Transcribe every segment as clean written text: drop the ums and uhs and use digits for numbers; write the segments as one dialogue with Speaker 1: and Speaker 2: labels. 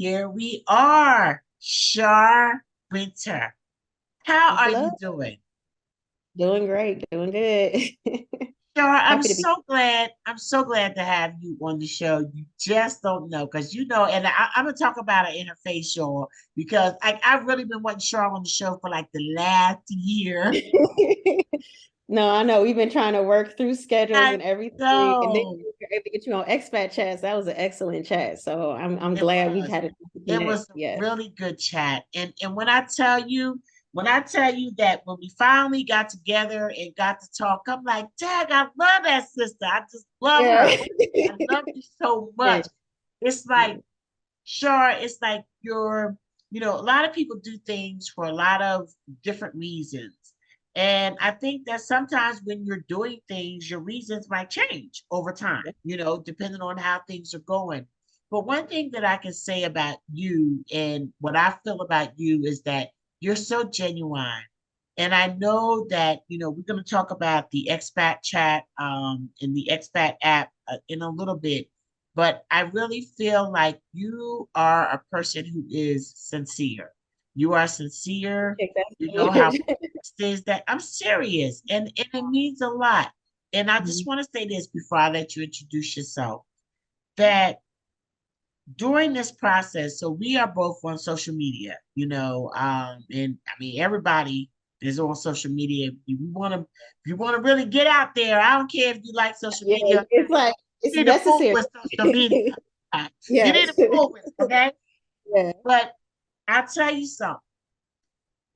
Speaker 1: here we are. Shar Wynter. How are
Speaker 2: Hello,
Speaker 1: you doing?
Speaker 2: doing great, doing good.
Speaker 1: Shar, I'm
Speaker 2: Happy to be.
Speaker 1: so glad. I'm so glad to have you on the show. You just don't know because and I'm gonna talk about an interface, y'all, because I've really been wanting Shar on the show for like the last year.
Speaker 2: No, I know we've been trying to work through schedules
Speaker 1: I
Speaker 2: and everything, and then
Speaker 1: know
Speaker 2: we were able to get you on Expat chats. That was an excellent chat. So I'm
Speaker 1: it
Speaker 2: glad we've
Speaker 1: was.
Speaker 2: had a chance to
Speaker 1: It
Speaker 2: connect.
Speaker 1: was a
Speaker 2: Yeah.
Speaker 1: really good chat. And when I tell you that when we finally got together and got to talk, I'm like, Dad, I love that sister. I just love
Speaker 2: Yeah.
Speaker 1: her. I love you so
Speaker 2: Yeah.
Speaker 1: much. It's like, sure, it's like a lot of people do things for a lot of different reasons. And I think that sometimes when you're doing things, your reasons might change over time, depending on how things are going. But one thing that I can say about you and what I feel about you is that you're so genuine. And I know that, we're going to talk about the expat chat and the expat app in a little bit, but I really feel like you are a person who is sincere. You are sincere.
Speaker 2: Okay, that's
Speaker 1: You know how
Speaker 2: good.
Speaker 1: is that I'm serious and it means a lot. And I just
Speaker 2: Mhm.
Speaker 1: want to say this before I let you introduce yourself that during this process, so we are both on social media, and I mean everybody is on social media. If you want to really get out there, I don't care if you like social
Speaker 2: Yeah,
Speaker 1: media.
Speaker 2: it's like it's
Speaker 1: You need to fool
Speaker 2: necessary.
Speaker 1: with social media. You need
Speaker 2: Yes.
Speaker 1: to fool with it, okay?
Speaker 2: Yeah.
Speaker 1: But I'll tell you something.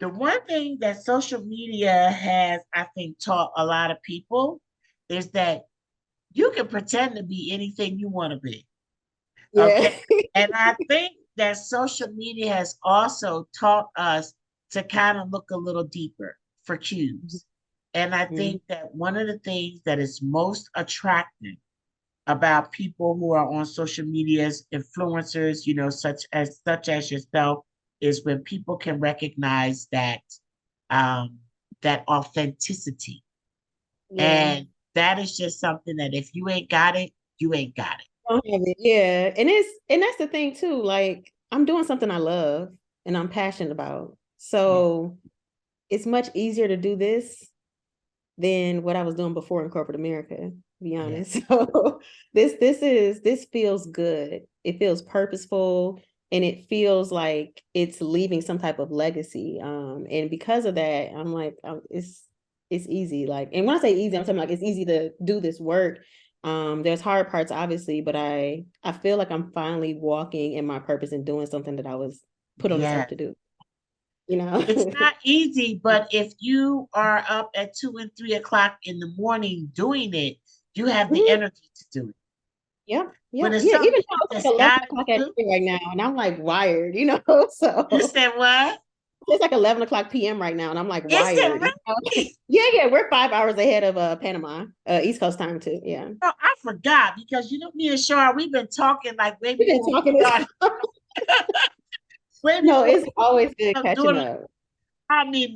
Speaker 1: The one thing that social media has, I think, taught a lot of people is that you can pretend to be anything you want to be.
Speaker 2: Yeah.
Speaker 1: Okay. And I think that social media has also taught us to kind of look a little deeper for cues. And I
Speaker 2: Mhm.
Speaker 1: think that one of the things that is most attractive about people who are on social medias, influencers, such as yourself, is when people can recognize um, that authenticity.
Speaker 2: Yeah.
Speaker 1: And that is just something that if you ain't got it, you ain't got it.
Speaker 2: Don't have it. Yeah. And that's the thing too. Like I'm doing something I love and I'm passionate about.
Speaker 1: Yeah.
Speaker 2: So it's much easier to do this than what I was doing before in corporate America, to be
Speaker 1: Yeah.
Speaker 2: honest. So this feels good. It feels purposeful and it feels like it's leaving some type of legacy. And because of that, I'm like, it's easy. Like, and when I say easy, I'm talking like it's easy to do this work. There's hard parts, obviously, but I feel like I'm finally walking in my purpose and doing something that I was put on this earth
Speaker 1: Yeah.
Speaker 2: to do, you know?
Speaker 1: It's not easy, but if you are up at 2 and 3 o'clock in the morning doing it, you have the
Speaker 2: Mhm.
Speaker 1: energy to do it.
Speaker 2: Yep,
Speaker 1: When
Speaker 2: yep,
Speaker 1: it's
Speaker 2: yeah. Even
Speaker 1: something
Speaker 2: though
Speaker 1: you
Speaker 2: it's like
Speaker 1: just
Speaker 2: 11
Speaker 1: gotta
Speaker 2: o'clock at
Speaker 1: do,
Speaker 2: night right now, and I'm like wired, you know.
Speaker 1: you
Speaker 2: So
Speaker 1: said what?
Speaker 2: it's like 11 o'clock p.m. right now, and I'm like
Speaker 1: Is it
Speaker 2: wired. You know?
Speaker 1: really?
Speaker 2: Yeah, yeah. We're 5 hours ahead of Panama, East Coast time too. Yeah,
Speaker 1: Oh, I forgot because me and Shar, we've been talking like way
Speaker 2: we've been
Speaker 1: before we
Speaker 2: talking this.
Speaker 1: started, way
Speaker 2: No,
Speaker 1: before
Speaker 2: it's always good catching
Speaker 1: doing.
Speaker 2: up.
Speaker 1: I mean,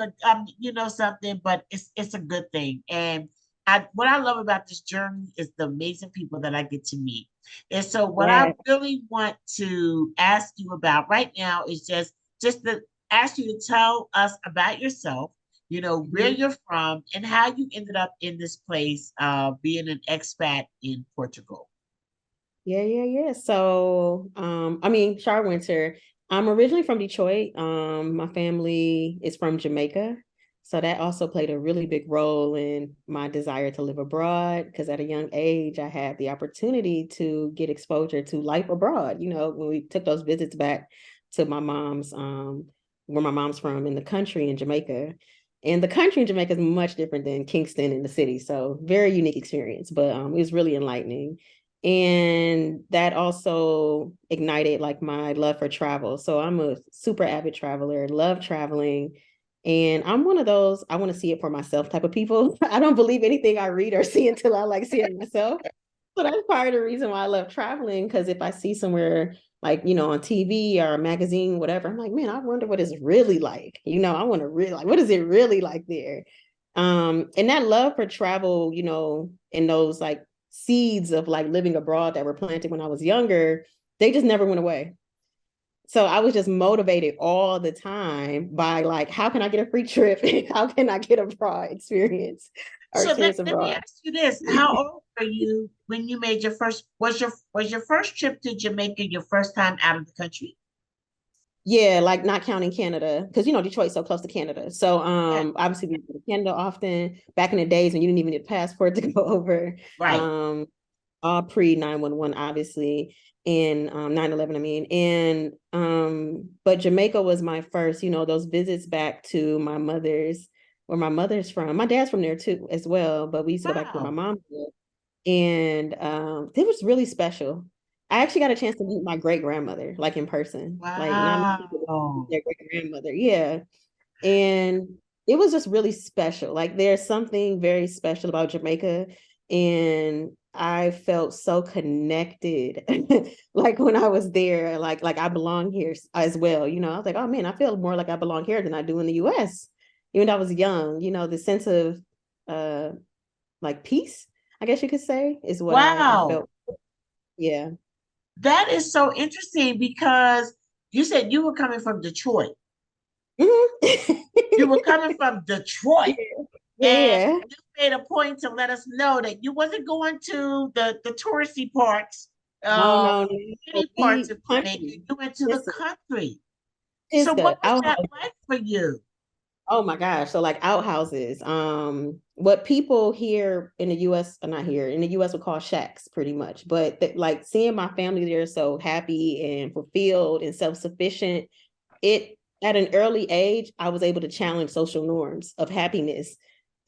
Speaker 1: something, but it's a good thing. And what I love about this journey is the amazing people that I get to meet. And so, what I
Speaker 2: Yeah.
Speaker 1: really want to ask you about right now is just to ask you to tell us about yourself. Where
Speaker 2: Mhm.
Speaker 1: you're from and how you ended up in this place, being an expat in Portugal.
Speaker 2: Yeah, yeah, yeah. So, I mean, Shar Wynter. I'm originally from Detroit. My family is from Jamaica. So that also played a really big role in my desire to live abroad because at a young age, I had the opportunity to get exposure to life abroad. You know, when we took those visits back to my mom's, where my mom's from in the country in Jamaica. And the country in Jamaica is much different than Kingston in the city. So very unique experience, but it was really enlightening and that also ignited like my love for travel. So I'm a super avid traveler, love traveling, and I'm one of those I want to see it for myself type of people. I don't believe anything I read or see until I like see it myself. So that's part of the reason why I love traveling, because if I see somewhere like, on TV or a magazine, whatever, I'm like, man, I wonder what it's really like. I want to really like, what is it really like there? And that love for travel, and those like seeds of like living abroad that were planted when I was younger, they just never went away. So I was just motivated all the time by like, how can I get a free trip? How can I get a abroad experience or
Speaker 1: So
Speaker 2: experience
Speaker 1: let me
Speaker 2: abroad?
Speaker 1: ask you this: how old were you when you made your first? Was your first trip to Jamaica your first time out of the country?
Speaker 2: Yeah, like not counting Canada, because Detroit's so close to Canada. So
Speaker 1: Yeah.
Speaker 2: obviously we go to Canada often. Back in the days when you didn't even need a passport to go over.
Speaker 1: Right.
Speaker 2: Um, all pre 911, obviously, and 9/11, I mean. And but Jamaica was my first, those visits back to my mother's, where my mother's from. My dad's from there too, as well, but we used to go back where my
Speaker 1: Wow.
Speaker 2: mom lived. And it was really special. I actually got a chance to meet my great grandmother, like in person, like not many people get to meet
Speaker 1: Wow.
Speaker 2: their great grandmother. Yeah. And it was just really special. Like there's something very special about Jamaica. And I felt so connected. Like when I was there, like I belong here as well. I was like, oh man, I feel more like I belong here than I do in the US. Even though I was young, the sense of uh like peace, I guess you could say, is what I
Speaker 1: Wow.
Speaker 2: felt. Yeah.
Speaker 1: That is so interesting because you said you were coming from Detroit.
Speaker 2: Mhm.
Speaker 1: You were coming from Detroit,
Speaker 2: Yeah.
Speaker 1: and
Speaker 2: Yeah.
Speaker 1: you made a point to let us know that you wasn't going to the touristy parts,
Speaker 2: No,
Speaker 1: uh,
Speaker 2: no, no.
Speaker 1: any parts
Speaker 2: We
Speaker 1: of Jamaica.
Speaker 2: country.
Speaker 1: You went to the
Speaker 2: Listen,
Speaker 1: country.
Speaker 2: it's
Speaker 1: So what
Speaker 2: the
Speaker 1: was that
Speaker 2: outhouse.
Speaker 1: like for you?
Speaker 2: Oh my gosh. So like outhouses. What people here in the US, or not here, in the US would call shacks pretty much. But like seeing my family there so happy and fulfilled and self-sufficient, it at an early age, I was able to challenge social norms of happiness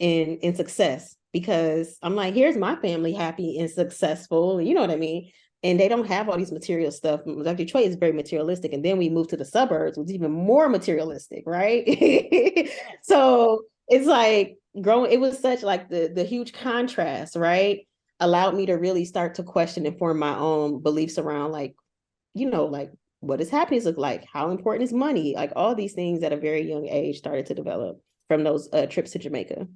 Speaker 2: and success, because I'm like, here's my family happy and successful, you know what I mean? And they don't have all these material stuff. Like Detroit is very materialistic. And then we moved to the suburbs, which is even more materialistic, right?
Speaker 1: Yes.
Speaker 2: So it's like growing, it was such like the huge contrast, right? Allowed me to really start to question and form my own beliefs around like what does happiness look like? How important is money? Like all these things at a very young age started to develop from those trips to Jamaica.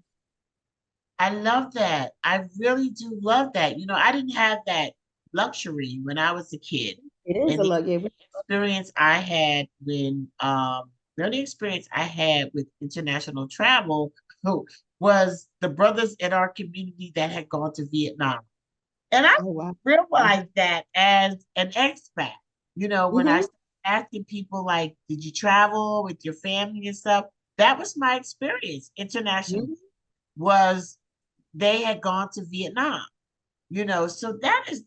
Speaker 1: I love that. I really do love that. I didn't have that luxury when I was a kid.
Speaker 2: It is
Speaker 1: And
Speaker 2: a
Speaker 1: the
Speaker 2: lot. Yeah.
Speaker 1: experience I had the only experience I had with international travel was the brothers in our community that had gone to Vietnam. And I
Speaker 2: Oh wow.
Speaker 1: realized that as an expat, when I
Speaker 2: Mm-hmm.
Speaker 1: started asking people like, did you travel with your family and stuff? That was my experience internationally,
Speaker 2: Mm-hmm.
Speaker 1: was they had gone to Vietnam, so that is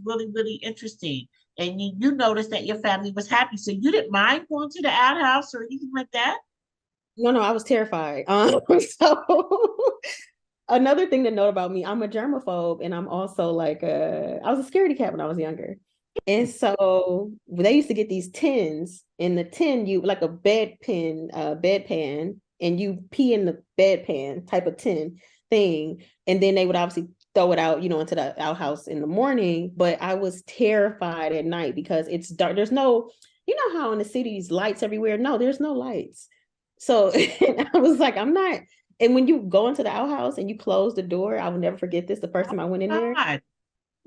Speaker 1: really, really interesting. And you noticed that your family was happy. So you didn't mind going to the outhouse or anything like that?
Speaker 2: No, no, I was terrified. So another thing to note about me, I'm a germaphobe, and I'm also like I was a scaredy cat when I was younger. And so they used to get these tins. In the tin, you like a bedpan, and you pee in the bedpan type of tin thing. And then they would obviously throw it out, into the outhouse in the morning. But I was terrified at night because it's dark. There's no, how in the cities lights everywhere. No, there's no lights. So I was like, I'm not. And when you go into the outhouse and you close the door, I will never forget this. The first
Speaker 1: Oh
Speaker 2: time I went in
Speaker 1: my
Speaker 2: there,
Speaker 1: God.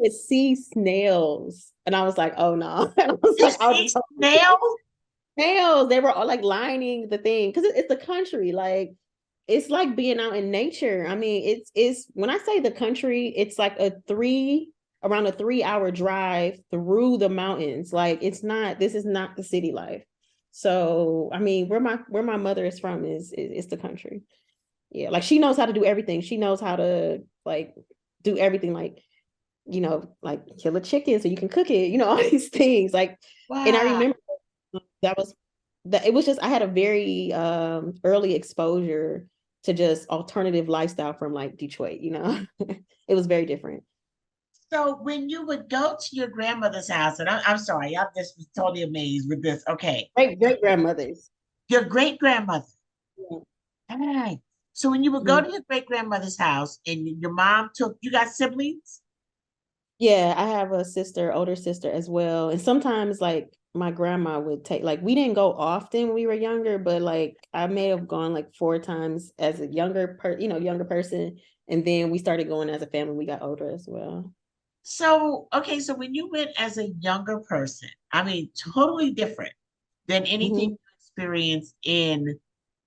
Speaker 2: to see snails. And I was like, oh no. And I was
Speaker 1: You
Speaker 2: like, I'll
Speaker 1: see
Speaker 2: just
Speaker 1: snails?
Speaker 2: snails. They were all like lining the thing. Because it's the country. Like it's like being out in nature. I mean, it's when I say the country, it's like around a 3 hour drive through the mountains. Like this is not the city life. So I mean, where my mother is from is the country. Yeah, like she knows how to do everything. She knows how to like do everything, like kill a chicken so you can cook it, all these things. Like, and I
Speaker 1: Wow.
Speaker 2: remember that was that it was just I had a very early exposure to just alternative lifestyle from like Detroit, It was very different.
Speaker 1: So when you would go to your grandmother's house, and I'm sorry, I'm just was totally amazed with this. Okay.
Speaker 2: Great great grandmothers.
Speaker 1: Your great grandmother.
Speaker 2: Yeah.
Speaker 1: All right. So when you would go
Speaker 2: Mm.
Speaker 1: to your great grandmother's house and your mom you got siblings?
Speaker 2: Yeah, I have a sister, older sister as well. And sometimes like my grandma would take, like we didn't go often when we were younger, but like I may have gone like 4 times as a younger person. And then we started going as a family. We got older as well.
Speaker 1: So, okay, so when you went as a younger person, I mean, totally different. than anything
Speaker 2: Mhm.
Speaker 1: you experienced in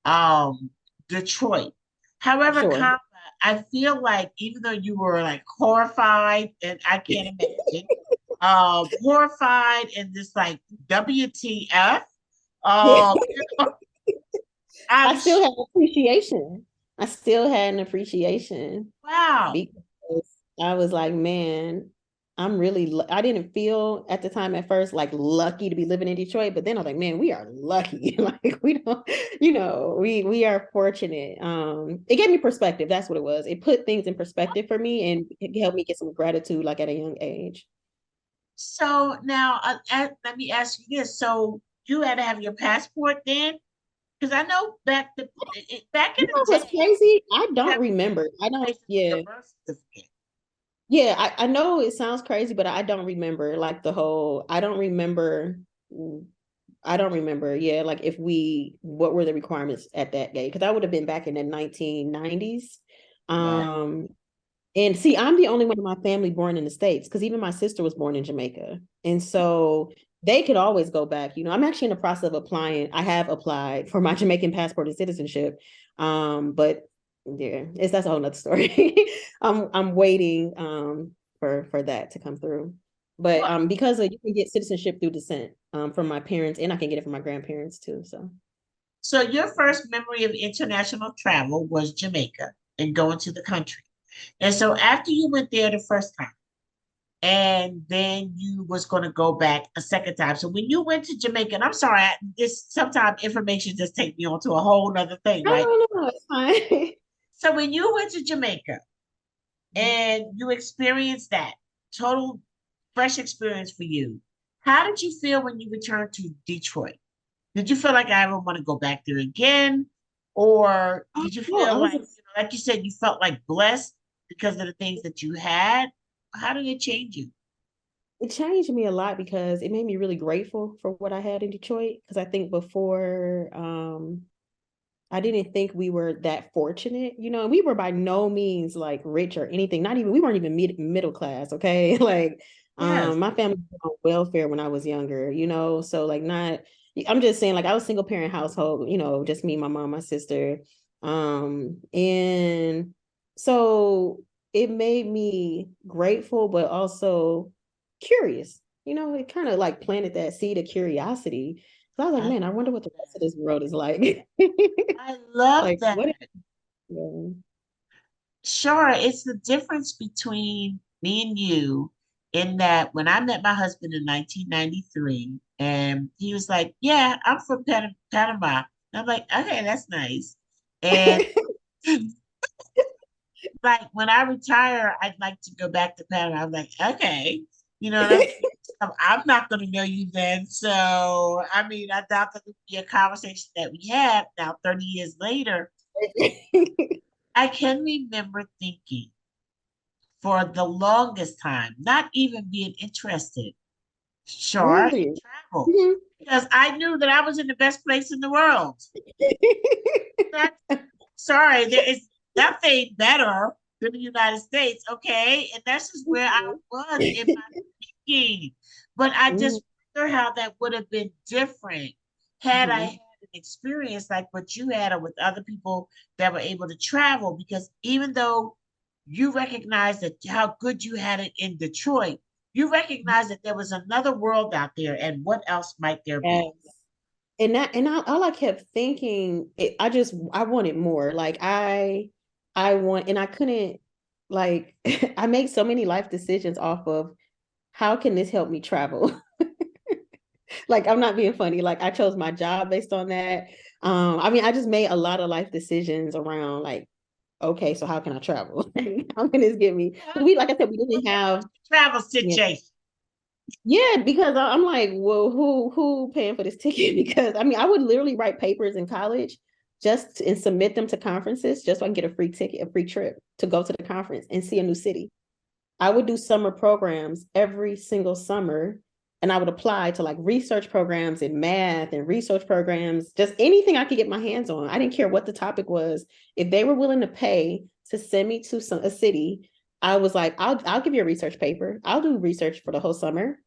Speaker 1: um Detroit. However,
Speaker 2: Sure.
Speaker 1: comma, I feel like even though you were like horrified, and I can't imagine, horrified and just like WTF,
Speaker 2: Yeah.
Speaker 1: you know, I'm
Speaker 2: I still
Speaker 1: sh-
Speaker 2: have appreciation. I still had an appreciation
Speaker 1: wow.
Speaker 2: because I was like, man, I didn't feel at the time at first like lucky to be living in Detroit, but then I was like, man, we are lucky. Like we don't, we are fortunate. It gave me perspective. That's what it was. It put things in perspective for me and it helped me get some gratitude like at a young age.
Speaker 1: So now, let me ask you this: so you had to have your passport then? Because I know back in
Speaker 2: You
Speaker 1: the
Speaker 2: know what's
Speaker 1: day,
Speaker 2: crazy? I
Speaker 1: you
Speaker 2: don't
Speaker 1: have
Speaker 2: remember. I
Speaker 1: to
Speaker 2: don't,
Speaker 1: place your
Speaker 2: yeah.
Speaker 1: birth certificate.
Speaker 2: Yeah, I know it sounds crazy, but I don't remember like I don't remember, yeah, like what were the requirements at that day? Because I would have been back in the 1990s.
Speaker 1: Wow.
Speaker 2: Um, and see, I'm the only one in my family born in the States because even my sister was born in Jamaica. And so they could always go back. I'm actually in the process of applying. I have applied for my Jamaican passport and citizenship. But yeah, that's a whole nother story. I'm waiting for that to come through. But
Speaker 1: Well,
Speaker 2: because you can get citizenship through descent from my parents, and I can get it from my grandparents too. So
Speaker 1: so your first memory of international travel was Jamaica and going to the country. And so after you went there the first time, and then you was going to go back a second time. So when you went to Jamaica, and I'm sorry, this sometimes information just take me on to a whole other thing,
Speaker 2: no,
Speaker 1: right?
Speaker 2: no, no, it's fine.
Speaker 1: So when you went to Jamaica and you experienced that total fresh experience for you, how did you feel when you returned to Detroit? Did you feel like I ever want to go back there again? Or did you
Speaker 2: No,
Speaker 1: feel like, like you said, you felt like blessed because of the things that you had? How did it change you?
Speaker 2: it changed me a lot because it made me really grateful for what I had in Detroit. Because I think before, I didn't think we were that fortunate. And we were by no means like rich or anything. Not even we weren't even middle class. Okay, like
Speaker 1: Yes.
Speaker 2: my family was on welfare when I was younger. So like not. I'm just saying like I was single parent household. Just me, my mom, my sister, and so it made me grateful, but also curious. It kind of like planted that seed of curiosity. So I was like,
Speaker 1: I
Speaker 2: man, I wonder
Speaker 1: love
Speaker 2: what the rest of
Speaker 1: that.
Speaker 2: this world is like.
Speaker 1: I love
Speaker 2: Like
Speaker 1: that.
Speaker 2: what? Yeah.
Speaker 1: Sure, it's the difference between me and you in that when I met my husband in 1993, and he was like, "Yeah, I'm from Panama." I'm like, "Okay, that's nice." And like when I retire, I'd like to go back to Panama. I'm like, "Okay, I'm not going to know you then." So, I mean, I doubt that would be a conversation that we had now, 30 years later. I can remember thinking for the longest time, not even being interested, sure, in
Speaker 2: Really?
Speaker 1: travel,
Speaker 2: Mhm.
Speaker 1: because I knew that I was in the best place in the world. That, sorry, there is nothing better than the United States, okay? And that's just where I was in my thinking. But I
Speaker 2: Mhm.
Speaker 1: just wonder how that would have been different had I had
Speaker 2: Mhm.
Speaker 1: an experience like what you had or with other people that were able to travel. Because even though you recognize that how good you had it in Detroit, you recognize that there was another world out there, and what else might there
Speaker 2: Yes.
Speaker 1: be?
Speaker 2: And all I kept thinking, I wanted more. Like I want, and I couldn't like I make so many life decisions off of how can this help me travel? Like I'm not being funny. Like I chose my job based on that. I mean, I just made a lot of life decisions around like, okay, so how can I travel? How can this get me? Because like I said, we didn't have,
Speaker 1: Travel
Speaker 2: yeah,
Speaker 1: situation.
Speaker 2: yeah, because I'm like, well, who paying for this ticket? Because I mean, I would literally write papers in college and submit them to conferences just so I can get a free ticket, a free trip to go to the conference and see a new city. I would do summer programs every single summer, and I would apply to like research programs in math and research programs, just anything I could get my hands on. I didn't care what the topic was. If they were willing to pay to send me to a city, I was like, I'll give you a research paper. I'll do research for the whole summer.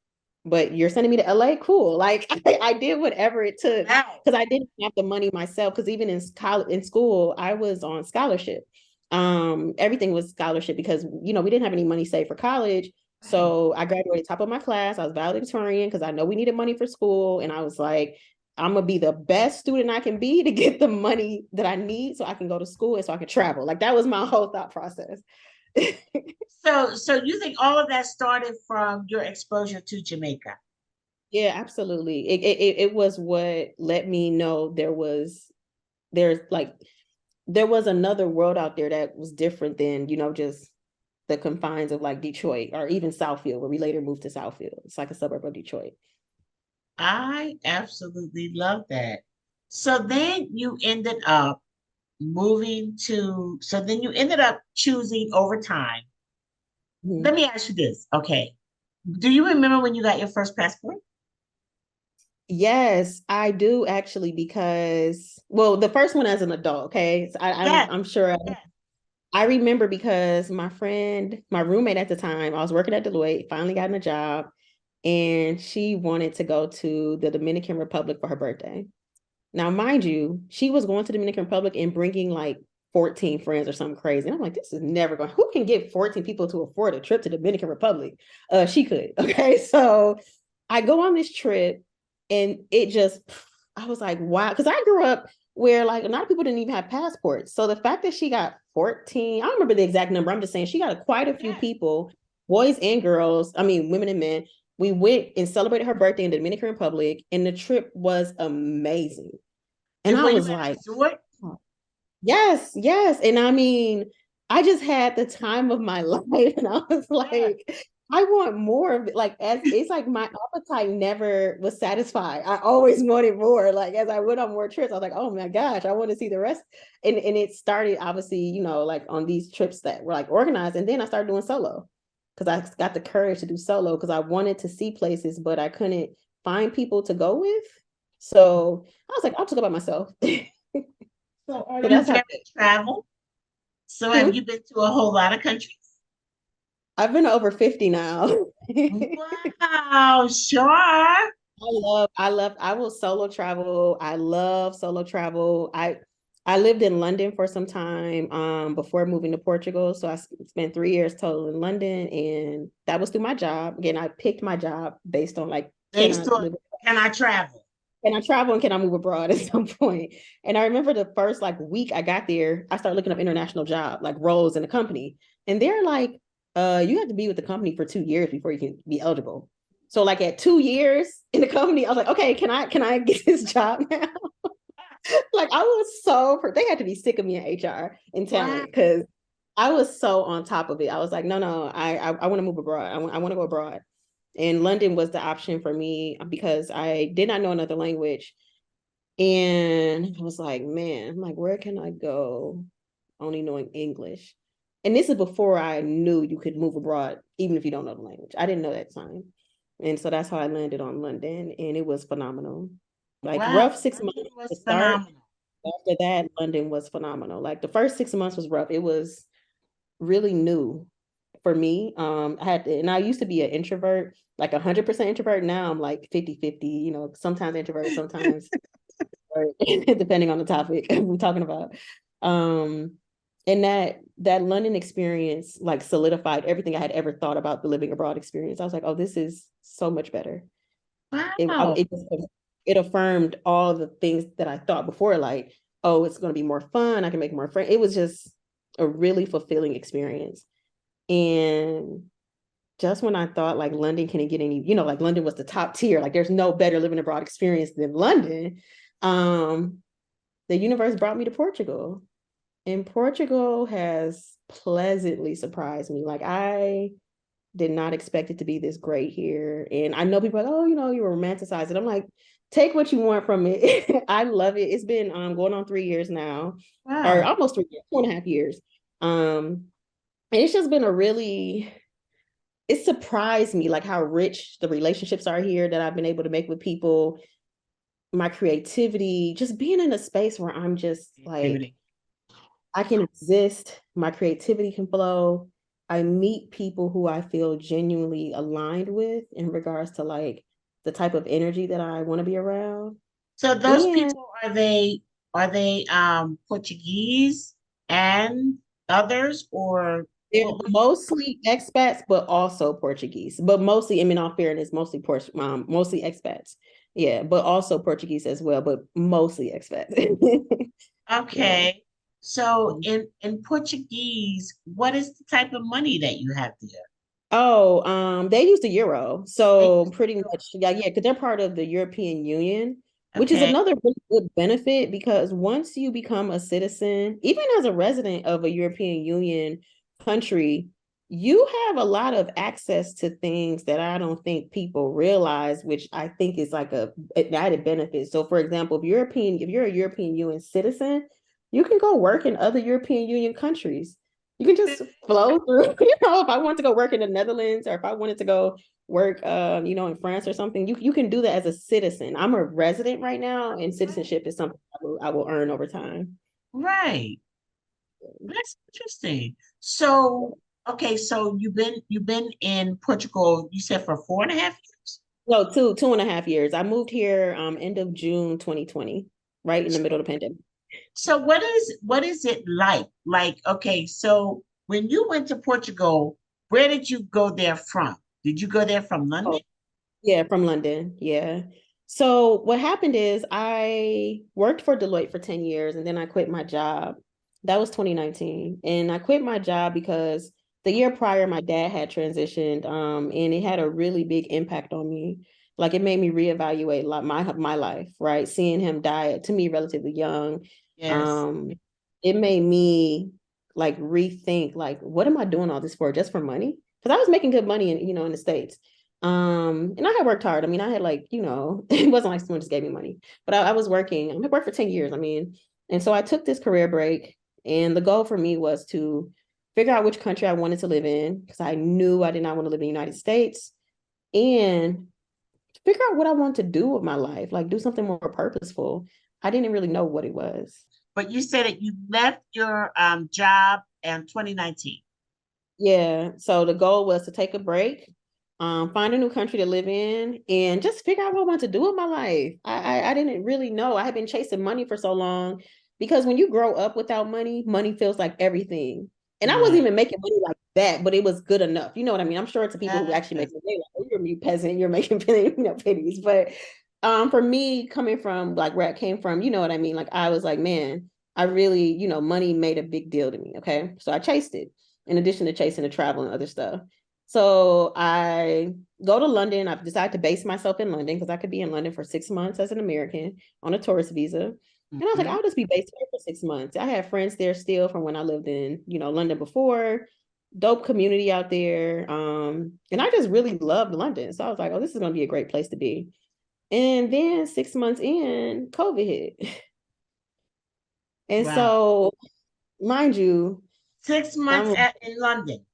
Speaker 2: but you're sending me to LA, cool. Like I did whatever it took
Speaker 1: Wow.
Speaker 2: because I didn't have the money myself. Because even in college, in school, I was on scholarship. Everything was scholarship because we didn't have any money saved for college.
Speaker 1: Right.
Speaker 2: So I graduated top of my class. I was valedictorian because I know we needed money for school, and I was like, I'm gonna be the best student I can be to get the money that I need so I can go to school and so I can travel. Like that was my whole thought process.
Speaker 1: So you think all of that started from your exposure to Jamaica?
Speaker 2: Yeah, absolutely. It was what let me know there's like there was another world out there that was different than, just the confines of like Detroit or even Southfield, where we later moved to Southfield. It's like a suburb of Detroit.
Speaker 1: I absolutely love that. So then you ended up so then you ended up choosing over time. Let
Speaker 2: Mhm.
Speaker 1: me ask you this. Okay. Do you remember when you got your first passport?
Speaker 2: Yes, I do actually because well, the first one as an adult, okay. So
Speaker 1: Yes,
Speaker 2: I'm sure
Speaker 1: yes.
Speaker 2: I remember because my roommate at the time, I was working at Deloitte, finally got a job, and she wanted to go to the Dominican Republic for her birthday. Now, mind you, she was going to the Dominican Republic and bringing like 14 friends or something crazy. And I'm like, this is never going. Who can get 14 people to afford a trip to the Dominican Republic? She could. Okay. So I go on this trip and I was like, wow. Because I grew up where like a lot of people didn't even have passports. So the fact that she got 14, I don't remember the exact number. I'm just saying she got quite a few
Speaker 1: Yes.
Speaker 2: people, boys and girls, I mean, women and men. We went and celebrated her birthday in the Dominican Republic, and the trip was amazing. And I
Speaker 1: Were you
Speaker 2: was
Speaker 1: at a
Speaker 2: like,
Speaker 1: resort?
Speaker 2: yes, yes. And I mean, I just had the time of my life. And I was
Speaker 1: Yes.
Speaker 2: like, I want more of it. Like, as it's like my appetite never was satisfied. I always wanted more. Like, as I went on more trips, I was like, oh my gosh, I want to see the rest. And it started obviously, like on these trips that were like organized. And then I started doing solo because I got the courage to do solo because I wanted to see places, but I couldn't find people to go with. So I was like, I'll just go by myself.
Speaker 1: So are
Speaker 2: So
Speaker 1: you
Speaker 2: that's how
Speaker 1: very travel? So have
Speaker 2: hmm?
Speaker 1: you been to a whole lot of countries?
Speaker 2: I've been to over 50 now.
Speaker 1: Wow, sure.
Speaker 2: I will solo travel. I love solo travel. I lived in London for some time before moving to Portugal. So I spent 3 years total in London, and that was through my job. Again, I picked my job based on like,
Speaker 1: Based on can I travel?
Speaker 2: can I travel and can I move abroad at some point? And I remember the first like week I got there, I started looking up international job, like roles in the company. And they're like, you have to be with the company for 2 years before you can be eligible. So like at 2 years in the company, I was like, okay, can I get this job now? Like I was they had to be sick of me in HR and
Speaker 1: Wow.
Speaker 2: talent because I was so on top of it. I was like, no, I want to move abroad. I want to go abroad. And London was the option for me because I did not know another language. And I was like, man, I'm like, where can I go? Only knowing English. And this is before I knew you could move abroad, even if you don't know the language. I didn't know that time. And so that's how I landed on London. And it was phenomenal. Like
Speaker 1: Wow.
Speaker 2: rough 6 months
Speaker 1: London
Speaker 2: to
Speaker 1: was
Speaker 2: start.
Speaker 1: phenomenal.
Speaker 2: After that, London was phenomenal. Like the first 6 months was rough. It was really new for me. And I used to be an introvert, like 100% introvert. Now I'm like 50-50, sometimes introvert, sometimes depending on the topic we're talking about. Um, and that London experience like solidified everything I had ever thought about the living abroad experience. I was like, oh, this is so much better.
Speaker 1: Wow.
Speaker 2: It affirmed all the things that I thought before, like, oh, it's going to be more fun. I can make more friends. It was just a really fulfilling experience. And just when I thought like London couldn't get any, like London was the top tier, like there's no better living abroad experience than London. Um, the universe brought me to Portugal. And Portugal has pleasantly surprised me. Like I did not expect it to be this great here. And I know people are like, oh, you romanticize it. I'm like, take what you want from it. I love it. It's been going on 3 years now, or
Speaker 1: Wow.
Speaker 2: almost 3 years, 2.5 years. And it's just been it surprised me like how rich the relationships are here that I've been able to make with people, my creativity, just being in a space where I'm just like,
Speaker 1: Creativity.
Speaker 2: I can exist, my creativity can flow. I meet people who I feel genuinely aligned with in regards to like the type of energy that I want to be around.
Speaker 1: So those
Speaker 2: And
Speaker 1: people are they Portuguese and others or
Speaker 2: they're
Speaker 1: what was
Speaker 2: mostly expats, but also Portuguese. But mostly, I mean, all fairness, mostly expats. Yeah, but also Portuguese as well, but mostly expats. Yeah.
Speaker 1: okay. So in Portuguese, what is the type of money that you have there?
Speaker 2: Oh, they use the euro.
Speaker 1: They
Speaker 2: So
Speaker 1: use
Speaker 2: pretty
Speaker 1: the
Speaker 2: much, yeah, yeah, because they're part of the European Union, which is
Speaker 1: okay.
Speaker 2: another really good benefit because once you become a citizen, even as a resident of a European Union country, you have a lot of access to things that I don't think people realize, which I think is like an added benefit. So for example, if you're a European Union citizen, you can go work in other European Union countries. You can just flow through. If I want to go work in the Netherlands or if I wanted to go work, in France or something, you can do that as a citizen. I'm a resident right now, and
Speaker 1: Right.
Speaker 2: citizenship is something I will earn over time.
Speaker 1: Right. That's interesting. So, okay, so you've been in Portugal, you said for 4.5 years?
Speaker 2: No, two and a half years. I moved here end of June 2020, right in the middle of the pandemic.
Speaker 1: So what is it like? Like, okay, so when you went to Portugal, where did you go there from? Did you go there from London?
Speaker 2: Oh, yeah, from London. Yeah. So what happened is I worked for Deloitte for 10 years and then I quit my job. That was 2019. And I quit my job because the year prior my dad had transitioned and it had a really big impact on me. Like it made me reevaluate like my life, right? Seeing him die to me relatively young.
Speaker 1: Yes.
Speaker 2: Um it made me like rethink like what am I doing all this for? Just for money? Because I was making good money in the States. And I had worked hard. I mean, I had like, it wasn't like someone just gave me money, but I was working. I worked for 10 years. I mean, and so I took this career break, and the goal for me was to figure out which country I wanted to live in because I knew I did not want to live in the United States and figure out what I want to do with my life, like do something more purposeful. I didn't really know what it was.
Speaker 1: But you said that you left your job in 2019.
Speaker 2: Yeah. So the goal was to take a break, find a new country to live in, and just figure out what I want to do with my life. I didn't really know. I had been chasing money for so long because when you grow up without money, money feels like everything. And I wasn't
Speaker 1: Right.
Speaker 2: even making money like that, but it was good enough. You know what I mean? I'm sure to people who actually make
Speaker 1: Yes.
Speaker 2: money, like, oh, you're a peasant, you're making pennies. But for me, coming from like where I came from, you know what I mean? Like I was like, man, I really, money made a big deal to me. Okay. So I chased it in addition to chasing the travel and other stuff. So I go to London. I've decided to base myself in London because I could be in London for 6 months as an American on a tourist visa. And I was like,
Speaker 1: Hmm.
Speaker 2: I'll just be based here for 6 months. I have friends there still from when I lived in, London before. Dope community out there. And I just really loved London. So I was like, oh, this is gonna be a great place to be. And then 6 months in, COVID hit. And
Speaker 1: Wow.
Speaker 2: so, mind you,
Speaker 1: 6 months
Speaker 2: I'm
Speaker 1: in London.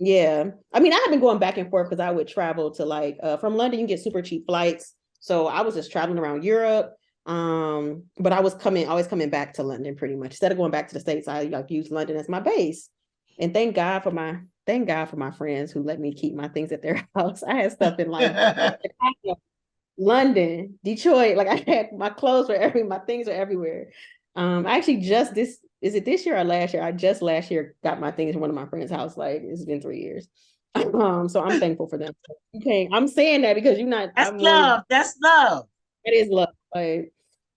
Speaker 2: Yeah. I mean, I have been going back and forth because I would travel to like from London, you get super cheap flights. So I was just traveling around Europe. But I was always coming back to London pretty much. Instead of going back to the States, I like use London as my base. And thank God for my friends who let me keep my things at their house. I had stuff in like Chicago, London, Detroit. Like I had my things are everywhere. I actually just this is it this year or last year? I just last year got my things in one of my friend's house. Like it's been 3 years. So I'm thankful for them. Okay, I'm saying that because you're not.
Speaker 1: That's
Speaker 2: I'm really.
Speaker 1: love. That's love.
Speaker 2: It is love. Like,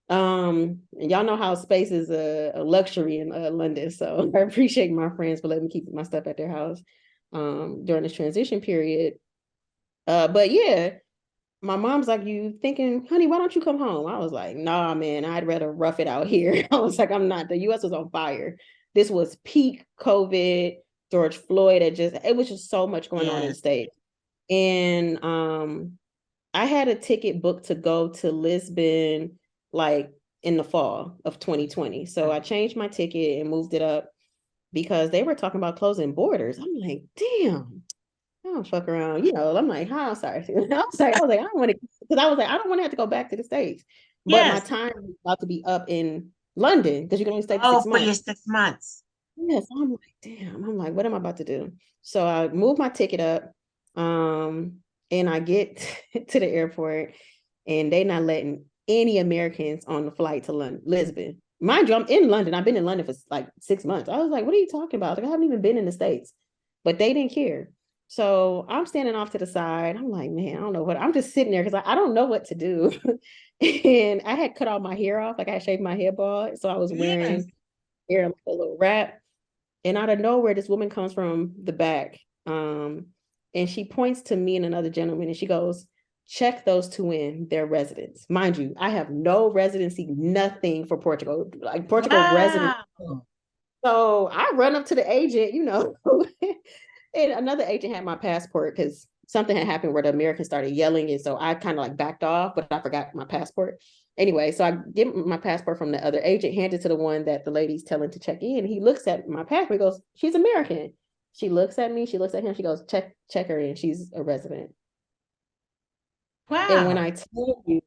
Speaker 2: and y'all know how space is a luxury in London. So I appreciate my friends for letting me keep my stuff at their house during this transition period. But yeah, my mom's like, you thinking, honey, why don't you come home? I was like, nah, man, I'd rather rough it out here. I was like, I'm not. The US was on fire. This was peak COVID. George Floyd it was just so much going on in the
Speaker 1: Yes.
Speaker 2: state. And I had a ticket booked to go to Lisbon like in the fall of 2020. So I changed my ticket and moved it up because they were talking about closing borders. I'm like, damn. I don't fuck around, I'm like, huh, sorry. I was like, I don't want to, because I was like, I don't want to have to go back to the States. But my
Speaker 1: Yes.
Speaker 2: time is about to be up in London because you can only stay for
Speaker 1: Oh,
Speaker 2: six
Speaker 1: for your
Speaker 2: months.
Speaker 1: 6 months.
Speaker 2: Yes, I'm like, damn. I'm like, what am I about to do? So I moved my ticket up. And I get to the airport and they not letting any Americans on the flight to London, Lisbon. Mind you, I'm in London. I've been in London for like 6 months. I was like, what are you talking about? Like, I haven't even been in the States, but they didn't care. So I'm standing off to the side. I'm like, man, I don't know what, I'm just sitting there because I don't know what to do. And I had cut all my hair off. Like I had shaved my head bald. So I was
Speaker 1: Yes.
Speaker 2: wearing hair like a little wrap. And out of nowhere, this woman comes from the back. And she points to me and another gentleman and she goes, check those two in, their residents. Mind you, I have no residency, nothing for Portugal, like Portugal resident.
Speaker 1: Wow.
Speaker 2: So I run up to the agent, and another agent had my passport because something had happened where the Americans started yelling. And so I kind of like backed off, but I forgot my passport. Anyway, so I get my passport from the other agent, hand it to the one that the lady's telling to check in. He looks at my passport, he goes, she's American. She looks at me, she looks at him, she goes, check her in. She's a resident. And when
Speaker 1: Wow.
Speaker 2: I tell you,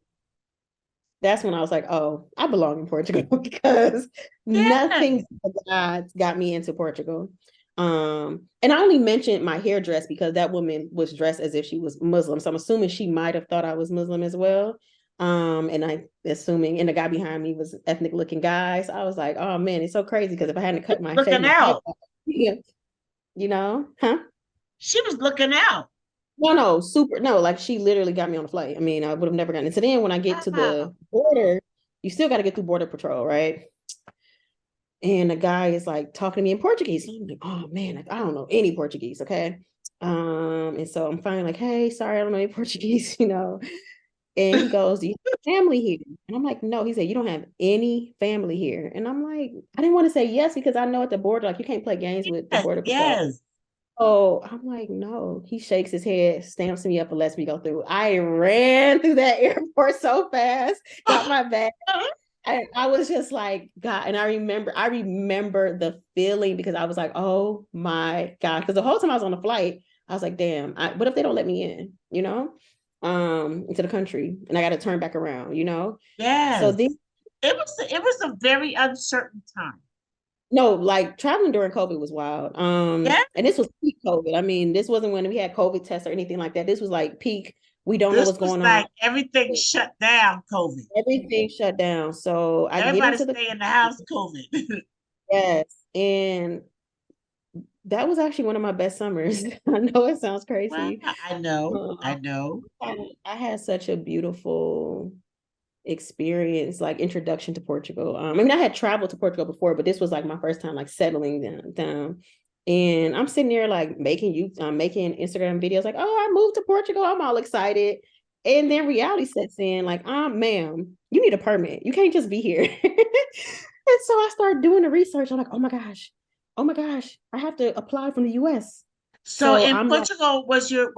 Speaker 2: that's when I was like, oh, I belong in Portugal because
Speaker 1: Yes.
Speaker 2: nothing but God got me into Portugal. And I only mentioned my hairdress because that woman was dressed as if she was Muslim. So I'm assuming she might have thought I was Muslim as well. And I assuming, and the guy behind me was ethnic looking guy. So I was like, oh man, it's so crazy because if I hadn't shaved
Speaker 1: Looking
Speaker 2: my head
Speaker 1: out.
Speaker 2: off, huh?
Speaker 1: She was looking out.
Speaker 2: No, super. No, like she literally got me on the flight. I mean, I would have never gotten it. So then when I get to the
Speaker 1: Wow.
Speaker 2: border, you still got to get through border patrol, right? And the guy is like talking to me in Portuguese. I'm like, oh man, like, I don't know any Portuguese, okay? And so I'm finally like, hey, sorry, I don't know any Portuguese, And he goes, do you have family here? And I'm like, no. He said, you don't have any family here. And I'm like, I didn't want to say yes because I know at the border, like you can't play games with the
Speaker 1: Yes.
Speaker 2: border patrol.
Speaker 1: Yes.
Speaker 2: Oh, I'm like, no. He shakes his head, stamps me up, and lets me go through. I ran through that airport so fast, got my bag. I was just like, God, and I remember the feeling because I was like, oh my God. Because the whole time I was on the flight, I was like, damn, what if they don't let me in, into the country and I got to turn back around. So
Speaker 1: Yes.
Speaker 2: then
Speaker 1: It was a very uncertain time.
Speaker 2: no, like traveling during COVID was wild.
Speaker 1: Yeah.
Speaker 2: And this was peak COVID. I mean, this wasn't when we had COVID tests or anything like that. This was like peak. We don't know
Speaker 1: This
Speaker 2: what's
Speaker 1: was
Speaker 2: going on.
Speaker 1: like everything shut down, COVID.
Speaker 2: Everything shut down. So I get
Speaker 1: Everybody
Speaker 2: into the
Speaker 1: stay in the house, COVID.
Speaker 2: yes, and that was actually one of my best summers. I know it sounds
Speaker 1: Wow.
Speaker 2: crazy.
Speaker 1: I know. I
Speaker 2: Um,
Speaker 1: know.
Speaker 2: I had such a beautiful experience, like introduction to Portugal. I mean, I had traveled to Portugal before, but this was like my first time like settling down. And I'm sitting there like making Instagram videos, like, oh, I moved to Portugal. I'm all excited. And then reality sets in, like, ma'am, you need a permit. You can't just be here. And so I started doing the research. I'm like, oh my gosh, I have to apply from the US.
Speaker 1: So
Speaker 2: So
Speaker 1: in
Speaker 2: I'm like,
Speaker 1: Portugal, was your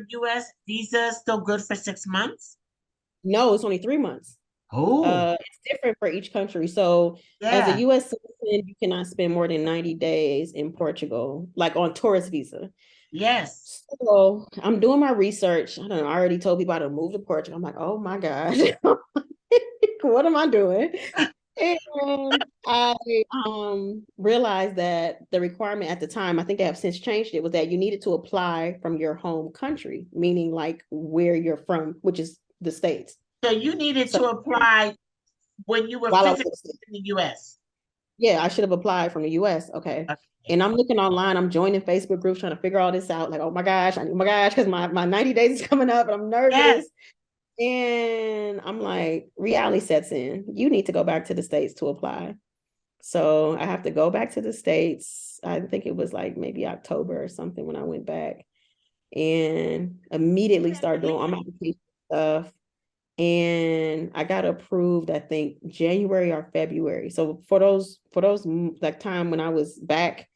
Speaker 1: US visa still good for 6 months?
Speaker 2: no, it's only 3 months.
Speaker 1: Oh,
Speaker 2: It's different for each country. So as a
Speaker 1: yeah.
Speaker 2: US citizen, you cannot spend more than 90 days in Portugal, like on tourist visa.
Speaker 1: Yes.
Speaker 2: So I'm doing my research. I don't know, I already told people how to move to Portugal. I'm like, oh my gosh, what am I doing? And I realized that the requirement at the time, I think they have since changed it, was that you needed to apply from your home country, meaning like where you're from, which is the States.
Speaker 1: So you needed
Speaker 2: So
Speaker 1: to apply when you were
Speaker 2: while I was
Speaker 1: physically
Speaker 2: in the States,
Speaker 1: in the US.
Speaker 2: yeah, I should have applied from the US. Okay.
Speaker 1: Okay.
Speaker 2: And I'm looking online, I'm joining Facebook groups trying to figure all this out. Like, oh my gosh, because my 90 days is coming up and I'm
Speaker 1: Yes.
Speaker 2: nervous. And I'm like, reality sets in. You need to go back to the States to apply. So I have to go back to the States. I think it was like maybe October or something when I went back and immediately started doing all my application stuff. And I got approved, I think January or February. So for those like time when I was back,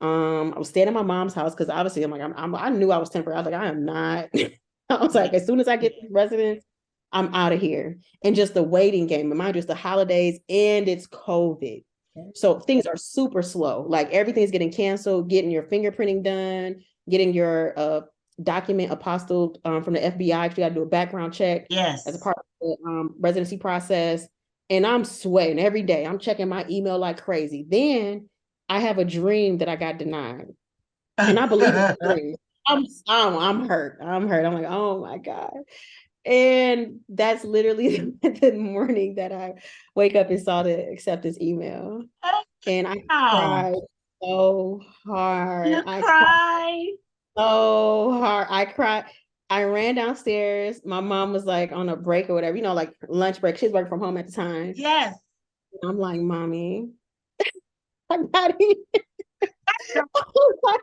Speaker 2: I was staying at my mom's house because obviously I knew I was temporary. I was like, I am not. I was like, as soon as I get this residence, I'm out of here. And just the waiting game. And mind you, it's the holidays and it's COVID. So things are super slow. Like everything's getting canceled, getting your fingerprinting done, getting your document apostilled from the FBI. You got to do a background check as a
Speaker 1: Yes.
Speaker 2: part of the residency process. And I'm sweating every day. I'm checking my email like crazy. Then I have a dream that I got denied. And I believe in dreams. I'm hurt. I'm hurt. I'm like, oh my God. And that's literally the morning that I wake up and saw the acceptance email.
Speaker 1: Oh,
Speaker 2: And I
Speaker 1: wow.
Speaker 2: cried so hard.
Speaker 1: You
Speaker 2: I cried
Speaker 1: cry?
Speaker 2: so hard. I cried. I ran downstairs. My mom was like on a break or whatever, like lunch break. She's working from home at the time.
Speaker 1: Yes.
Speaker 2: I'm like, Mommy, I got it.
Speaker 1: No,
Speaker 2: I was like,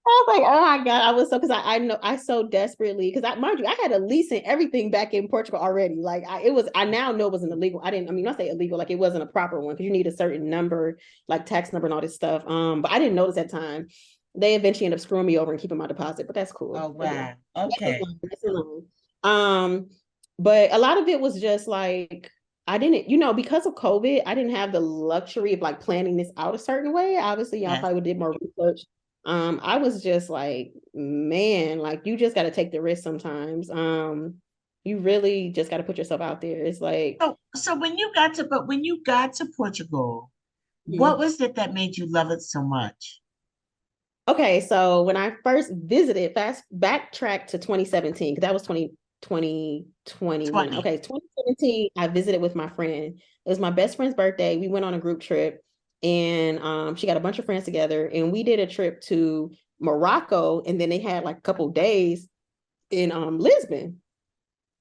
Speaker 2: oh my God. I was so, because I know I so desperately, because mind you, I had a lease and everything back in Portugal already. Like I now know it wasn't illegal. I mean, not say illegal, like it wasn't a proper one because you need a certain number, like tax number and all this stuff. But I didn't notice that time. They eventually end up screwing me over and keeping my deposit, but that's cool.
Speaker 1: oh, wow. Okay.
Speaker 2: That's alone. But a lot of it was just like I didn't, because of COVID, I didn't have the luxury of like planning this out a certain way. Obviously, y'all
Speaker 1: Yes.
Speaker 2: probably did more research. I was just like, man, like you just got to take the risk sometimes. You really just got to put yourself out there. It's like,
Speaker 1: So when you got to Portugal, what
Speaker 2: hmm.
Speaker 1: was it that made you love it so much?
Speaker 2: Okay, so when I first visited, fast backtrack to 2017, because that was 2021.
Speaker 1: 20.
Speaker 2: Okay, 2017, I visited with my friend. It was my best friend's birthday. We went on a group trip and she got a bunch of friends together and we did a trip to Morocco and then they had like a couple days in Lisbon.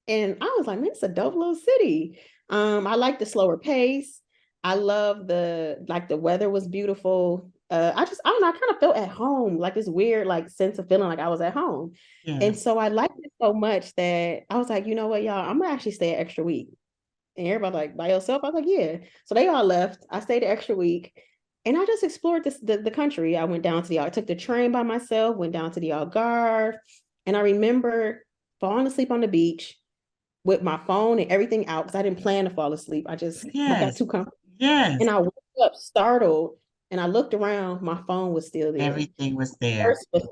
Speaker 2: And I was like, man, it's a dope little city. I like the slower pace. I love the weather was beautiful. I don't know, I kind of felt at home, like this weird like sense of feeling like I was at home. And
Speaker 1: Yes.
Speaker 2: so I liked it so much that I was like, you know what, y'all, I'm gonna actually stay an extra week. And everybody like, by yourself? I was like, yeah. So they all left. I stayed an extra week. And I just explored the country. I went down to I took the train by myself, went down to the Algarve. And I remember falling asleep on the beach with my phone and everything out because I didn't plan to fall asleep. I got
Speaker 1: Yes.
Speaker 2: too comfortable.
Speaker 1: Yes.
Speaker 2: And I woke up startled and I looked around, my phone was still there.
Speaker 1: Everything was there.
Speaker 2: First,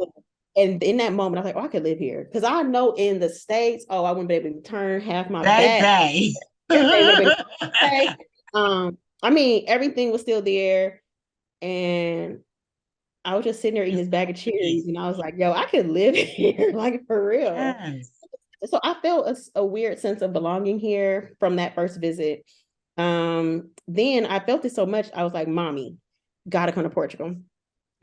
Speaker 2: and in that moment, I was like, oh, I could live here. Because I know in the States, oh, I wouldn't be able to turn half my back.
Speaker 1: Baby.
Speaker 2: Everything would have been okay. I mean, everything was still there. And I was just sitting there eating
Speaker 1: It's
Speaker 2: this
Speaker 1: so
Speaker 2: bag of cherries.
Speaker 1: peace.
Speaker 2: And I was like, yo, I could live here, like for real.
Speaker 1: Yes.
Speaker 2: So I felt a weird sense of belonging here from that first visit. Then I felt it so much, I was like, Mommy, gotta come to Portugal.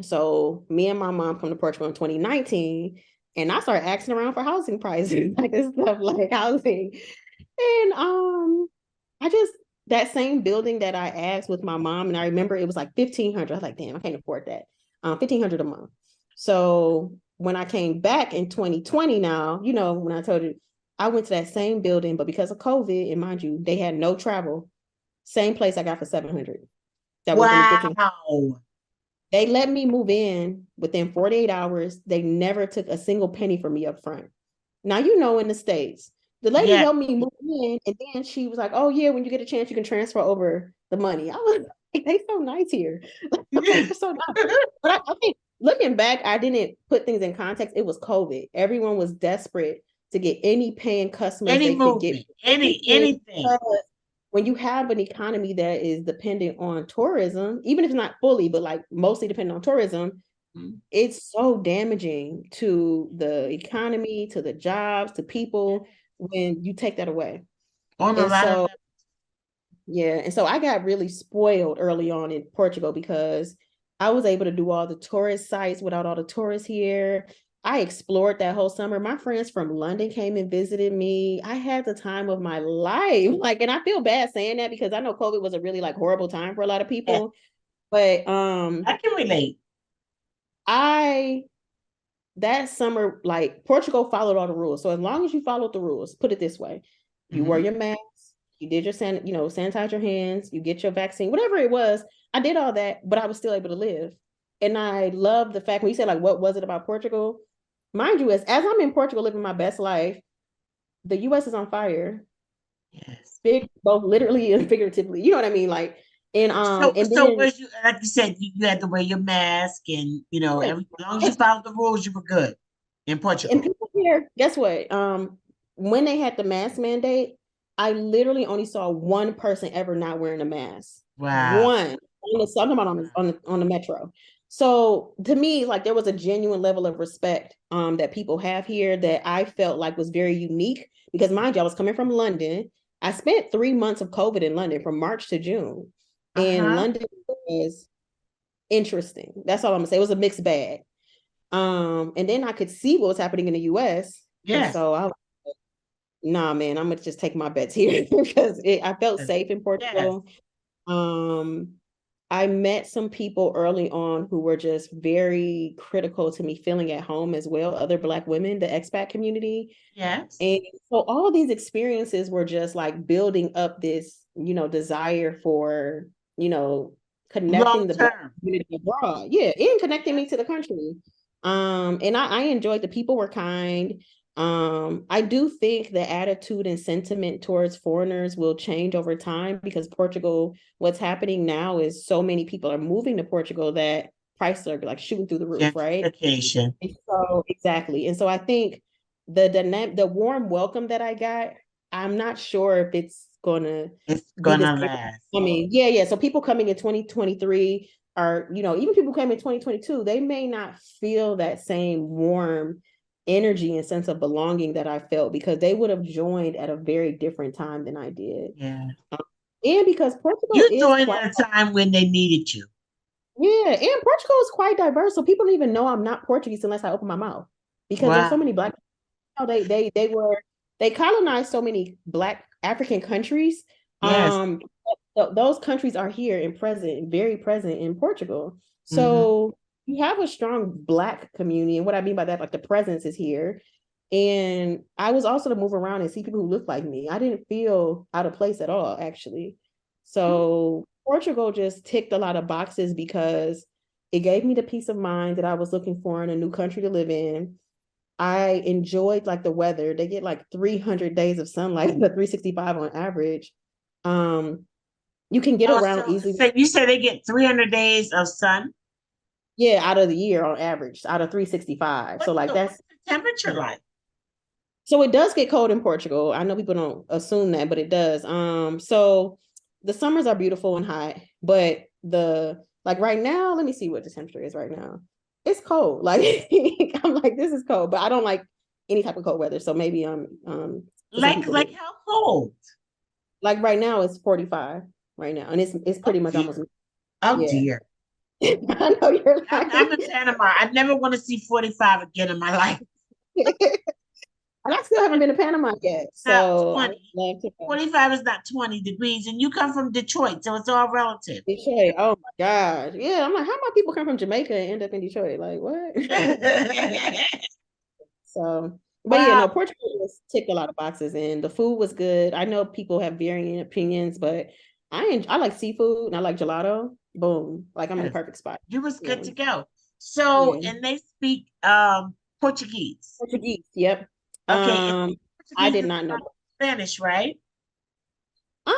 Speaker 2: So me and my mom come to Portugal in 2019, and I started asking around for housing prices, like this stuff, like housing. And I just that same building that I asked with my mom, and I remember it was like 1,500. I was like, damn, I can't afford that. 1,500 a month. So when I came back in 2020, now when I told you I went to that same building, but because of COVID, and mind you, they had no travel. Same place I got for 700. That was only 15.
Speaker 1: Wow.
Speaker 2: They let me move in within 48 hours. They never took a single penny from me up front. Now, in the States, the lady
Speaker 1: Yeah.
Speaker 2: helped me move in, and then she was like, oh, yeah, when you get a chance, you can transfer over the money. I was like, they so nice here. They're so nice. But I think looking back, I didn't put things in context. It was COVID. Everyone was desperate to get any paying customers
Speaker 1: Any
Speaker 2: they could get.
Speaker 1: movement, anything.
Speaker 2: When you have an economy that is dependent on tourism, even if it's not fully, but like mostly dependent on tourism,
Speaker 1: Mhm.
Speaker 2: it's so damaging to the economy, to the jobs, to people when you take that away.
Speaker 1: On a
Speaker 2: And
Speaker 1: lot of
Speaker 2: so,
Speaker 1: levels.
Speaker 2: yeah, and so I got really spoiled early on in Portugal because I was able to do all the tourist sites without all the tourists here. I explored that whole summer. My friends from London came and visited me. I had the time of my life. Like, and I feel bad saying that because I know COVID was a really like horrible time for a lot of
Speaker 1: Yes,
Speaker 2: people. But
Speaker 1: I can relate.
Speaker 2: I that summer, like Portugal followed all the rules. So as long as you followed the rules, put it this way, you wear
Speaker 1: Mhm.
Speaker 2: your mask, you did your sanitize your hands, you get your vaccine, whatever it was. I did all that, but I was still able to live. And I love the fact when you say like, what was it about Portugal? Mind you, as I'm in Portugal living my best life, the US is on fire.
Speaker 1: Yes.
Speaker 2: Big, both literally and figuratively. You know what I mean? Like, and
Speaker 1: So
Speaker 2: then
Speaker 1: was you like you said, you had to wear your mask and
Speaker 2: yeah,
Speaker 1: as long as you followed the rules, you were good in
Speaker 2: and
Speaker 1: Portugal.
Speaker 2: people here, guess what? When they had the mask mandate, I literally only saw one person ever not wearing a mask.
Speaker 1: Wow.
Speaker 2: One. I'm talking about on the metro. So to me, like there was a genuine level of respect that people have here that I felt like was very unique because mind you, I was coming from London. I spent 3 months of COVID in London from March to June. And
Speaker 1: Uh-huh.
Speaker 2: London was interesting. That's all I'm gonna say. It was a mixed bag. And then I could see what was happening in the US. And
Speaker 1: Yes.
Speaker 2: so I was like, nah, man, I'm gonna just take my bets here because I felt
Speaker 1: Yes.
Speaker 2: safe in
Speaker 1: Yes.
Speaker 2: Portugal. Um, I met some people early on who were just very critical to me feeling at home as well, other Black women, the expat community.
Speaker 1: Yes.
Speaker 2: And so all these experiences were just like building up this, desire for, you know,
Speaker 1: Long
Speaker 2: connecting the Black
Speaker 1: term.
Speaker 2: community abroad. Yeah, and connecting
Speaker 1: Yes.
Speaker 2: me to the country. And I enjoyed the people were kind. I do think the attitude and sentiment towards foreigners will change over time because Portugal, what's happening now is so many people are moving to Portugal that prices are like shooting through the roof, right?
Speaker 1: Gentrification.
Speaker 2: And so exactly. And so I think the warm welcome that I got, I'm not sure if it's gonna
Speaker 1: It's
Speaker 2: be the
Speaker 1: gonna
Speaker 2: same.
Speaker 1: last.
Speaker 2: I mean, yeah, yeah. So people coming in 2023 are, even people came in 2022, they may not feel that same warm energy and sense of belonging that I felt because they would have joined at a very different time than I did.
Speaker 1: Yeah.
Speaker 2: Um, and because Portugal
Speaker 1: You
Speaker 2: is
Speaker 1: joined
Speaker 2: quite,
Speaker 1: at a time when they needed you.
Speaker 2: yeah, and Portugal is quite diverse. So people don't even know I'm not Portuguese unless I open my mouth because there's so
Speaker 1: Wow.
Speaker 2: many Black. They colonized so many Black African countries.
Speaker 1: Yes.
Speaker 2: Those countries are here and present, very present in Portugal.
Speaker 1: Hmm.
Speaker 2: So you have a strong Black community, and what I mean by that, like the presence is here. And I was also to move around and see people who look like me. I didn't feel out of place at all, actually. So Portugal just ticked a lot of boxes because it gave me the peace of mind that I was looking for in a new country to live in. I enjoyed like the weather. They get like 300 days of sunlight, but 365 on average. Um, you can get
Speaker 1: Oh,
Speaker 2: around
Speaker 1: so
Speaker 2: easily.
Speaker 1: so you say they get 300 days of sun?
Speaker 2: Yeah, out of the year on average, out of 365. So like
Speaker 1: What's
Speaker 2: that's
Speaker 1: the temperature like?
Speaker 2: so it does get cold in Portugal. I know people don't assume that, but it does. So the summers are beautiful and hot, but the like right now, let me see what the temperature is right now. It's cold. Like I'm like, this is cold, but I don't like any type of cold weather. So maybe to some
Speaker 1: Like
Speaker 2: people do.
Speaker 1: like how cold?
Speaker 2: Like right now it's 45 right now. And it's
Speaker 1: Oh
Speaker 2: pretty much
Speaker 1: dear.
Speaker 2: almost
Speaker 1: Oh
Speaker 2: yeah.
Speaker 1: dear.
Speaker 2: I know you're
Speaker 1: I'm
Speaker 2: like
Speaker 1: in Panama. I never want to see 45 again in my life.
Speaker 2: and I still haven't been to Panama yet.
Speaker 1: Not
Speaker 2: So I would
Speaker 1: 20.
Speaker 2: love to go.
Speaker 1: 45 is not 20 degrees, and you come from Detroit, so it's all relative.
Speaker 2: Detroit. Oh my God. Yeah. I'm like, how my people come from Jamaica and end up in Detroit? Like, what? So, but yeah, no,
Speaker 1: Wow.
Speaker 2: Portugal was ticked a lot of boxes and the food was good. I know people have varying opinions, but I like seafood and I like gelato. Boom. Like I'm in the
Speaker 1: Yes.
Speaker 2: perfect spot.
Speaker 1: You was
Speaker 2: Yeah.
Speaker 1: good to go. So,
Speaker 2: Yeah.
Speaker 1: and they speak Portuguese.
Speaker 2: Portuguese. Yep.
Speaker 1: Okay, and
Speaker 2: I
Speaker 1: Portuguese
Speaker 2: did
Speaker 1: is
Speaker 2: not know.
Speaker 1: like Spanish, right?
Speaker 2: Um,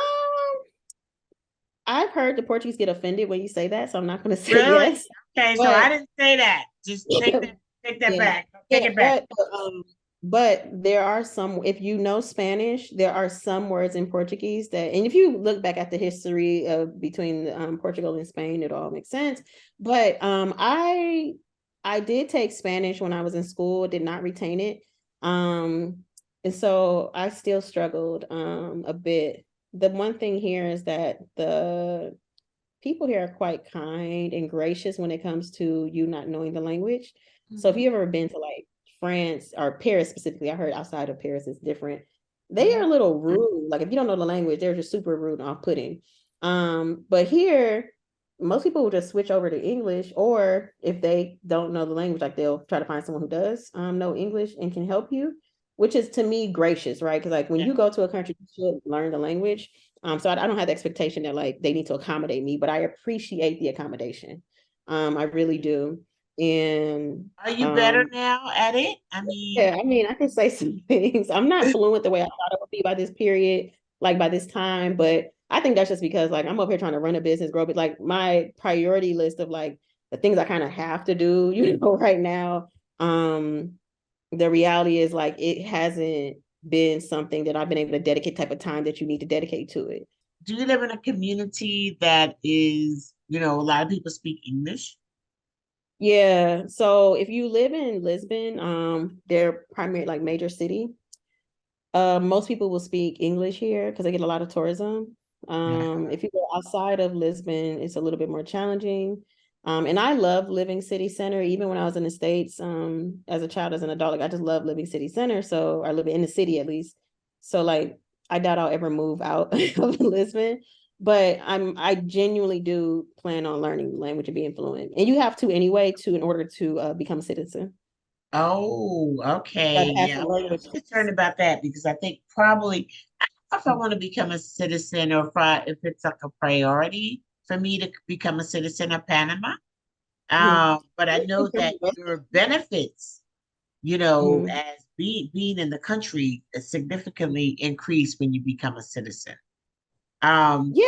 Speaker 2: I've heard the Portuguese get offended when you say that, so I'm not going to say
Speaker 1: Really?
Speaker 2: yes.
Speaker 1: Okay, so I
Speaker 2: But
Speaker 1: didn't say that. Just take that
Speaker 2: yeah,
Speaker 1: back. Take
Speaker 2: yeah,
Speaker 1: it back.
Speaker 2: but there are some. If you know Spanish, there are some words in Portuguese that, and if you look back at the history of between Portugal and Spain, it all makes sense. But I did take Spanish when I was in school. Did not retain it. Um, and so I still struggled a bit. The one thing here is that the people here are quite kind and gracious when it comes to you not knowing the language. So if
Speaker 1: Mhm,
Speaker 2: you've ever been to like France or Paris specifically, I heard outside of Paris it's different. They are a
Speaker 1: mhm.
Speaker 2: little rude. Like if you don't know the language, they're just super rude and off-putting. But here, most people will just switch over to English, or if they don't know the language, like they'll try to find someone who does know English and can help you, which is to me gracious, right? Because like when
Speaker 1: Yeah.
Speaker 2: you go to a country, you should learn the language. So I don't have the expectation that like they need to accommodate me, but I appreciate the accommodation. I really do. And
Speaker 1: Are you better now at it?
Speaker 2: yeah, I mean, I can say some things. I'm not fluent the way I thought I would be by this period, like by this time, but I think that's just because like I'm up here trying to run a business, grow, but like my priority list of like the things I kind of have to do, right now. Um, the reality is like it hasn't been something that I've been able to dedicate type of time that you need to dedicate to it.
Speaker 1: Do you live in a community that is, a lot of people speak English?
Speaker 2: Yeah. So if you live in Lisbon, they're primary like major city. Most people will speak English here because they get a lot of tourism.
Speaker 1: Yeah.
Speaker 2: If you go outside of Lisbon, it's a little bit more challenging. And I love living city center, even when I was in the States, as a child, as an adult, like I just love living city center. So I live in the city at least. So like I doubt I'll ever move out of Lisbon. But I genuinely do plan on learning the language and being fluent. And you have to anyway to in order to become a citizen.
Speaker 1: Oh,
Speaker 2: You
Speaker 1: okay.
Speaker 2: gotta pass
Speaker 1: Yeah.
Speaker 2: the
Speaker 1: I'm
Speaker 2: language.
Speaker 1: concerned about that because I think probably I don't know if I want to become a citizen or if it's like a priority for me to become a citizen of Panama.
Speaker 2: Mhm.
Speaker 1: But I know that your benefits,
Speaker 2: Mhm.
Speaker 1: as being in the country significantly increase when you become a citizen. Um,
Speaker 2: Yeah.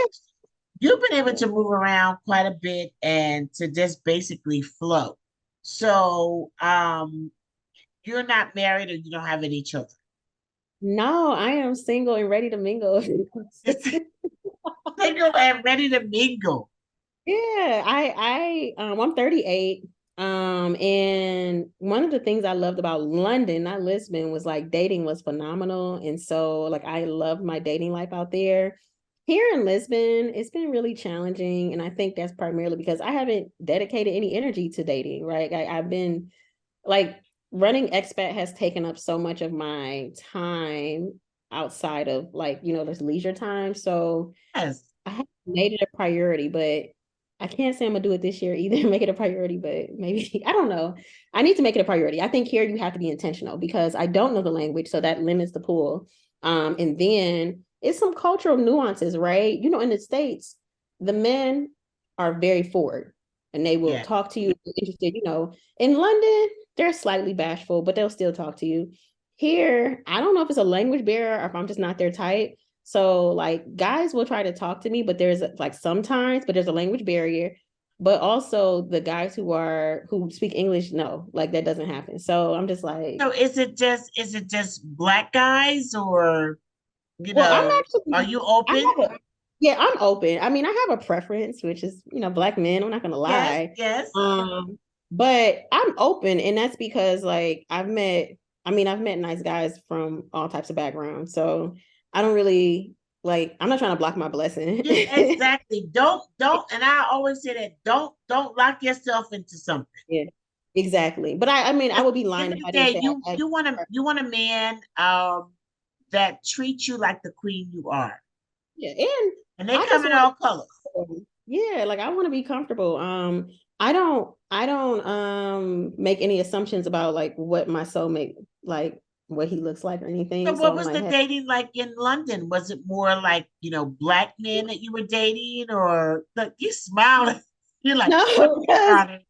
Speaker 1: you've been able to move around quite a bit and to just basically flow. So, you're not married or you don't have any children.
Speaker 2: No, I am single and ready to mingle.
Speaker 1: It's single and ready to mingle.
Speaker 2: Yeah, I'm 38. And one of the things I loved about London, not Lisbon, was like dating was phenomenal. And so like I loved my dating life out there. Here in Lisbon, it's been really challenging. And I think that's primarily because I haven't dedicated any energy to dating, right? I've been like running Expat has taken up so much of my time outside of like, there's leisure time. So
Speaker 1: Yes.
Speaker 2: I haven't made it a priority, but I can't say I'm gonna do it this year either, make it a priority, but maybe I don't know. I need to make it a priority. I think here you have to be intentional because I don't know the language, so that limits the pool. And then it's some cultural nuances, right? In the States, the men are very forward and they will
Speaker 1: Yeah.
Speaker 2: talk to you if you're interested. In London, they're slightly bashful, but they'll still talk to you. Here, I don't know if it's a language barrier or if I'm just not their type. So like guys will try to talk to me, but there's like sometimes, but there's a language barrier. But also the guys who speak English, no, like that doesn't happen. So I'm just like,
Speaker 1: So is it just black guys or
Speaker 2: well, I'm
Speaker 1: are
Speaker 2: actually
Speaker 1: you
Speaker 2: I
Speaker 1: open?
Speaker 2: have a yeah, I'm open. I mean, I have a preference, which is, black men. I'm not gonna
Speaker 1: Yes,
Speaker 2: lie.
Speaker 1: yes.
Speaker 2: But I'm open, and that's because like I've met nice guys from all types of backgrounds. So I don't really like I'm not trying to block my blessing.
Speaker 1: Yeah, exactly. Don't, and I always say that don't lock yourself into something.
Speaker 2: Yeah, exactly. But I mean, I
Speaker 1: At
Speaker 2: would be
Speaker 1: the
Speaker 2: lying
Speaker 1: end
Speaker 2: if
Speaker 1: of the
Speaker 2: I didn't
Speaker 1: day,
Speaker 2: say
Speaker 1: you want a man that treats you like the queen you are.
Speaker 2: yeah, and
Speaker 1: And they
Speaker 2: I
Speaker 1: come
Speaker 2: just
Speaker 1: in
Speaker 2: want
Speaker 1: all colors.
Speaker 2: to, yeah, like I want to be comfortable. I don't make any assumptions about like what my soulmate like what he looks like or
Speaker 1: So
Speaker 2: anything. So
Speaker 1: what
Speaker 2: I'm
Speaker 1: was
Speaker 2: like,
Speaker 1: the
Speaker 2: hey,
Speaker 1: dating like in London? Was it more like, black men that you were dating or look, you smiling. You're like,
Speaker 2: no, because
Speaker 1: darling.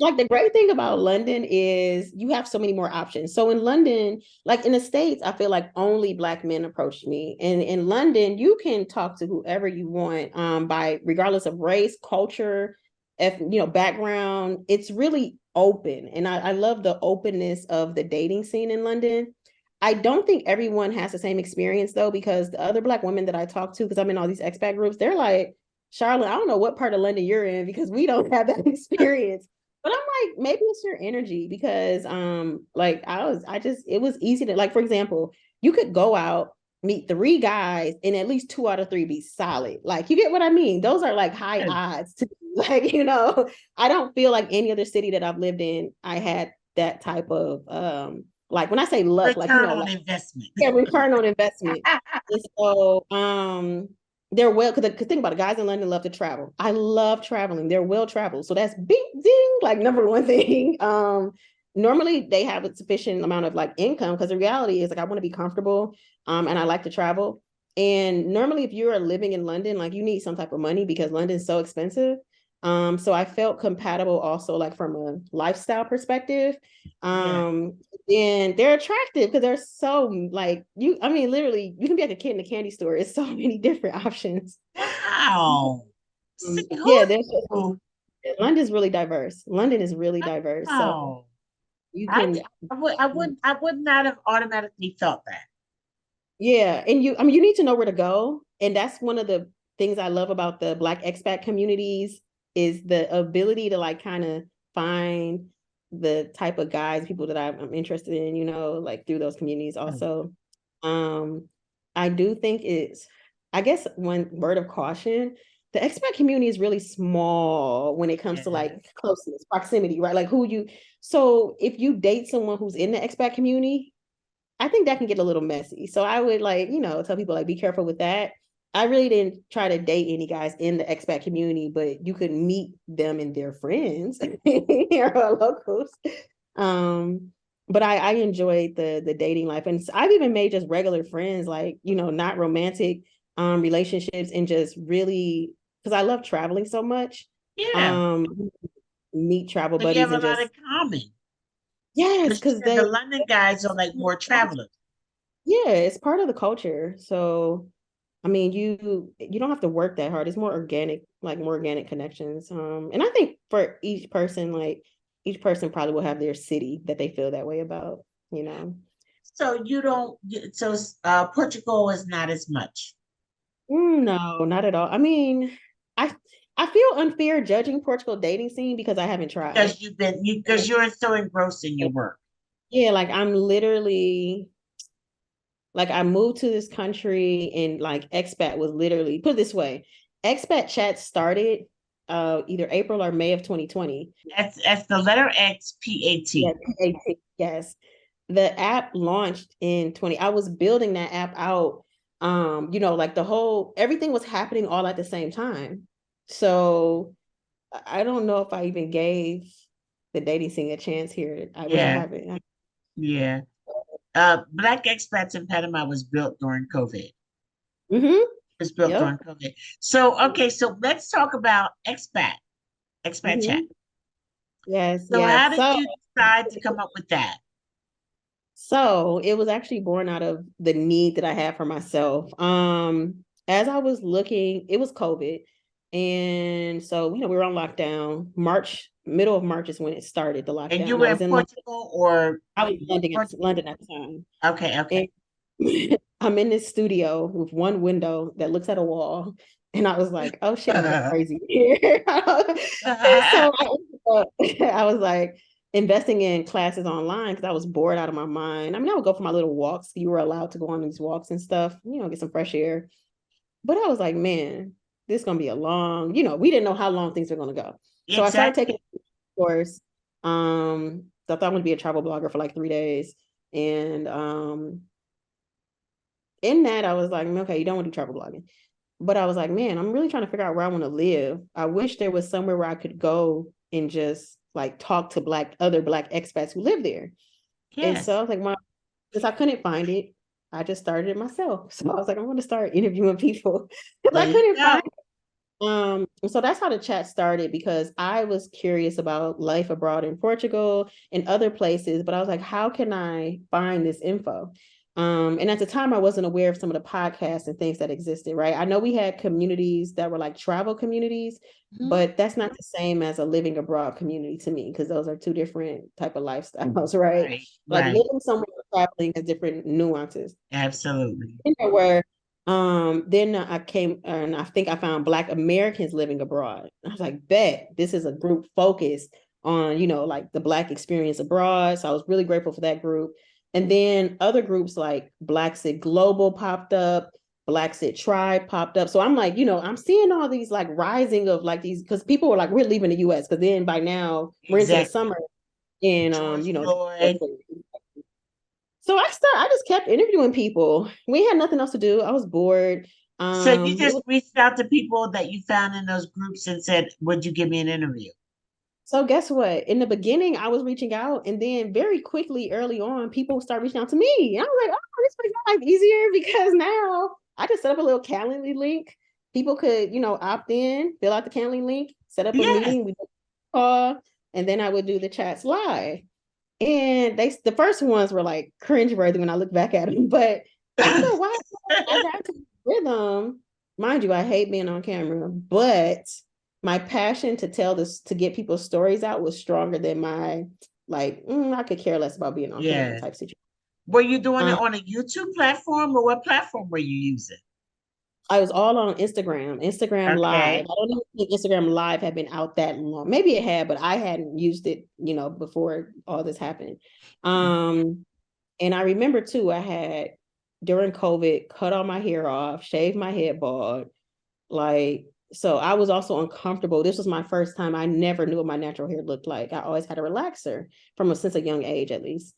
Speaker 2: Like the great thing about London is you have so many more options. So in London, like in the States, I feel like only black men approach me. And in London, you can talk to whoever you want, by regardless of race, culture, background. It's really open. And I love the openness of the dating scene in London. I don't think everyone has the same experience though, because the other black women that I talk to, because I'm in all these expat groups, they're like, Charlotte, I don't know what part of London you're in because we don't have that experience. But I'm like, maybe it's your energy because like it was easy to like, for example, you could go out, meet three guys, and at least two out of three be solid. Like, you get what I mean? Those are like high
Speaker 1: Yes.
Speaker 2: odds to like, I don't feel like any other city that I've lived in, I had that type of like when I say luck, like
Speaker 1: Return on
Speaker 2: like
Speaker 1: investment.
Speaker 2: yeah, return on investment. And so they're well because think about it, guys in London love to travel. I love traveling. They're well traveled. So that's bing ding, like number one thing. Normally they have a sufficient amount of like income because the reality is like I want to be comfortable and I like to travel. And normally if you're living in London, like you need some type of money because London's so expensive. So I felt compatible also like from a lifestyle perspective.
Speaker 1: Yeah.
Speaker 2: Um, and they're attractive because they're so like I mean, literally, you can be like a kid in a candy store. It's so many different options.
Speaker 1: Wow. See,
Speaker 2: Yeah,
Speaker 1: who's
Speaker 2: there's London's really diverse. London is really diverse. So
Speaker 1: wow.
Speaker 2: you
Speaker 1: I,
Speaker 2: can,
Speaker 1: I would not have automatically thought that.
Speaker 2: yeah, and you need to know where to go. And that's one of the things I love about the Black expat communities is the ability to like kind of find the type of guys, people that I'm interested in, you know, like through those communities also. I do think I guess one word of caution, the expat community is really small when it comes to like closeness, proximity, right? Like so if you date someone who's in the expat community, I think that can get a little messy. So I would like, you know, tell people like, be careful with that. I really didn't try to date any guys in the expat community, but you could meet them and their friends or locals. But I enjoyed the dating life, and I've even made just regular friends, like, you know, not romantic relationships, and just really because I love traveling so much.
Speaker 1: Yeah.
Speaker 2: Um, meet travel
Speaker 1: So you
Speaker 2: buddies
Speaker 1: have a
Speaker 2: and
Speaker 1: lot
Speaker 2: just
Speaker 1: in common.
Speaker 2: yes,
Speaker 1: Because you
Speaker 2: because
Speaker 1: said the London guys are like more travelers.
Speaker 2: yeah, it's part of the culture. So I mean, you don't have to work that hard. It's more organic, like more organic connections. And I think for each person, like each person probably will have their city that they feel that way about, you know.
Speaker 1: So you don't, so Portugal is not as much
Speaker 2: No, not at all. I mean, I I feel unfair judging Portugal dating scene because I haven't tried.
Speaker 1: because because you're so engrossed in your work.
Speaker 2: Yeah, like I'm literally like I moved to this country and like expat was literally put it this way, expat chat started either April or May of 2020.
Speaker 1: That's the letter
Speaker 2: Yeah,
Speaker 1: XPAT.
Speaker 2: PAT, yes. The app launched in 20. I was building that app out. You know, like the whole everything was happening all at the same time. So I don't know if I even gave the dating scene a chance here, which I
Speaker 1: Yeah,
Speaker 2: haven't.
Speaker 1: yeah. Black expats in Panama was built during COVID. It
Speaker 2: Mm-hmm.
Speaker 1: was built during
Speaker 2: Yep.
Speaker 1: COVID. So okay, so let's talk about expat chat.
Speaker 2: Mm-hmm. Yes,
Speaker 1: So how
Speaker 2: yes.
Speaker 1: did you decide to come up with that?
Speaker 2: So it was actually born out of the need that I had for myself. As I was looking, it was COVID. And so, you know, we were on lockdown. Middle of March is when it started, the
Speaker 1: And you
Speaker 2: lockdown.
Speaker 1: were
Speaker 2: I was
Speaker 1: in
Speaker 2: in London.
Speaker 1: Portugal or
Speaker 2: I was in
Speaker 1: Portugal?
Speaker 2: London at the time.
Speaker 1: Okay, okay.
Speaker 2: And I'm in this studio with one window that looks at a wall. And I was like, oh shit, I'm going crazy here. So I was like investing in classes online because I was bored out of my mind. I mean, I would go for my little walks. You were allowed to go on these walks and stuff, you know, get some fresh air. But I was like, man, this is going to be a long, you know, we didn't know how long things were going to go. So I started taking
Speaker 1: Exactly.
Speaker 2: a course. So I thought I would be a travel blogger for like 3 days. And in that, I was like, okay, you don't want to do travel blogging. But I was like, man, I'm really trying to figure out where I want to live. I wish there was somewhere where I could go and just like talk to other black expats who live there. And so
Speaker 1: Yes.
Speaker 2: I was like, well, since I couldn't find it, I just started it myself. So I was like, I want to start interviewing people because
Speaker 1: There
Speaker 2: I
Speaker 1: you
Speaker 2: couldn't
Speaker 1: go.
Speaker 2: find so that's how the chat started because I was curious about life abroad in Portugal and other places, but I was like, how can I find this info? And at the time I wasn't aware of some of the podcasts and things that existed, right? I know we had communities that were like travel communities,
Speaker 1: Mhm.
Speaker 2: but that's not the same as a living abroad community to me, because those are two different type of lifestyles, right?
Speaker 1: Right,
Speaker 2: Like
Speaker 1: right.
Speaker 2: living somewhere traveling has different nuances
Speaker 1: Absolutely.
Speaker 2: where then I came and I think I found Black Americans living abroad. I was like, bet this is a group focused on, you know, like the Black experience abroad. So I was really grateful for that group. And then other groups like Black Sit Global popped up, Black Sit Tribe popped up. So I'm like, you know, I'm seeing all these like rising of like these because people were like, we're leaving the US because then by now we're into the
Speaker 1: Exactly.
Speaker 2: summer and
Speaker 1: George
Speaker 2: you know,
Speaker 1: Floyd.
Speaker 2: so I just kept interviewing people. We had nothing else to do. I was bored.
Speaker 1: So you
Speaker 2: It
Speaker 1: just
Speaker 2: was
Speaker 1: reached out to people that you found in those groups and said, "Would you give me an interview?"
Speaker 2: so guess what? In the beginning, I was reaching out, and then very quickly, early on, people start reaching out to me. And I was like, oh, this makes my life easier because now I just set up a little Calendly link. People could, you know, opt in, fill out the Calendly link, set up a
Speaker 1: Yes.
Speaker 2: meeting, we call, and then I would do the chats live. And the first ones were like cringeworthy when I look back at them. But after a while, I got to the rhythm. Mind you, I hate being on camera, but my passion to tell this to get people's stories out was stronger than my I could care less about being on camera
Speaker 1: Yeah.
Speaker 2: type situation.
Speaker 1: Were you doing it
Speaker 2: Um,
Speaker 1: on a YouTube platform or what platform were you using?
Speaker 2: I was all on Instagram Live.
Speaker 1: Okay.
Speaker 2: I don't even think Instagram Live had been out that long. Maybe it had, but I hadn't used it, before all this happened. And I remember too, I had during COVID cut all my hair off, shaved my head bald. Like, so I was also uncomfortable. This was my first time. I never knew what my natural hair looked like. I always had a relaxer from since a young age, at least.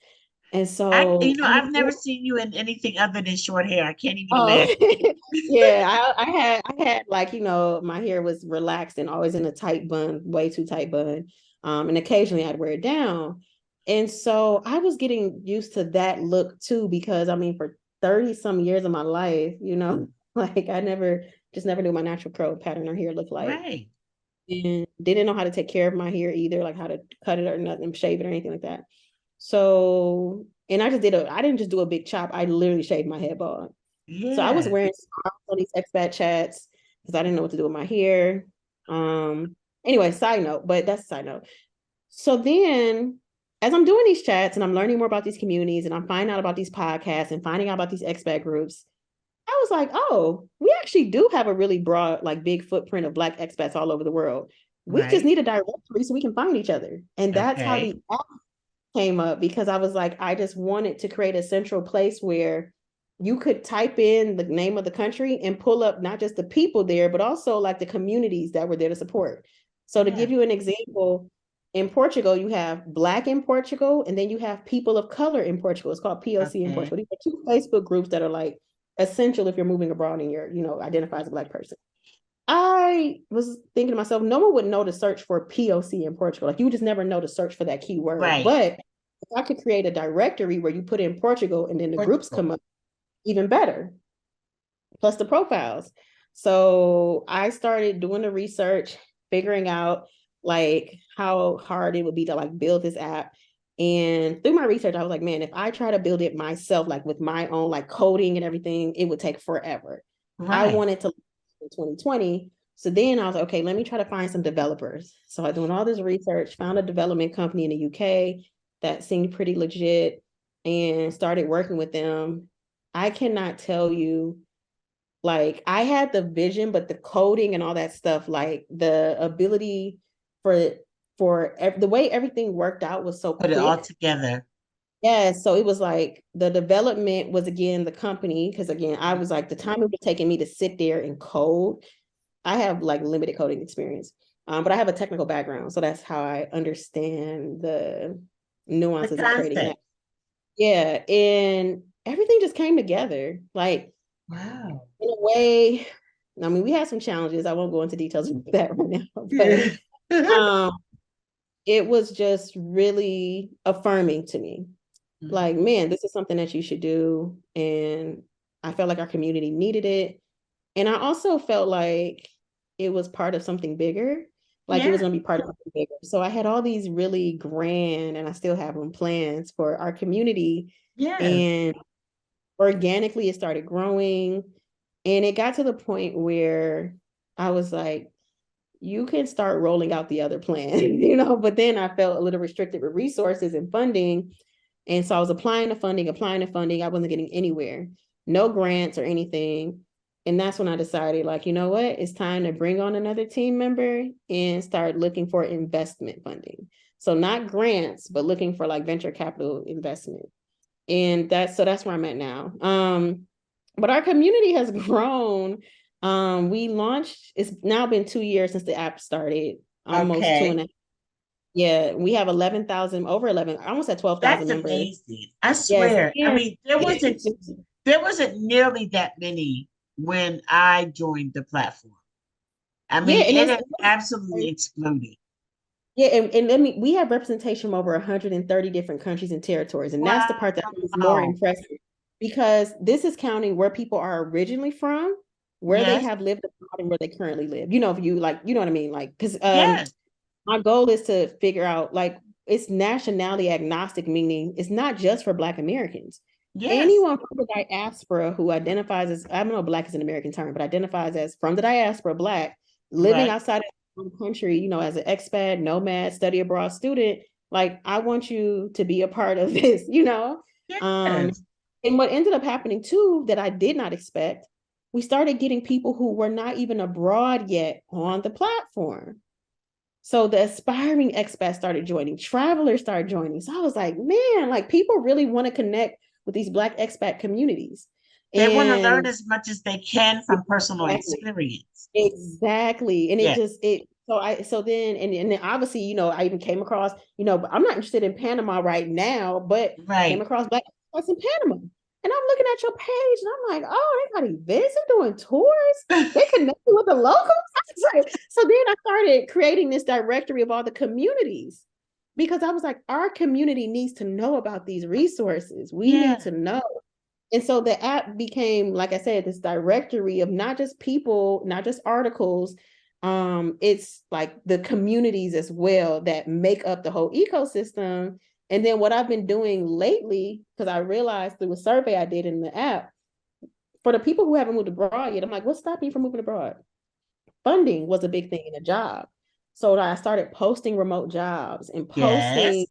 Speaker 2: And so
Speaker 1: I've never seen you in anything other than short hair. I can't even
Speaker 2: oh,
Speaker 1: imagine.
Speaker 2: yeah, I had like, my hair was relaxed and always in a tight bun, way too tight bun. And occasionally I'd wear it down. And so I was getting used to that look too, because I mean, for 30 some years of my life, like I never knew my natural curl pattern or hair looked like.
Speaker 1: Right.
Speaker 2: And didn't know how to take care of my hair either, like how to cut it or nothing, shave it or anything like that. So, and I didn't just do a big chop. I literally shaved my head bald. So I was
Speaker 1: Yeah.
Speaker 2: wearing scarves on these expat chats because I didn't know what to do with my hair. Anyway, side note, but that's a side note. So then as I'm doing these chats and I'm learning more about these communities and I'm finding out about these podcasts and finding out about these expat groups, I was like, oh, we actually do have a really broad, like big footprint of Black expats all over the world. We just
Speaker 1: Right.
Speaker 2: need a directory so we can find each other. And that's how
Speaker 1: Okay.
Speaker 2: the app came up, because I was like, I just wanted to create a central place where you could type in the name of the country and pull up not just the people there, but also like the communities that were there to support. So to
Speaker 1: Yeah.
Speaker 2: give you an example, in Portugal, you have Black in Portugal, and then you have people of color in Portugal. It's called POC in
Speaker 1: Okay.
Speaker 2: Portugal. These are two Facebook groups that are like essential if you're moving abroad and you're, identify as a Black person. I was thinking to myself, no one would know to search for POC in Portugal. Like you would just never know to search for that keyword.
Speaker 1: Right.
Speaker 2: But if I could create a directory where you put in Portugal and then the groups
Speaker 1: Portugal.
Speaker 2: come up, even better, plus the profiles. So I started doing the research, figuring out like how hard it would be to like build this app. And through my research, I was like, man, if I try to build it myself, like with my own like coding and everything, it would take forever. I
Speaker 1: Right.
Speaker 2: wanted to in 2020. So then I was like, okay, let me try to find some developers. So I doing all this research, found a development company in the UK that seemed pretty legit and started working with them. I cannot tell you, like I had the vision, but the coding and all that stuff, like the ability for the way everything worked out was so
Speaker 1: Put it all
Speaker 2: quick.
Speaker 1: together.
Speaker 2: Yeah, so it was like the development was again the company, because again, I was like the time it was taking me to sit there and code. I have like limited coding experience, but I have a technical background, so that's how I understand the
Speaker 1: The
Speaker 2: nuances of creating that.
Speaker 1: concept.
Speaker 2: Yeah, and everything just came together, like
Speaker 1: Wow.
Speaker 2: in a way. I mean, we had some challenges. I won't go into details of that right now, but
Speaker 1: Yeah.
Speaker 2: um, it was just really affirming to me. Like, man, this is something that you should do, and I felt like our community needed it. And I also felt like it was part of something bigger, like it was
Speaker 1: Yeah.
Speaker 2: going to be part of something bigger. So I had all these really grand, and I still have them, plans for our community.
Speaker 1: Yes.
Speaker 2: And organically, it started growing. And it got to the point where I was like, you can start rolling out the other plan, but then I felt a little restricted with resources and funding. And so I was applying to funding. I wasn't getting anywhere, no grants or anything. And that's when I decided, like, you know what? It's time to bring on another team member and start looking for investment funding. So not grants, but looking for like venture capital investment. And that's where I'm at now. But our community has grown. We launched, it's now been 2 years since the app started, almost two and
Speaker 1: Okay.
Speaker 2: a half. Yeah, we have 11,000, over 11, almost at 12,000
Speaker 1: That's
Speaker 2: members.
Speaker 1: amazing. I
Speaker 2: Yes.
Speaker 1: swear. I
Speaker 2: And
Speaker 1: mean, there wasn't nearly that many when I joined the platform. I
Speaker 2: yeah,
Speaker 1: mean,
Speaker 2: and
Speaker 1: it has absolutely exploded.
Speaker 2: yeah, and let me, we have representation from over 130 different countries and territories. And that's the part that is more
Speaker 1: Wow.
Speaker 2: impressive, because this is counting where people are originally from, where they
Speaker 1: Yes.
Speaker 2: have lived abroad, and where they currently live. If you like, you know what I mean? Like, because
Speaker 1: Yes.
Speaker 2: my goal is to figure out, like, it's nationality agnostic, meaning it's not just for Black Americans.
Speaker 1: Yes.
Speaker 2: Anyone from the diaspora who identifies as, I don't know, Black is an American term, but identifies as from the diaspora, Black, living
Speaker 1: Right.
Speaker 2: outside of the country, as an expat, nomad, study abroad student, like, I want you to be a part of this. Um,
Speaker 1: Yes.
Speaker 2: and what ended up happening too, that I did not expect, we started getting people who were not even abroad yet on the platform. So the aspiring expats started joining, travelers started joining. So I was like, man, like people really want to connect with these Black expat communities.
Speaker 1: They want to learn
Speaker 2: And
Speaker 1: as much as they can from personal
Speaker 2: exactly,
Speaker 1: experience.
Speaker 2: exactly. And it
Speaker 1: Yeah,
Speaker 2: just, so then, and then obviously, I even came across, but I'm not interested in Panama right now, but came
Speaker 1: right.
Speaker 2: across Black expats in Panama. And I'm looking at your page and I'm like, oh, they got events, they're doing tours, they connected with the locals. So then I started creating this directory of all the communities because I was like, our community needs to know about these resources. We need
Speaker 1: Yeah,
Speaker 2: to know. And so the app became, like I said, this directory of not just people, not just articles. It's like the communities as well that make up the whole ecosystem. And then what I've been doing lately, because I realized through a survey I did in the app, for the people who haven't moved abroad yet, I'm like, what's stopping you from moving abroad? Funding was a big thing in a job. So I started posting remote jobs and posting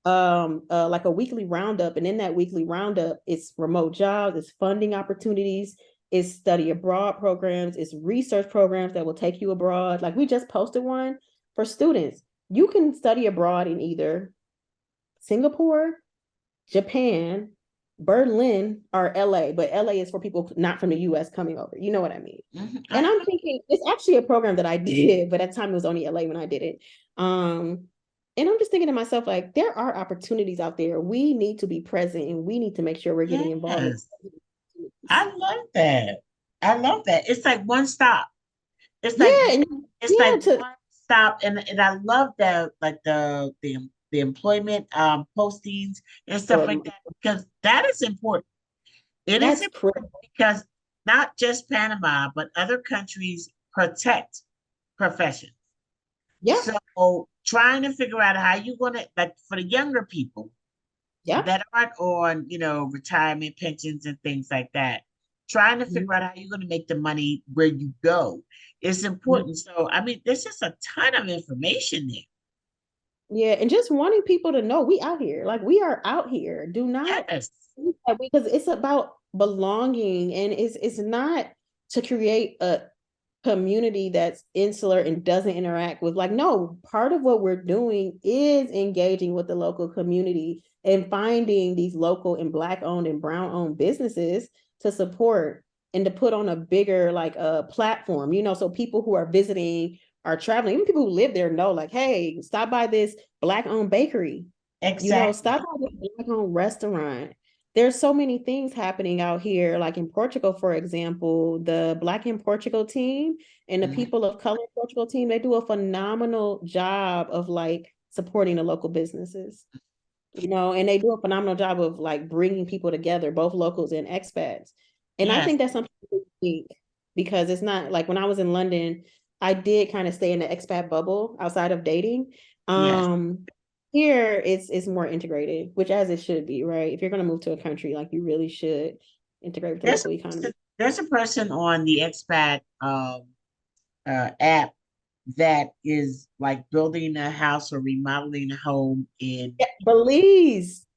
Speaker 1: yes,
Speaker 2: like a weekly roundup. And in that weekly roundup, it's remote jobs, it's funding opportunities, it's study abroad programs, it's research programs that will take you abroad. Like we just posted one for students. You can study abroad in either Singapore, Japan, Berlin, or LA, but LA is for people not from the US coming over. You know what I mean? And I'm thinking it's actually a program that I did, but at the time it was only LA when I did it. And I'm just thinking to myself, like, there are opportunities out there. We need to be present and we need to make sure we're getting involved
Speaker 1: yes.
Speaker 2: in.
Speaker 1: I love that. I love that. It's like one stop. It's like
Speaker 2: Yeah, and
Speaker 1: it's
Speaker 2: yeah,
Speaker 1: like
Speaker 2: to
Speaker 1: one stop, and I love the like the employment postings and stuff like that because that is important. It is
Speaker 2: that's
Speaker 1: important
Speaker 2: critical.
Speaker 1: because not just Panama, but other countries protect professions.
Speaker 2: Yeah,
Speaker 1: So trying to figure out how you're gonna like for the younger people
Speaker 2: yeah.
Speaker 1: that aren't on, retirement pensions and things like that, trying to
Speaker 2: Mhm.
Speaker 1: figure out how you're gonna make the money where you go is important. So I mean, there's just a ton of information there.
Speaker 2: Yeah, and just wanting people to know we out here. Like we are out here. Do not
Speaker 1: Yes,
Speaker 2: because it's about belonging and it's not to create a community that's insular and doesn't interact with like no, part of what we're doing is engaging with the local community and finding these local and black owned and brown owned businesses to support and to put on a bigger like a platform, so people who are visiting are traveling, even people who live there know like, hey, stop by this black owned bakery, stop
Speaker 1: exactly.
Speaker 2: by this black owned restaurant. There's so many things happening out here. Like in Portugal, for example, the Black in Portugal team and the
Speaker 1: Mhm.
Speaker 2: people of color in Portugal team, they do a phenomenal job of like supporting the local businesses, and they do a phenomenal job of like bringing people together, both locals and expats. And I
Speaker 1: Yes,
Speaker 2: think that's something unique because it's not like when I was in London, I did kind of stay in the expat bubble outside of dating.
Speaker 1: yes.
Speaker 2: Here it's more integrated, which as it should be, right? If you're gonna move to a country, like you really should integrate with the
Speaker 1: There's
Speaker 2: local economy.
Speaker 1: there's a person on the Expat app that is like building a house or remodeling a home in
Speaker 2: Yeah, Belize.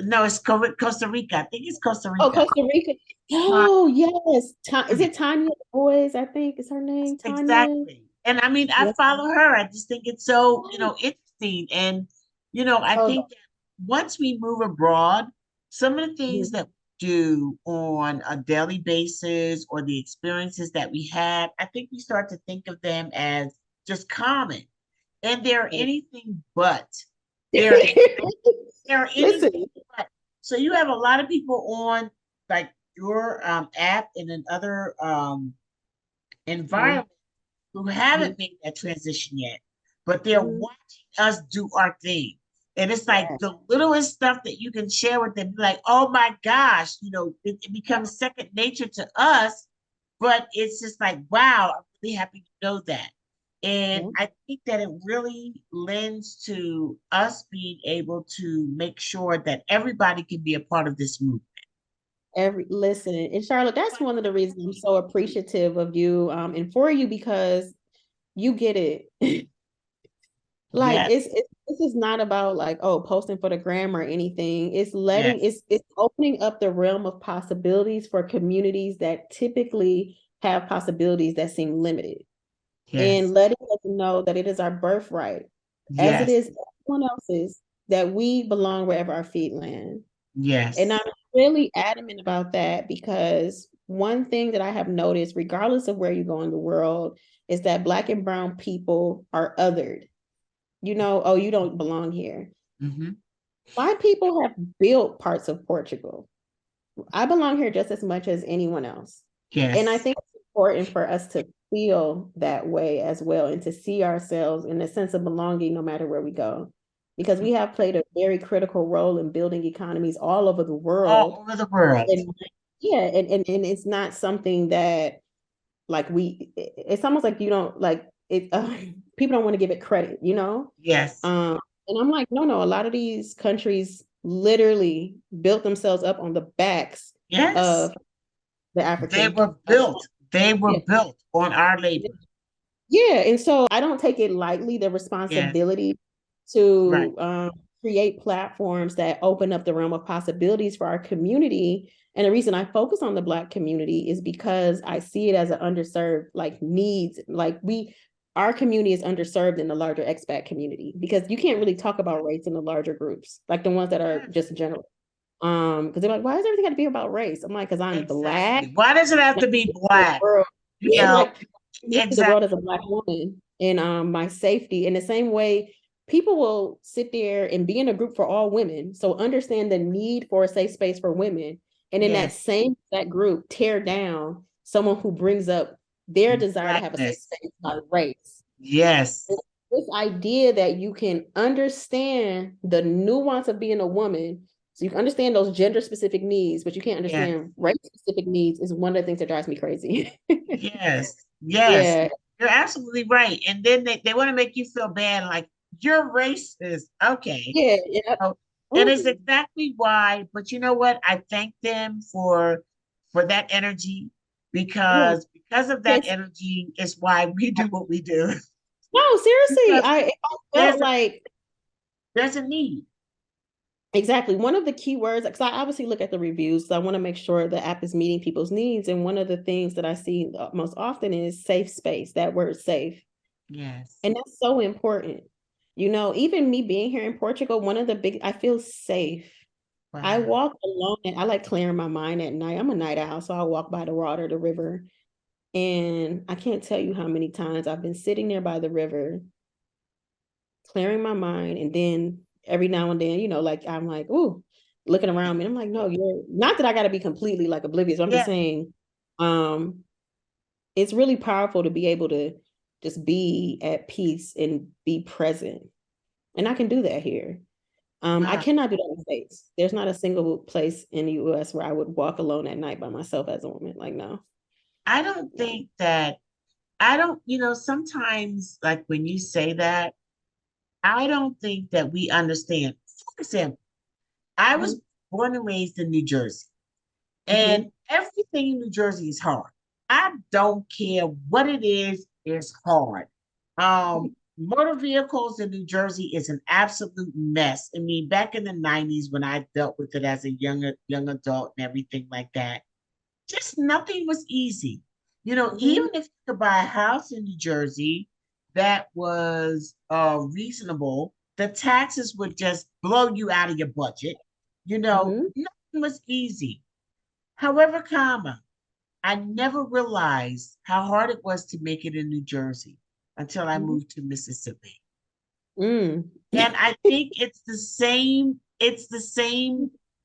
Speaker 1: no, it's Costa Rica. I think it's Costa
Speaker 2: Oh,
Speaker 1: Rica.
Speaker 2: Costa Rica.
Speaker 1: Uh,
Speaker 2: Oh, yes. Is it Tanya Boys? I think is her name. Tanya.
Speaker 1: exactly. And I mean, I
Speaker 2: Yeah.
Speaker 1: follow her. I just think it's so, interesting. And, I
Speaker 2: Oh,
Speaker 1: think that once we move abroad, some of the things
Speaker 2: mhm.
Speaker 1: that we do on a daily basis or the experiences that we have, I think we start to think of them as just common. And they're anything but. They're they're anything
Speaker 2: Listen.
Speaker 1: but. So you have a lot of people on like your app and in other
Speaker 2: Mhm,
Speaker 1: environments who haven't
Speaker 2: mhm,
Speaker 1: made that transition yet, but they're
Speaker 2: mhm.
Speaker 1: watching us do our thing. And it's like
Speaker 2: Yeah.
Speaker 1: the littlest stuff that you can share with them, like, oh my gosh, it becomes second nature to us, but it's just like, wow, I'm really happy to know that. And
Speaker 2: Yeah.
Speaker 1: I think that it really lends to us being able to make sure that everybody can be a part of this movement.
Speaker 2: Listen, and Charlotte, that's one of the reasons I'm so appreciative of you, and for you because you get it. Like
Speaker 1: Yes.
Speaker 2: this is not about like, oh, posting for the gram or anything. It's
Speaker 1: Yes.
Speaker 2: it's opening up the realm of possibilities for communities that typically have possibilities that seem limited, and
Speaker 1: Yes.
Speaker 2: letting us know that it is our birthright, as it
Speaker 1: Yes.
Speaker 2: is everyone else's, that we belong wherever our feet land. And I'm
Speaker 1: Yes.
Speaker 2: really adamant about that because one thing that I have noticed, regardless of where you go in the world, is that Black and brown people are othered. Oh, you don't belong here.
Speaker 1: Hmm.
Speaker 2: My people have built parts of Portugal. I belong here just as much as anyone else. And I
Speaker 1: Yes.
Speaker 2: think it's important for us to feel that way as well and to see ourselves in a sense of belonging no matter where we go. Because we have played a very critical role in building economies all over the
Speaker 1: All
Speaker 2: world.
Speaker 1: over the world.
Speaker 2: And yeah, and it's not something that like it's almost like you don't like it people don't want to give it credit.
Speaker 1: Yes.
Speaker 2: And I'm like, no, a lot of these countries literally built themselves up on the backs
Speaker 1: Yes.
Speaker 2: of the
Speaker 1: They
Speaker 2: African.
Speaker 1: were built. They were
Speaker 2: Yeah.
Speaker 1: built on our labor.
Speaker 2: Yeah. And so I don't take it lightly, the
Speaker 1: Yes.
Speaker 2: responsibility
Speaker 1: Right.
Speaker 2: to create platforms that open up the realm of possibilities for our community. And the reason I focus on the Black community is because I see it as an underserved, like needs, like our community is underserved in the larger expat community because you can't really talk about race in the larger groups, like the ones that are
Speaker 1: Yes.
Speaker 2: just general. Because they're like, why does everything got to be about race? I'm like, because I'm Black.
Speaker 1: Exactly. Why does it have to be
Speaker 2: The
Speaker 1: black?
Speaker 2: world.
Speaker 1: You
Speaker 2: Yeah,
Speaker 1: know,
Speaker 2: like this is the world
Speaker 1: exactly.
Speaker 2: as a Black woman and my safety. In the same way, people will sit there and be in a group for all women. So understand the need for a safe space for women. And in
Speaker 1: Yes.
Speaker 2: that group, tear down someone who brings up their desire to have a safe
Speaker 1: Blackness.
Speaker 2: space by race.
Speaker 1: Yes.
Speaker 2: This idea that you can understand the nuance of being a woman, so you can understand those gender specific needs, but you can't
Speaker 1: Yes.
Speaker 2: understand race specific needs is one of the things that drives me crazy.
Speaker 1: Yes. Yes.
Speaker 2: Yeah.
Speaker 1: You're absolutely right. And then they want to make you feel bad, like you're racist. Okay.
Speaker 2: Yeah. Yeah.
Speaker 1: Oh, and it's
Speaker 2: Ooh,
Speaker 1: exactly why, but you know what? I thank them for that energy
Speaker 2: yeah.
Speaker 1: because of that
Speaker 2: Yes.
Speaker 1: energy is why we do what we do.
Speaker 2: No, seriously.
Speaker 1: Because
Speaker 2: I felt
Speaker 1: there's a
Speaker 2: like
Speaker 1: there's a need.
Speaker 2: exactly one of the key words, because I obviously look at the reviews. So I want to make sure the app is meeting people's needs. And one of the things that I see most often is safe space, that word safe.
Speaker 1: Yes.
Speaker 2: And that's so important. Even me being here in Portugal, I feel safe. I
Speaker 1: Wow.
Speaker 2: walk alone and I like clearing my mind at night. I'm a night owl, so I walk by the water, the river. And I can't tell you how many times I've been sitting there by the river, clearing my mind. And then every now and then, like I'm like, ooh, looking around me. And I'm like, no, you're not that I gotta be completely like oblivious. I'm just
Speaker 1: Yes.
Speaker 2: saying, um, it's really powerful to be able to just be at peace and be present. And I can do that here. I
Speaker 1: Wow.
Speaker 2: cannot do that in the States. There's not a single place in the US where I would walk alone at night by myself as a woman. Like, no.
Speaker 1: I don't
Speaker 2: No.
Speaker 1: think that I don't, sometimes like when you say that, I don't think that we understand. For example, I was
Speaker 2: Mhm.
Speaker 1: born and raised in New Jersey, and
Speaker 2: Mhm.
Speaker 1: everything in New Jersey is hard. I don't care what it is hard. Motor vehicles in New Jersey is an absolute mess. I mean, back in the 90s when I dealt with it as a young adult and everything like that, just nothing was easy.
Speaker 2: Mhm.
Speaker 1: Even if you could buy a house in New Jersey that was reasonable, the taxes would just blow you out of your budget.
Speaker 2: Mhm.
Speaker 1: Nothing was easy. However, I never realized how hard it was to make it in New Jersey until I
Speaker 2: Mhm.
Speaker 1: moved to Mississippi.
Speaker 2: Mm.
Speaker 1: And I think it's the same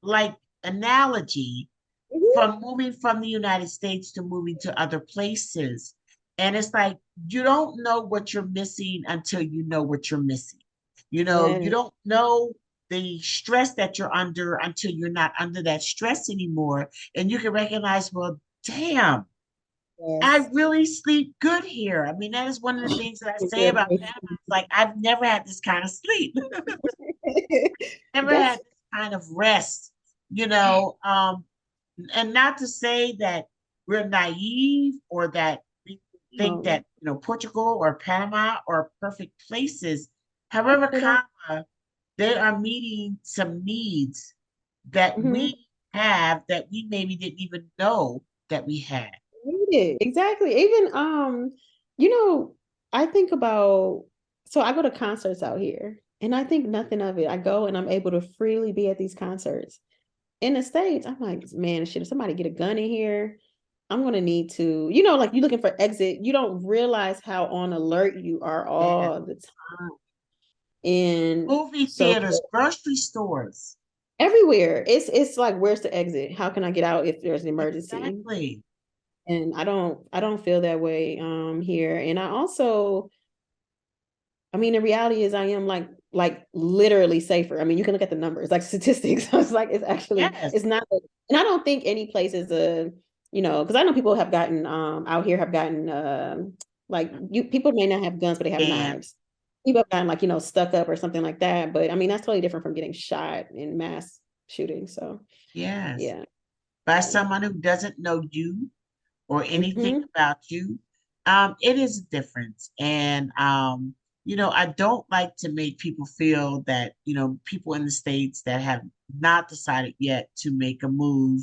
Speaker 1: like analogy
Speaker 2: Mhm.
Speaker 1: from moving from the United States to moving to other places. And it's like you don't know what you're missing until you know what you're missing. You
Speaker 2: Yeah.
Speaker 1: don't know the stress that you're under until you're not under that stress anymore. And you can recognize, well, damn, I
Speaker 2: Yes.
Speaker 1: really sleep good here. I mean, that is one of the things that I say about
Speaker 2: Yeah.
Speaker 1: Panama. It's like I've never had this kind of sleep, never had
Speaker 2: That's
Speaker 1: this kind of rest, you know. And not to say that we're naive or that we think
Speaker 2: um,
Speaker 1: that Portugal or Panama are perfect places. However,
Speaker 2: They don't.
Speaker 1: comma, they are meeting some needs that
Speaker 2: Mhm.
Speaker 1: we have that we maybe didn't even know that we had.
Speaker 2: Need it. Exactly. Even you know, I think about so I go to concerts out here and I think nothing of it. I go and I'm able to freely be at these concerts. In the States, I'm like, man, shit, if somebody get a gun in here, I'm gonna need to, like you're looking for exit. You don't realize how on alert you are
Speaker 1: Yeah.
Speaker 2: all the time. And
Speaker 1: Movie
Speaker 2: so
Speaker 1: theaters, grocery stores.
Speaker 2: everywhere, it's like, where's the exit? How can I get out if there's an emergency?
Speaker 1: Exactly.
Speaker 2: And I don't feel that way here. And I mean, the reality is I am like literally safer. I mean, you can look at the numbers, like statistics. So it's like
Speaker 1: Yes.
Speaker 2: it's not, and I don't think any place is because I know people have gotten out here have gotten like you people may not have guns, but they have
Speaker 1: And
Speaker 2: knives. People have gotten like, stuck up or something like that. But I mean, that's totally different from getting shot in mass shooting. So
Speaker 1: yes,
Speaker 2: yeah.
Speaker 1: by
Speaker 2: Yeah.
Speaker 1: someone who doesn't know you or anything
Speaker 2: Hmm.
Speaker 1: about you, it is a difference. And I don't like to make people feel that, people in the States that have not decided yet to make a move,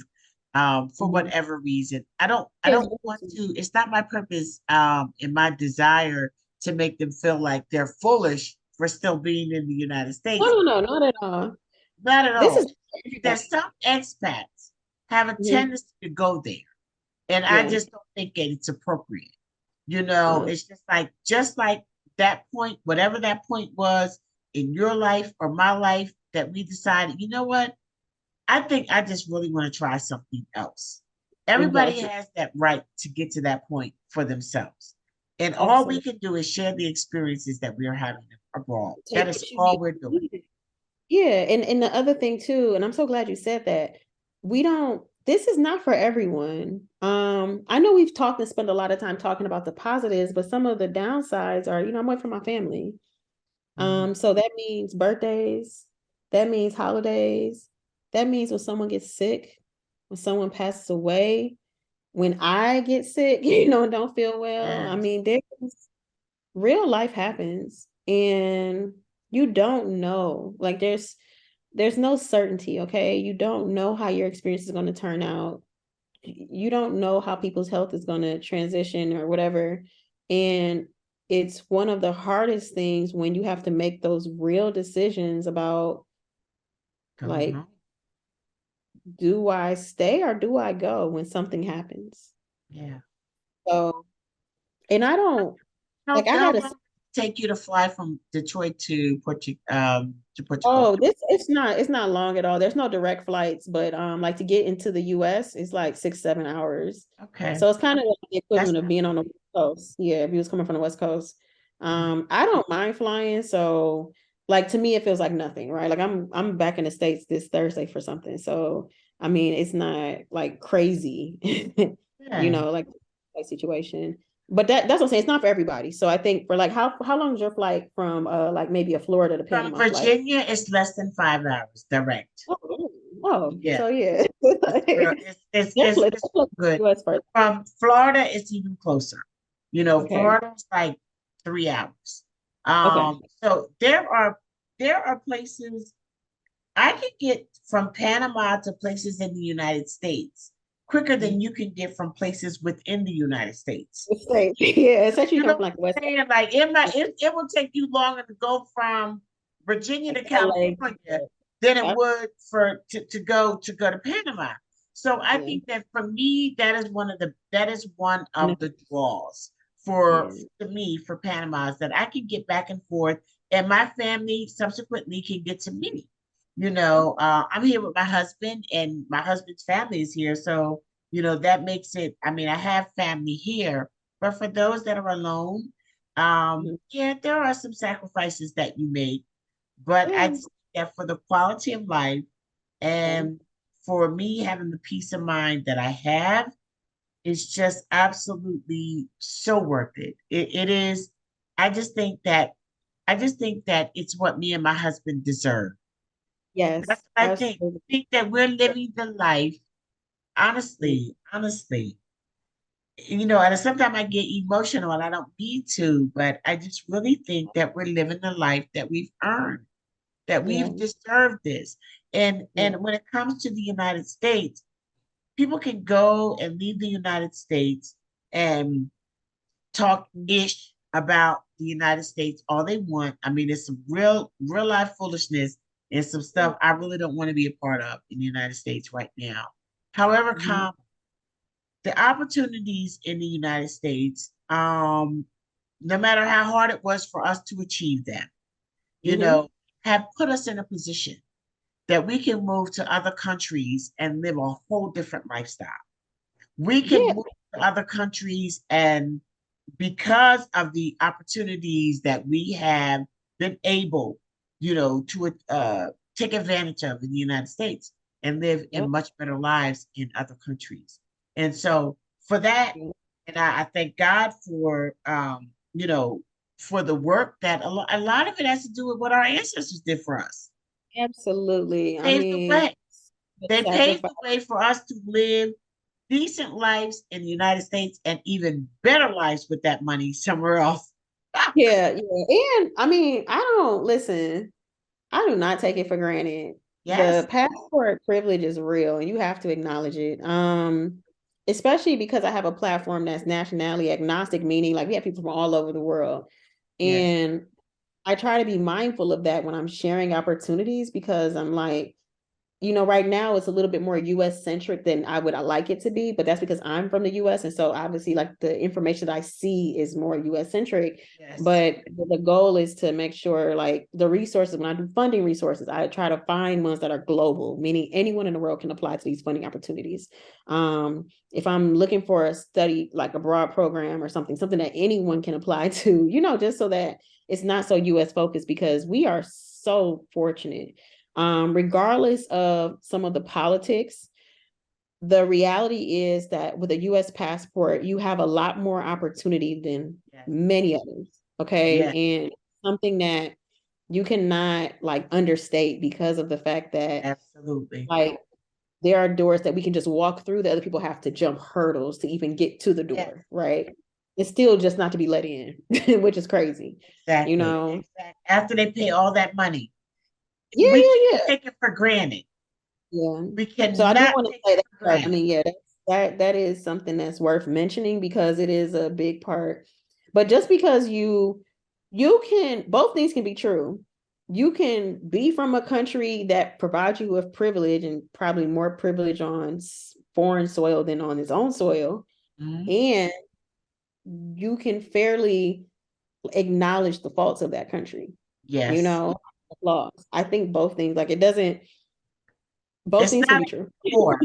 Speaker 1: for
Speaker 2: Hmm.
Speaker 1: whatever reason. I don't
Speaker 2: Yes.
Speaker 1: want to, it's not my purpose, and my desire to make them feel like they're foolish for still being in the United
Speaker 2: No,
Speaker 1: States.
Speaker 2: no, no, not at all.
Speaker 1: Not at
Speaker 2: This is
Speaker 1: all.
Speaker 2: for
Speaker 1: There's
Speaker 2: everybody.
Speaker 1: some expats have a
Speaker 2: Mhm.
Speaker 1: tendency to go there. And I
Speaker 2: Yeah.
Speaker 1: just don't think that it's appropriate.
Speaker 2: No.
Speaker 1: It's just like that point, whatever that point was in your life or my life, that we decided, you know what? I think I just really want to try something else. Everybody
Speaker 2: Exactly.
Speaker 1: has that right to get to that point for themselves. And all we
Speaker 2: Absolutely.
Speaker 1: can do is share the experiences that we are having abroad. That
Speaker 2: Take
Speaker 1: is
Speaker 2: what you
Speaker 1: all
Speaker 2: need.
Speaker 1: we're doing.
Speaker 2: Yeah, and the other thing too, and I'm so glad you said that. This is not for everyone. I know we've talked and spent a lot of time talking about the positives, but some of the downsides are, I'm away from my family.
Speaker 1: Mhm.
Speaker 2: So that means birthdays, that means holidays, that means when someone gets sick, when someone passes away, when I get sick, and don't feel well. I
Speaker 1: Yes.
Speaker 2: mean, there's real life happens and you don't know. Like there's no certainty, okay? You don't know how your experience is going to turn out. You don't know how people's health is going to transition or whatever. And it's one of the hardest things when you have to make those real decisions about,
Speaker 1: Going
Speaker 2: like,
Speaker 1: home.
Speaker 2: do I stay or do I go when something happens?
Speaker 1: Yeah.
Speaker 2: So, and I don't like I
Speaker 1: How
Speaker 2: had a.
Speaker 1: long did it take you to fly from Detroit to Portugal?
Speaker 2: Oh, this it's not long at all. There's no direct flights, but like to get into the US it's like 6, 7 hours.
Speaker 1: Okay.
Speaker 2: So it's kind of like the
Speaker 1: That's
Speaker 2: equivalent of
Speaker 1: not
Speaker 2: being on the West Coast. Yeah, if you was coming from the West Coast.
Speaker 1: bad.
Speaker 2: I don't mind flying, so like to me it feels like nothing, right? Like I'm back in the States this Thursday for something. So I mean it's not like crazy,
Speaker 1: Yeah.
Speaker 2: like situation. But that's what I'm saying. It's not for everybody. So I think for like how long is your flight from like maybe a Florida to
Speaker 1: From
Speaker 2: Panama flight?
Speaker 1: Virginia, it's less than 5 hours direct.
Speaker 2: Oh, really? Oh,
Speaker 1: Yeah.
Speaker 2: so yeah.
Speaker 1: It's
Speaker 2: That's
Speaker 1: good.
Speaker 2: US first.
Speaker 1: From Florida, it's even closer.
Speaker 2: Okay.
Speaker 1: Florida's like 3 hours.
Speaker 2: Okay.
Speaker 1: So there are places I can get from Panama to places in the United States quicker than you can get from places within the United States.
Speaker 2: The States. Yeah, especially
Speaker 1: You
Speaker 2: coming
Speaker 1: know
Speaker 2: from
Speaker 1: what
Speaker 2: like the West
Speaker 1: I'm saying? Like
Speaker 2: Coast,
Speaker 1: it will take you longer to go from Virginia
Speaker 2: like
Speaker 1: to
Speaker 2: LA.
Speaker 1: California than it
Speaker 2: Yeah.
Speaker 1: would to go to Panama. So I
Speaker 2: Yeah.
Speaker 1: think that for me, that is one of
Speaker 2: No,
Speaker 1: the draws for
Speaker 2: yeah.
Speaker 1: to me for Panama is that I can get back and forth, and my family subsequently can get to me. I'm here with my husband, and my husband's family is here, so that makes it. I mean, I have family here, but for those that are alone,
Speaker 2: Mhm.
Speaker 1: yeah, there are some sacrifices that you make. But I
Speaker 2: Yeah.
Speaker 1: just think that for the quality of life
Speaker 2: Yeah.
Speaker 1: and for me having the peace of mind that I have, it's just absolutely so worth it. It is. I just think that it's what me and my husband deserve. That's
Speaker 2: Yes.
Speaker 1: what I think.
Speaker 2: Absolutely.
Speaker 1: I think that we're living the life,
Speaker 2: Yeah.
Speaker 1: honestly, honestly. and sometimes I get emotional and I don't need to, but I just really think that we're living the life that we've earned, that
Speaker 2: Yeah,
Speaker 1: we've deserved this. And
Speaker 2: yeah,
Speaker 1: when it comes to the United States, people can go and leave the United States and talk ish about the United States all they want. I mean, it's some real life foolishness and some stuff I really don't want to be a part of in the United States right now. However,
Speaker 2: mhm.
Speaker 1: the opportunities in the United States, no matter how hard it was for us to achieve them, you
Speaker 2: Mhm.
Speaker 1: know, have put us in a position that we can move to other countries and live a whole different lifestyle. We can
Speaker 2: Yeah,
Speaker 1: move to other countries, and because of the opportunities that we have been able, to take advantage of in the United States and live in
Speaker 2: yep.
Speaker 1: much better lives in other countries. And so for that, and I thank God for the work that a lot of it has to do with what our ancestors did for us.
Speaker 2: Absolutely. I
Speaker 1: Paved the
Speaker 2: mean,
Speaker 1: way.
Speaker 2: the
Speaker 1: They paved
Speaker 2: sacrifice.
Speaker 1: the way for us to live decent lives in the United States and even better lives with that money somewhere else.
Speaker 2: Yeah, yeah. And I mean, I don't listen. I do not take it for granted. The
Speaker 1: Yes,
Speaker 2: passport privilege is real and you have to acknowledge it. Especially because I have a platform that's nationality agnostic, meaning like we have people from all over the world.
Speaker 1: yes,
Speaker 2: And I try to be mindful of that when I'm sharing opportunities because I'm like, right now it's a little bit more US centric than I would like it to be, but that's because I'm from the US. And so obviously like the information that I see is more US centric.
Speaker 1: yes,
Speaker 2: But the goal is to make sure like the resources, when I do funding resources, I try to find ones that are global, meaning anyone in the world can apply to these funding opportunities. If I'm looking for a study like a broad program or something that anyone can apply to, just so that it's not so US focused because we are so fortunate regardless of some of the politics, the reality is that with a US passport, you have a lot more opportunity than
Speaker 1: yes,
Speaker 2: many others. Okay.
Speaker 1: yes,
Speaker 2: And something that you cannot like understate because of the fact that
Speaker 1: absolutely.
Speaker 2: like there are doors that we can just walk through that other people have to jump hurdles to even get to the
Speaker 1: Yes,
Speaker 2: door, right? It's still just not to be let in, which is crazy, you
Speaker 1: exactly,
Speaker 2: know?
Speaker 1: exactly. After they pay all that money,
Speaker 2: Yeah,
Speaker 1: we
Speaker 2: yeah,
Speaker 1: can't
Speaker 2: yeah.
Speaker 1: take it for granted.
Speaker 2: Yeah.
Speaker 1: We
Speaker 2: So I do
Speaker 1: cannot
Speaker 2: want to
Speaker 1: take
Speaker 2: say
Speaker 1: it
Speaker 2: that
Speaker 1: for
Speaker 2: part. I
Speaker 1: granted.
Speaker 2: mean, yeah, that is something that's worth mentioning because it is a big part. But just because you can both things can be true. You can be from a country that provides you with privilege and probably more privilege on foreign soil than on its own soil,
Speaker 1: Mhm.
Speaker 2: and you can fairly acknowledge the faults of that country. You
Speaker 1: Yes,
Speaker 2: know, flaws. I think both things like it doesn't. Both
Speaker 1: it's
Speaker 2: things can
Speaker 1: not
Speaker 2: be
Speaker 1: an
Speaker 2: true.
Speaker 1: or.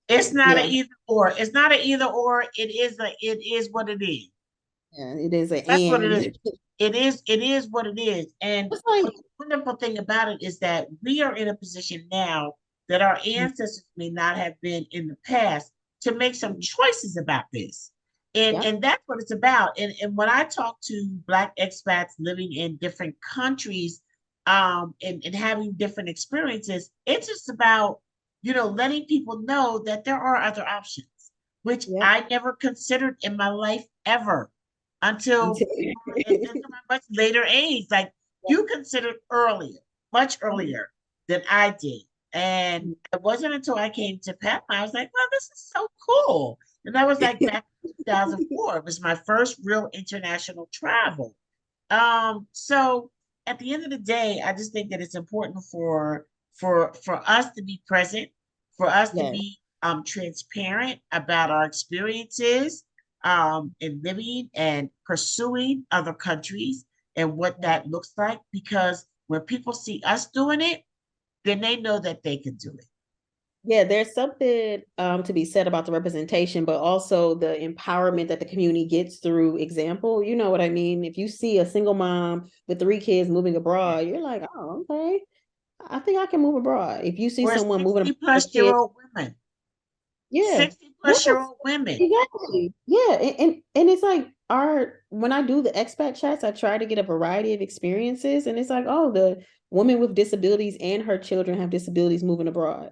Speaker 1: It's not an
Speaker 2: Yeah.
Speaker 1: either or. It's not an either or. It is what it is.
Speaker 2: Yeah, it is an
Speaker 1: That's what it
Speaker 2: and.
Speaker 1: is. It is what it is. And
Speaker 2: It's like,
Speaker 1: the wonderful thing about it is that we are in a position now that our ancestors may not have been in the past to make some choices about this. And
Speaker 2: yep,
Speaker 1: and that's what it's about. And when I talk to Black expats living in different countries, and having different experiences, it's just about, letting people know that there are other options, which
Speaker 2: yep.
Speaker 1: I never considered in my life ever until until my much later age. Like you considered earlier, much earlier than I did. And it wasn't until I came to Patna, I was like, well, this is so cool. And that was like back in 2004. It was my first real international travel. So at the end of the day, I just think that it's important for us to be present, for us to
Speaker 2: Yeah,
Speaker 1: be transparent about our experiences in living and pursuing other countries and what that looks like. Because when people see us doing it, then they know that they can do it.
Speaker 2: yeah. There's something to be said about the representation, but also the empowerment that the community gets through example. You know what I mean? If you see a single mom with 3 kids moving
Speaker 1: Yeah.
Speaker 2: abroad, you're like, oh, okay, I think I can move abroad. If you see
Speaker 1: We're
Speaker 2: someone moving
Speaker 1: 60
Speaker 2: abroad with
Speaker 1: plus year
Speaker 2: kids,
Speaker 1: old women,
Speaker 2: yeah,
Speaker 1: 60 plus year
Speaker 2: yes,
Speaker 1: old women.
Speaker 2: exactly. Yeah, and it's like our when I do the expat chats, I try to get a variety of experiences, and it's like, oh, the woman with disabilities and her children have disabilities moving abroad.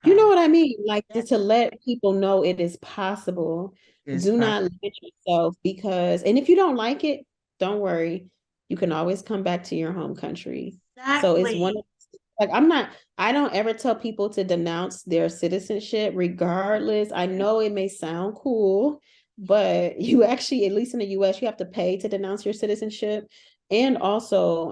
Speaker 2: You know what I mean? Like to let people know it is possible.
Speaker 1: It's
Speaker 2: Do not
Speaker 1: possible.
Speaker 2: limit yourself because, and if you don't like it, don't worry. You can always come back to your home country. So it's one
Speaker 1: Exactly.
Speaker 2: of like I'm not, I don't ever tell people to denounce their citizenship regardless. I know it may sound cool, but you actually, at least in the US, you have to pay to denounce your citizenship. And also,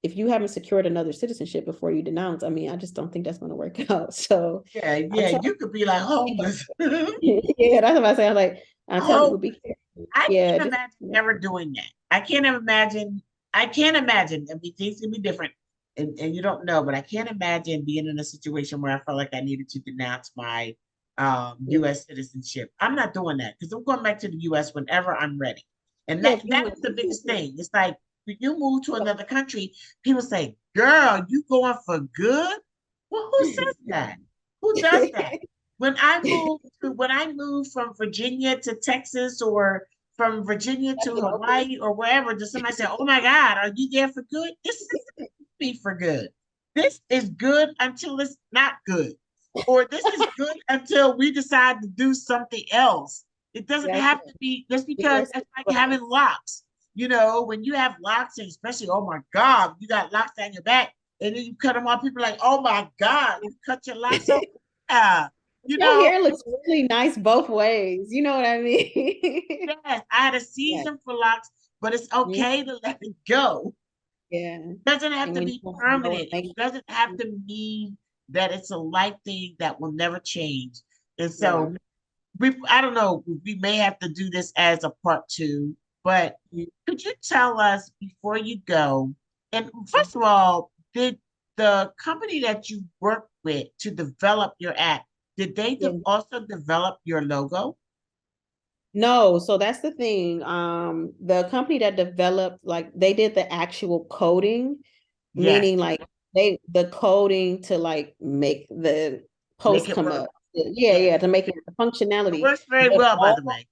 Speaker 2: if you haven't secured another citizenship before you denounce, I mean, I just don't think that's going to work out. So
Speaker 1: Yeah,
Speaker 2: I
Speaker 1: yeah,
Speaker 2: tell,
Speaker 1: you could be like homeless.
Speaker 2: yeah, that's what I say. I'm like, I tell people be
Speaker 1: Homeless.
Speaker 2: careful.
Speaker 1: I
Speaker 2: Yeah,
Speaker 1: can't
Speaker 2: just
Speaker 1: imagine ever doing that. I can't imagine. I can't imagine. I mean, things can be different, and you don't know, but I can't imagine being in a situation where I felt like I needed to denounce my
Speaker 2: yeah,
Speaker 1: U.S. citizenship. I'm not doing that because I'm going back to the U.S. whenever I'm ready, and
Speaker 2: yeah.
Speaker 1: that
Speaker 2: If you
Speaker 1: that
Speaker 2: want,
Speaker 1: is the biggest thing. It's like when you move to another country, people say, "Girl, you going for good?" Well, who says that? Who does that? When I moved from Virginia to Texas or from Virginia to Hawaii or wherever, does somebody say, "Oh my God, are you there for good?" This isn't me for good. This is good until it's not good. Or this is good until we decide to do something else. It doesn't
Speaker 2: yeah,
Speaker 1: have to be just because
Speaker 2: yes,
Speaker 1: it's like having locks. You know, when you have locks, and especially, oh my God, you got locks down your back, and then you cut them off, people are like, oh my God, you cut your locks off. Yeah. You
Speaker 2: your
Speaker 1: know,
Speaker 2: hair looks really nice both ways. You know what I mean?
Speaker 1: yes, I had a
Speaker 2: Yeah.
Speaker 1: season for locks, but it's
Speaker 2: Mhm.
Speaker 1: okay to let it go.
Speaker 2: Yeah.
Speaker 1: Doesn't have
Speaker 2: And
Speaker 1: to
Speaker 2: when you
Speaker 1: be
Speaker 2: want to know it,
Speaker 1: permanent. It
Speaker 2: make
Speaker 1: doesn't have to mean that it's a life thing that will never change. And
Speaker 2: yeah.
Speaker 1: so I don't know, we may have to do this as a part two, but could you tell us before you go? And first of all, did the company that you work with to develop your app, did they
Speaker 2: Yeah.
Speaker 1: also develop your logo?
Speaker 2: No, so that's the thing. The company that developed, like, they did the actual coding,
Speaker 1: Yes,
Speaker 2: meaning like the coding to like make the
Speaker 1: make
Speaker 2: post
Speaker 1: it
Speaker 2: come
Speaker 1: work.
Speaker 2: up. Yeah,
Speaker 1: Yes,
Speaker 2: yeah, to make it the
Speaker 1: it
Speaker 2: functionality.
Speaker 1: works very
Speaker 2: But
Speaker 1: well, by the
Speaker 2: all,
Speaker 1: way.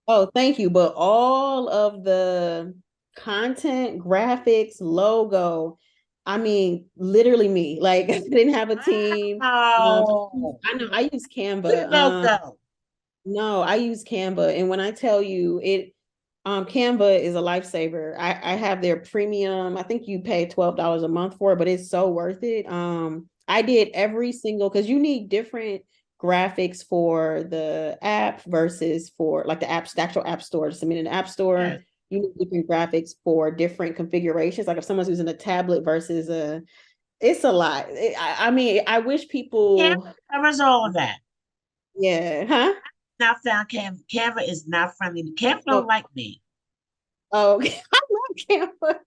Speaker 2: oh, thank you. But all of the content, graphics, logo, I mean, literally me. Like I didn't have a team.
Speaker 1: Wow.
Speaker 2: I know I use
Speaker 1: Good
Speaker 2: Canva.
Speaker 1: logo.
Speaker 2: No, I use Canva. And when I tell you it, Canva is a lifesaver. I have their premium. I think you pay $12 a month for it, but it's so worth it. I did every single because you need different graphics for the app versus for like the apps, the actual app store. To submit in the app
Speaker 1: Yes.
Speaker 2: store, you need different graphics for different configurations. Like if someone's using a tablet versus a, it's a lot. I mean, I wish
Speaker 1: Canva
Speaker 2: people,
Speaker 1: covers all of that.
Speaker 2: yeah, huh?
Speaker 1: Not found Canva. Canva is not friendly. Canva don't
Speaker 2: Oh,
Speaker 1: like me.
Speaker 2: oh, I love Canva.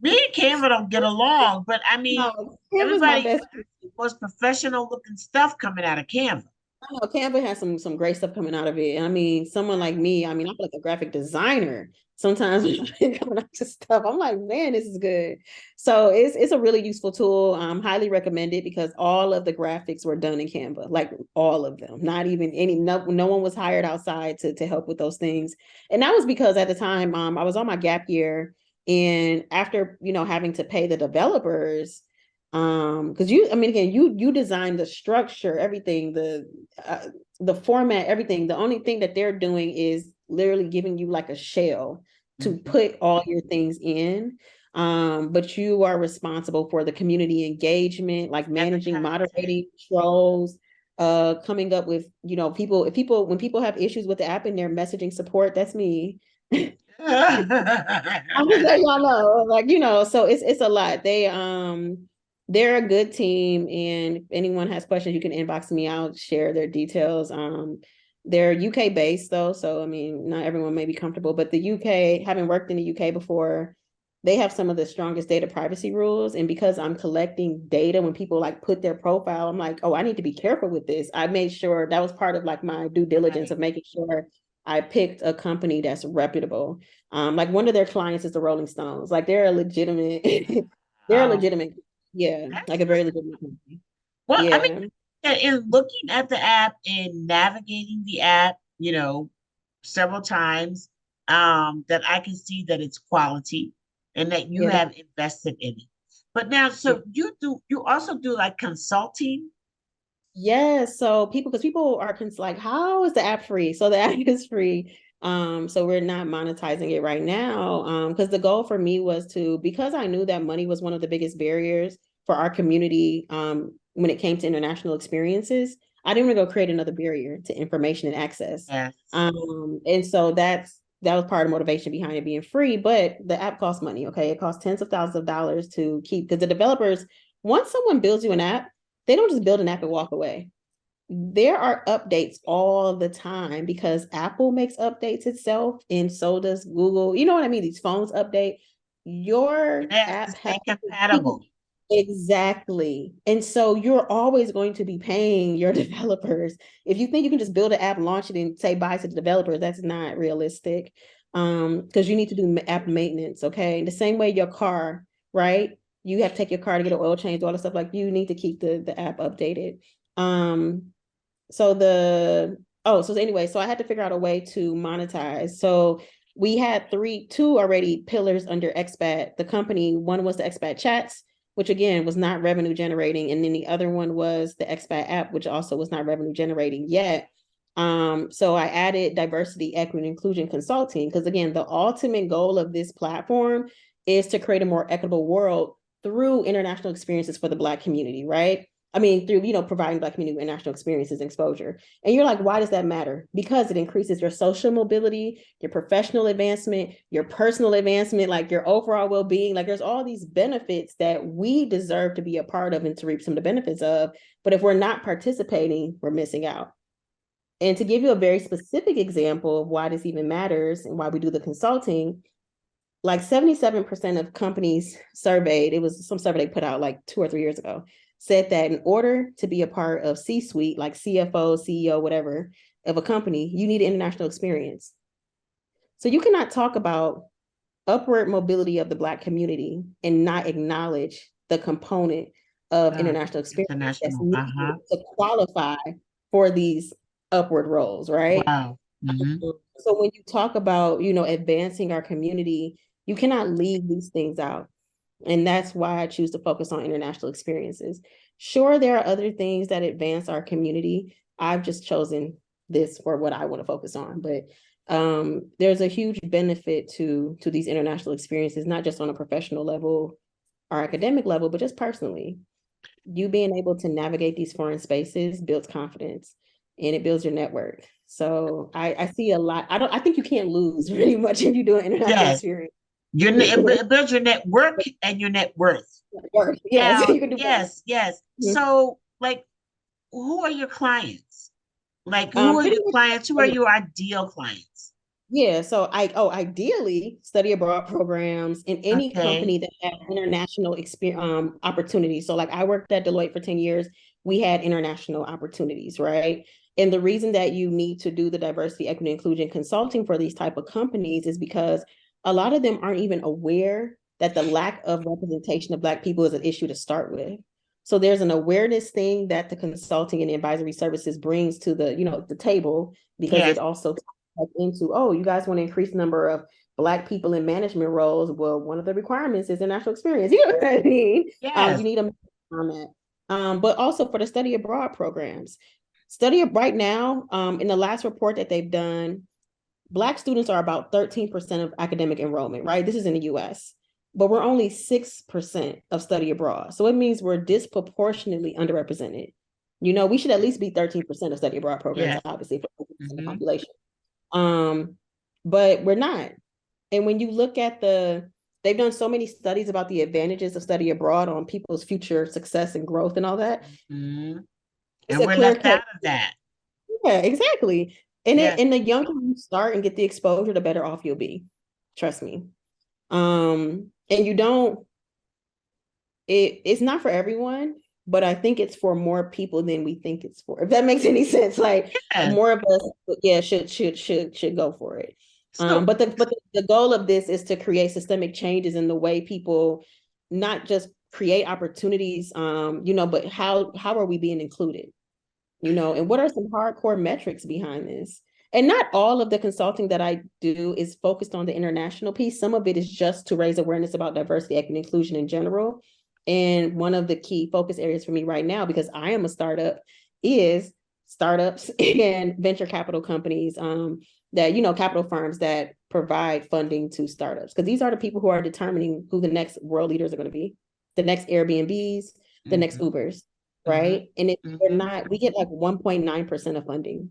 Speaker 1: Me and Canva don't get along, but I mean,
Speaker 2: No, Canva's my
Speaker 1: everybody
Speaker 2: best.
Speaker 1: was professional looking stuff coming out of Canva.
Speaker 2: I know Canva has some great stuff coming out of it. And I mean, someone like me, I mean, I'm like a graphic designer. Sometimes when I'm coming out to stuff, I'm like, man, this is good. So it's a really useful tool. Highly recommend it because all of the graphics were done in Canva, like all of them. Not even any no one was hired outside to help with those things. And that was because at the time, I was on my gap year, and after having to pay the developers, because you, I mean, again, you designed the structure, everything, the format, everything. The only thing that they're doing is literally giving you like a shell to
Speaker 1: Mhm.
Speaker 2: put all your things in. But you are responsible for the community engagement, like
Speaker 1: And the
Speaker 2: managing,
Speaker 1: content.
Speaker 2: moderating trolls, coming up with, people, if people, when people have issues with the app and they're messaging support, that's me. I'm just letting y'all know, like, so it's a lot. They're a good team, and if anyone has questions, you can inbox me. I'll share their details. They're UK based though, so I mean, not everyone may be comfortable, but the UK, having worked in the UK before, they have some of the strongest data privacy rules. And because I'm collecting data when people like put their profile, I'm like, oh, I need to be careful with this. I made sure that was part of like my due diligence
Speaker 1: Right.
Speaker 2: of making sure I picked a company that's reputable. Like one of their clients is the Rolling Stones. Like they're a legitimate, they're a
Speaker 1: Oh,
Speaker 2: legitimate, yeah,
Speaker 1: that's
Speaker 2: like a very
Speaker 1: good.
Speaker 2: legitimate company.
Speaker 1: Well, I mean,
Speaker 2: Yeah,
Speaker 1: in looking at the app and navigating the app, several times, that I can see that it's quality and that you
Speaker 2: yeah,
Speaker 1: have invested in it. But now,
Speaker 2: yeah.
Speaker 1: so you also do like consulting.
Speaker 2: Yes, so because people are like, how is the app free? So the app is free. So we're not monetizing it right now. Because the goal for me was because I knew that money was one of the biggest barriers for our community, when it came to international experiences, I didn't want to go create another barrier to information and access.
Speaker 1: Yes.
Speaker 2: And so that was part of the motivation behind it being free, but the app costs money. Okay. It costs tens of thousands of dollars to keep, because the developers, once someone builds you an app, they don't just build an app and walk away. There are updates all the time because Apple makes updates itself, and so does Google. You know what I mean? These phones update. Your
Speaker 1: Yes, to
Speaker 2: app has
Speaker 1: stay
Speaker 2: to keep.
Speaker 1: compatible.
Speaker 2: Exactly. And so you're always going to be paying your developers. If you think you can just build an app, launch it, and say bye to the developers, that's not realistic. Because you need to do app maintenance, okay? The same way your car, right? You have to take your car to get an oil change, all the stuff, like you need to keep the app updated. Um, so anyway, so I had to figure out a way to monetize. So we had two already pillars under Expat, the company. One was the Expat chats, which again was not revenue generating. And then the other one was the Xpat app, which also was not revenue generating yet. So I added diversity, equity, and inclusion consulting, because again, the ultimate goal of this platform is to create a more equitable world through international experiences for the Black community, right? I mean, through, providing Black community international experiences and exposure. And you're like, why does that matter? Because it increases your social mobility, your professional advancement, your personal advancement, like your overall well-being. Like there's all these benefits that we deserve to be a part of and to reap some of the benefits of. But if we're not participating, we're missing out. And to give you a very specific example of why this even matters and why we do the consulting, like 77% of companies surveyed, it was some survey they put out like 2 or 3 years ago, said that in order to be a part of C-suite, like CFO, CEO, whatever, of a company, you need international experience. So you cannot talk about upward mobility of the Black community and not acknowledge the component of international experience that's
Speaker 1: International.
Speaker 2: needed
Speaker 1: Uh-huh.
Speaker 2: to qualify for these upward roles, right?
Speaker 1: Wow. Mm-hmm.
Speaker 2: So when you talk about, advancing our community, you cannot leave these things out. And that's why I choose to focus on international experiences. Sure, there are other things that advance our community. I've just chosen this for what I want to focus on. But there's a huge benefit to these international experiences, not just on a professional level or academic level, but just personally. You being able to navigate these foreign spaces builds confidence and it builds your network. So I see a lot. I think you can't lose very much if you do an international
Speaker 1: Yes.
Speaker 2: experience.
Speaker 1: It builds your network and your net worth.
Speaker 2: Yes,
Speaker 1: Now,
Speaker 2: you can do both.
Speaker 1: yes, yes. So, like, who are your clients? Like, who are
Speaker 2: Pretty
Speaker 1: your
Speaker 2: much.
Speaker 1: clients? Who are your ideal clients?
Speaker 2: Yeah, so ideally study abroad programs in any
Speaker 1: Okay.
Speaker 2: company that has international experience, opportunities. So like I worked at Deloitte for 10 years, we had international opportunities, right? And the reason that you need to do the diversity, equity, inclusion consulting for these type of companies is because a lot of them aren't even aware that the lack of representation of Black people is an issue to start with. So there's an awareness thing that the consulting and advisory services brings to the table, because it
Speaker 1: Yes.
Speaker 2: also into, oh, you guys want to increase the number of Black people in management roles. Well, one of the requirements is international experience. You know what I mean? You
Speaker 1: Yes.
Speaker 2: need a on that. But also for the study abroad programs. Right now, in the last report that they've done, Black students are about 13% of academic enrollment, right? This is in the US, but we're only 6% of study abroad. So it means we're disproportionately underrepresented. We should at least be 13% of study abroad programs,
Speaker 1: Yes.
Speaker 2: obviously, for the
Speaker 1: Mm-hmm.
Speaker 2: population. Um, but we're not. And when you look at they've done so many studies about the advantages of study abroad on people's future success and growth and all that.
Speaker 1: Mm-hmm.
Speaker 2: It's
Speaker 1: And
Speaker 2: a
Speaker 1: we're
Speaker 2: clear
Speaker 1: left
Speaker 2: cut.
Speaker 1: out of that.
Speaker 2: Yeah, exactly.
Speaker 1: Yes.
Speaker 2: And the younger you start and get the exposure, the better off you'll be. Trust me. And you don't, it's not for everyone, but I think it's for more people than we think it's for. If that makes any sense, like
Speaker 1: Yes.
Speaker 2: more of us, yeah, should go for it.
Speaker 1: So,
Speaker 2: But the goal of this is to create systemic changes in the way people not just create opportunities, but how are we being included? And what are some hardcore metrics behind this? And not all of the consulting that I do is focused on the international piece. Some of it is just to raise awareness about diversity, equity, and inclusion in general. And one of the key focus areas for me right now, because I am a startup, is startups and venture capital companies, that, capital firms that provide funding to startups. Because these are the people who are determining who the next world leaders are going to be, the next Airbnbs, the next
Speaker 1: Mm-hmm.
Speaker 2: Ubers,
Speaker 1: Mm-hmm.
Speaker 2: right? And if they're
Speaker 1: Mm-hmm.
Speaker 2: not, we get like 1.9% of funding.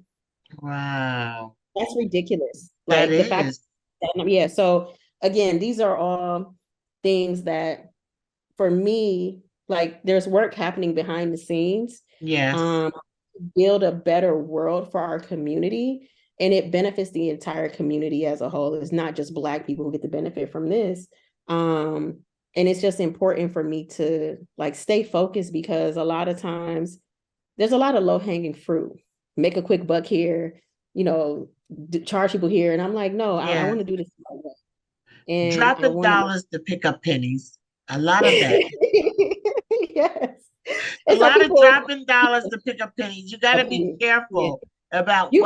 Speaker 1: Wow.
Speaker 2: That's ridiculous.
Speaker 1: That
Speaker 2: Like the fact
Speaker 1: is.
Speaker 2: that, yeah. So again, these are all things that for me, like there's work happening behind the scenes,
Speaker 1: Yes.
Speaker 2: um, build a better world for our community. And it benefits the entire community as a whole. It's not just Black people who get the benefit from this. Um, and it's just important for me to like stay focused, because a lot of times there's a lot of low-hanging fruit. Make a quick buck here, charge people here. And I'm like, no, I
Speaker 1: Yeah.
Speaker 2: want to do this. And I
Speaker 1: Dropping
Speaker 2: want to
Speaker 1: dollars to pick up pennies. A lot of that.
Speaker 2: yes.
Speaker 1: A
Speaker 2: And so
Speaker 1: lot of
Speaker 2: people,
Speaker 1: dropping dollars to pick up pennies. You got to be
Speaker 2: yeah,
Speaker 1: careful about
Speaker 2: you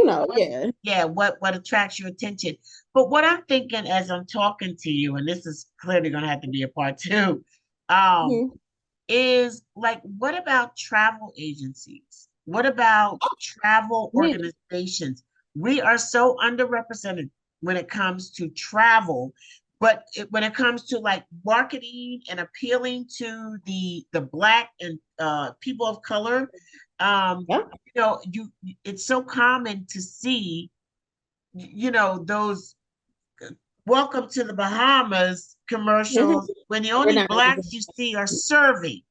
Speaker 2: know, yeah.
Speaker 1: yeah, what attracts your attention. But what I'm thinking as I'm talking to you, and this is clearly going to have to be a part two, um,
Speaker 2: Mhm.
Speaker 1: is like, what about travel agencies? What about travel
Speaker 2: Yeah.
Speaker 1: organizations? We are so underrepresented when it comes to travel, but when it comes to like marketing and appealing to the Black and people of color,
Speaker 2: Yeah.
Speaker 1: it's so common to see, those welcome to the Bahamas commercials when the
Speaker 2: We're
Speaker 1: only
Speaker 2: not
Speaker 1: Blacks
Speaker 2: represented.
Speaker 1: you see are serving.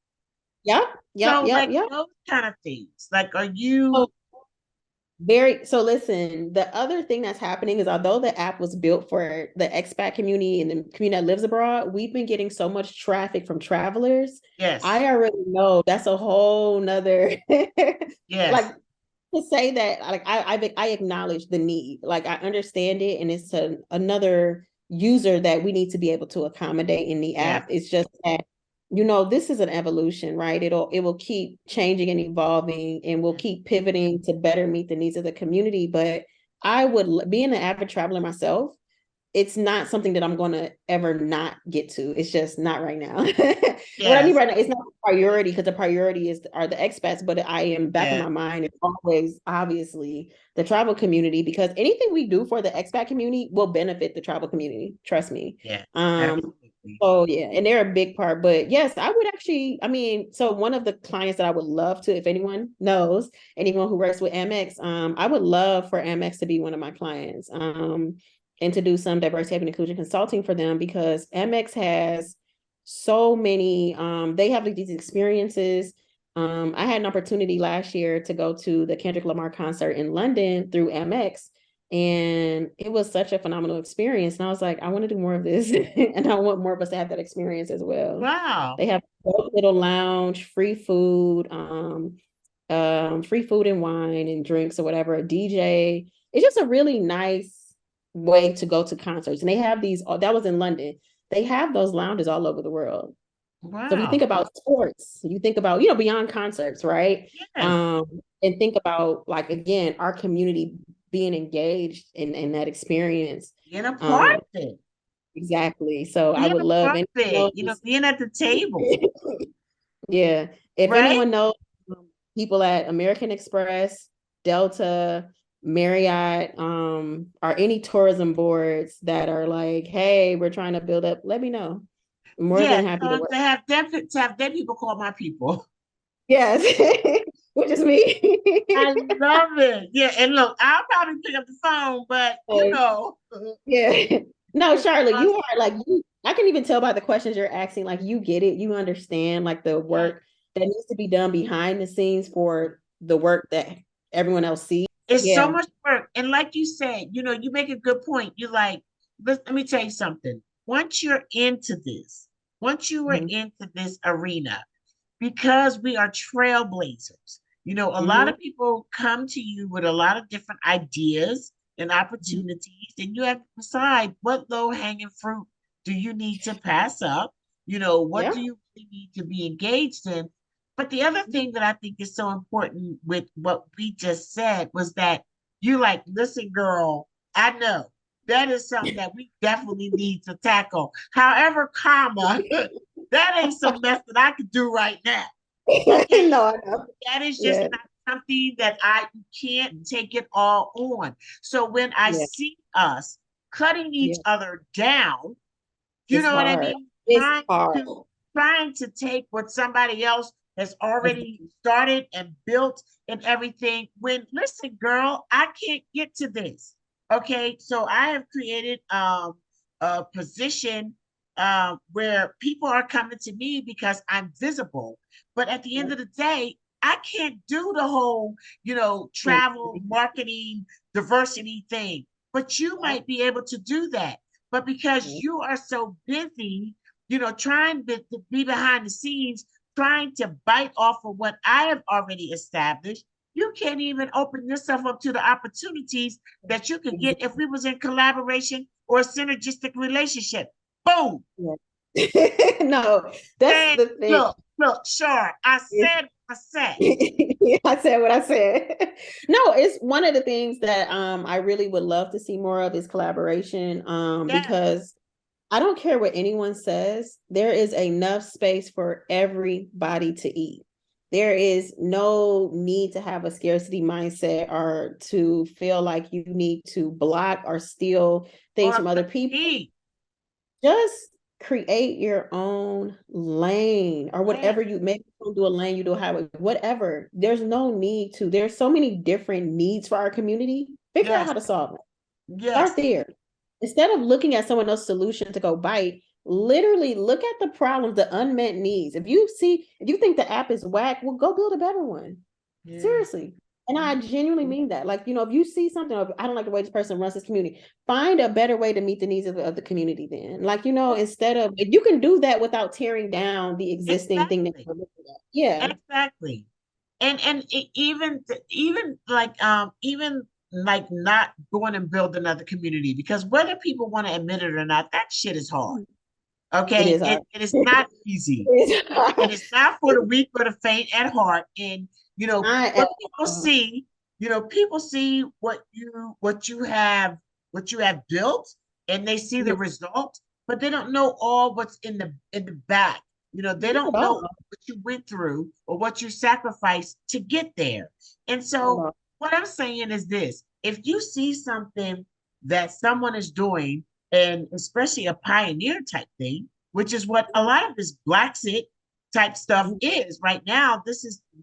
Speaker 2: Yep, yep,
Speaker 1: So,
Speaker 2: yep,
Speaker 1: like
Speaker 2: yep.
Speaker 1: those kind of things. Like, are you?
Speaker 2: So so listen, the other thing that's happening is, although the app was built for the expat community and the community that lives abroad, we've been getting so much traffic from travelers.
Speaker 1: Yes,
Speaker 2: I already know that's a whole nother
Speaker 1: yes,
Speaker 2: like, to say that, like, I acknowledge the need, like I understand it, and it's another user that we need to be able to accommodate in the
Speaker 1: yes,
Speaker 2: app. It's just that, this is an evolution, right? It will keep changing and evolving, and we'll keep pivoting to better meet the needs of the community. But I would, being an avid traveler myself, it's not something that I'm going to ever not get to. It's just not right now. What I mean
Speaker 1: yes,
Speaker 2: right now, it's not a priority, because the priority are the expats, but I am back in
Speaker 1: yes,
Speaker 2: my mind. It's always obviously the travel community, because anything we do for the expat community will benefit the travel community. Trust me.
Speaker 1: yes,
Speaker 2: Um,
Speaker 1: absolutely.
Speaker 2: so yeah, and they're a big part. But yes, I would actually, I mean, so one of the clients that I would love to, if anyone knows, anyone who works with Amex, I would love for Amex to be one of my clients. And to do some diversity and inclusion consulting for them, because Amex has so many, they have like these experiences. I had an opportunity last year to go to the Kendrick Lamar concert in London through Amex, and it was such a phenomenal experience. And I was like, I want to do more of this, and I want more of us to have that experience as well.
Speaker 1: Wow.
Speaker 2: They have a little lounge, free food and wine and drinks or whatever, a DJ. It's just a really nice way to go to concerts. And they have these, that was in London. They have those lounges all over the world. So if you think
Speaker 1: Wow.
Speaker 2: about sports, you think about, beyond concerts, right?
Speaker 1: Yes.
Speaker 2: And think about, like, again, our community being engaged in that experience.
Speaker 1: Being a part
Speaker 2: Um,
Speaker 1: of it.
Speaker 2: exactly. So I
Speaker 1: Being
Speaker 2: would
Speaker 1: a
Speaker 2: love,
Speaker 1: part
Speaker 2: and
Speaker 1: of it. Being at the table.
Speaker 2: yeah, if
Speaker 1: Right?
Speaker 2: anyone knows, people at American Express, Delta, Marriott, or any tourism boards that are like, hey, we're trying to build up, let me know. I'm more than
Speaker 1: Yes.
Speaker 2: happy to
Speaker 1: So
Speaker 2: work.
Speaker 1: to have them people call my people.
Speaker 2: Yes, which is me.
Speaker 1: I love it. Yeah. And look, I'll probably pick up the phone, but
Speaker 2: Yeah. No,
Speaker 1: it's
Speaker 2: Charlotte, you
Speaker 1: awesome.
Speaker 2: are like, I can even tell by the questions you're asking, like you get it, you understand like the
Speaker 1: Yeah.
Speaker 2: work that needs to be done behind the scenes for the work that everyone else sees.
Speaker 1: It's so
Speaker 2: Yeah.
Speaker 1: much work. And like you said, you make a good point. You like, let me tell you something. Once you're into this, once you are
Speaker 2: Mhm.
Speaker 1: into this arena, because we are trailblazers, a lot
Speaker 2: Mhm.
Speaker 1: of people come to you with a lot of different ideas and
Speaker 2: Mhm.
Speaker 1: opportunities, and you have to decide what low hanging fruit do you need to pass up? What
Speaker 2: Yeah.
Speaker 1: do you really need to be engaged in? But the other thing that I think is so important with what we just said was that you like, listen, girl, I know that is something that we definitely need to tackle. However, comma, that ain't some mess that I could do right now. Okay.
Speaker 2: No, I know.
Speaker 1: That is just
Speaker 2: Yeah,
Speaker 1: not something that you can't take it all on. So when I
Speaker 2: yeah,
Speaker 1: see us cutting each
Speaker 2: yeah.
Speaker 1: other down, you
Speaker 2: It's
Speaker 1: know what I
Speaker 2: hard.
Speaker 1: mean?
Speaker 2: It's
Speaker 1: Trying
Speaker 2: hard.
Speaker 1: to trying to take what somebody else has already
Speaker 2: Exactly.
Speaker 1: started and built and everything. When listen, girl, I can't get to this. Okay, so I have created a position where people are coming to me because I'm visible. But at the end
Speaker 2: Yeah.
Speaker 1: of the day, I can't do the whole,
Speaker 2: Yeah.
Speaker 1: travel marketing diversity thing. But you might be able to do that. But because
Speaker 2: Yeah.
Speaker 1: you are so busy, trying to be behind the scenes, trying to bite off of what I have already established, you can't even open yourself up to the opportunities that you could get if we was in collaboration or a synergistic relationship. Boom.
Speaker 2: Yeah. No, that's
Speaker 1: And
Speaker 2: the thing.
Speaker 1: look, sure. I said what I said.
Speaker 2: I said what I said. No, it's one of the things that I really would love to see more of is collaboration.
Speaker 1: Yes.
Speaker 2: Because I don't care what anyone says, there is enough space for everybody to eat. There is no need to have a scarcity mindset or to feel like you need to block or steal things
Speaker 1: Or
Speaker 2: from other people.
Speaker 1: compete.
Speaker 2: Just create your own lane or whatever.
Speaker 1: Yes.
Speaker 2: You maybe don't do a lane, you do a highway, whatever. There's no need to. There's so many different needs for our community. Figure out
Speaker 1: Yes.
Speaker 2: how to solve it. Start
Speaker 1: Yes.
Speaker 2: there. Instead of looking at someone else's solution to go bite, literally look at the problems, the unmet needs. If you think the app is whack, well, go build a better one.
Speaker 1: Yeah.
Speaker 2: Seriously. And I genuinely mean that. Like, if you see something, I don't like the way this person runs this community, find a better way to meet the needs of the community then. Like, instead of, you can do that without tearing down the existing thing that
Speaker 1: Exactly.
Speaker 2: you're looking at. Yeah.
Speaker 1: Exactly. And even like not going and build another community, because whether people want to admit it or not, that shit is hard.
Speaker 2: It
Speaker 1: Okay,
Speaker 2: is hard.
Speaker 1: it is not easy.
Speaker 2: It is
Speaker 1: It
Speaker 2: hard.
Speaker 1: is not for the weak or the faint at heart. And
Speaker 2: I
Speaker 1: what
Speaker 2: am.
Speaker 1: people see, people see what you have built, and they see the
Speaker 2: Mhm.
Speaker 1: result, but they don't know all what's in the back. They
Speaker 2: Not
Speaker 1: don't
Speaker 2: at
Speaker 1: know
Speaker 2: all.
Speaker 1: what you went through or what you sacrificed to get there. And
Speaker 2: Not at
Speaker 1: so
Speaker 2: all.
Speaker 1: what I'm saying is this: if you see something that someone is doing, and especially a pioneer type thing, which is what a lot of this Blaxit type stuff
Speaker 2: Mhm.
Speaker 1: is right now.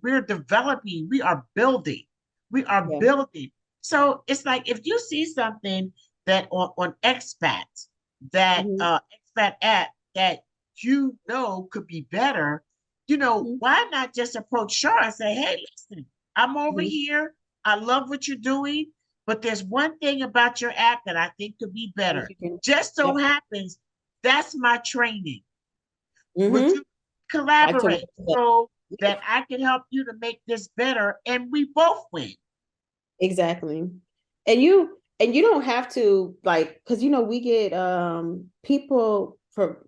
Speaker 1: We're developing, we are
Speaker 2: Yeah.
Speaker 1: building. So it's like if you see something that on Expat, that
Speaker 2: Mhm.
Speaker 1: Expat app that could be better,
Speaker 2: Mhm.
Speaker 1: why not just approach Shar and say, hey, listen, I'm over
Speaker 2: Mhm.
Speaker 1: here. I love what you're doing, but there's one thing about your app that I think could be
Speaker 2: Yes,
Speaker 1: better.
Speaker 2: you can.
Speaker 1: Just so
Speaker 2: Yep.
Speaker 1: happens that's my training. Would
Speaker 2: Mm-hmm.
Speaker 1: you
Speaker 2: Like to work
Speaker 1: collaborate
Speaker 2: together.
Speaker 1: so
Speaker 2: Yeah,
Speaker 1: that I can help you to make this better and we both win?
Speaker 2: exactly. And you don't have to, like, because we get people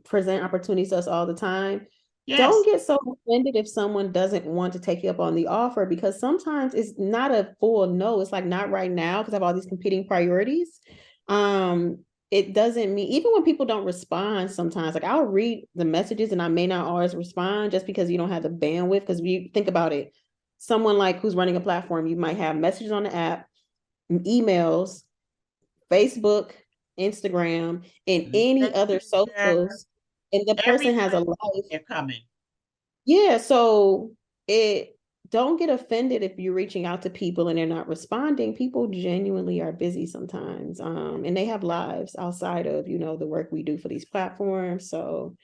Speaker 2: present opportunities to us all the time. Don't
Speaker 1: Yes.
Speaker 2: get so offended if someone doesn't want to take you up on the offer, because sometimes it's not a full no. It's like, not right now because I have all these competing priorities. Um, it doesn't mean, even when people don't respond, sometimes, like, I'll read the messages and I may not always respond just because you don't have the bandwidth. Because we think about it, someone like who's running a platform, you might have messages on the app, emails, Facebook, Instagram, and any other
Speaker 1: Messenger,
Speaker 2: socials, and the
Speaker 1: every
Speaker 2: person has a
Speaker 1: platform
Speaker 2: life.
Speaker 1: they're coming.
Speaker 2: Yeah, so it don't get offended if you're reaching out to people and they're not responding. People genuinely are busy sometimes, and they have lives outside of the work we do for these platforms. So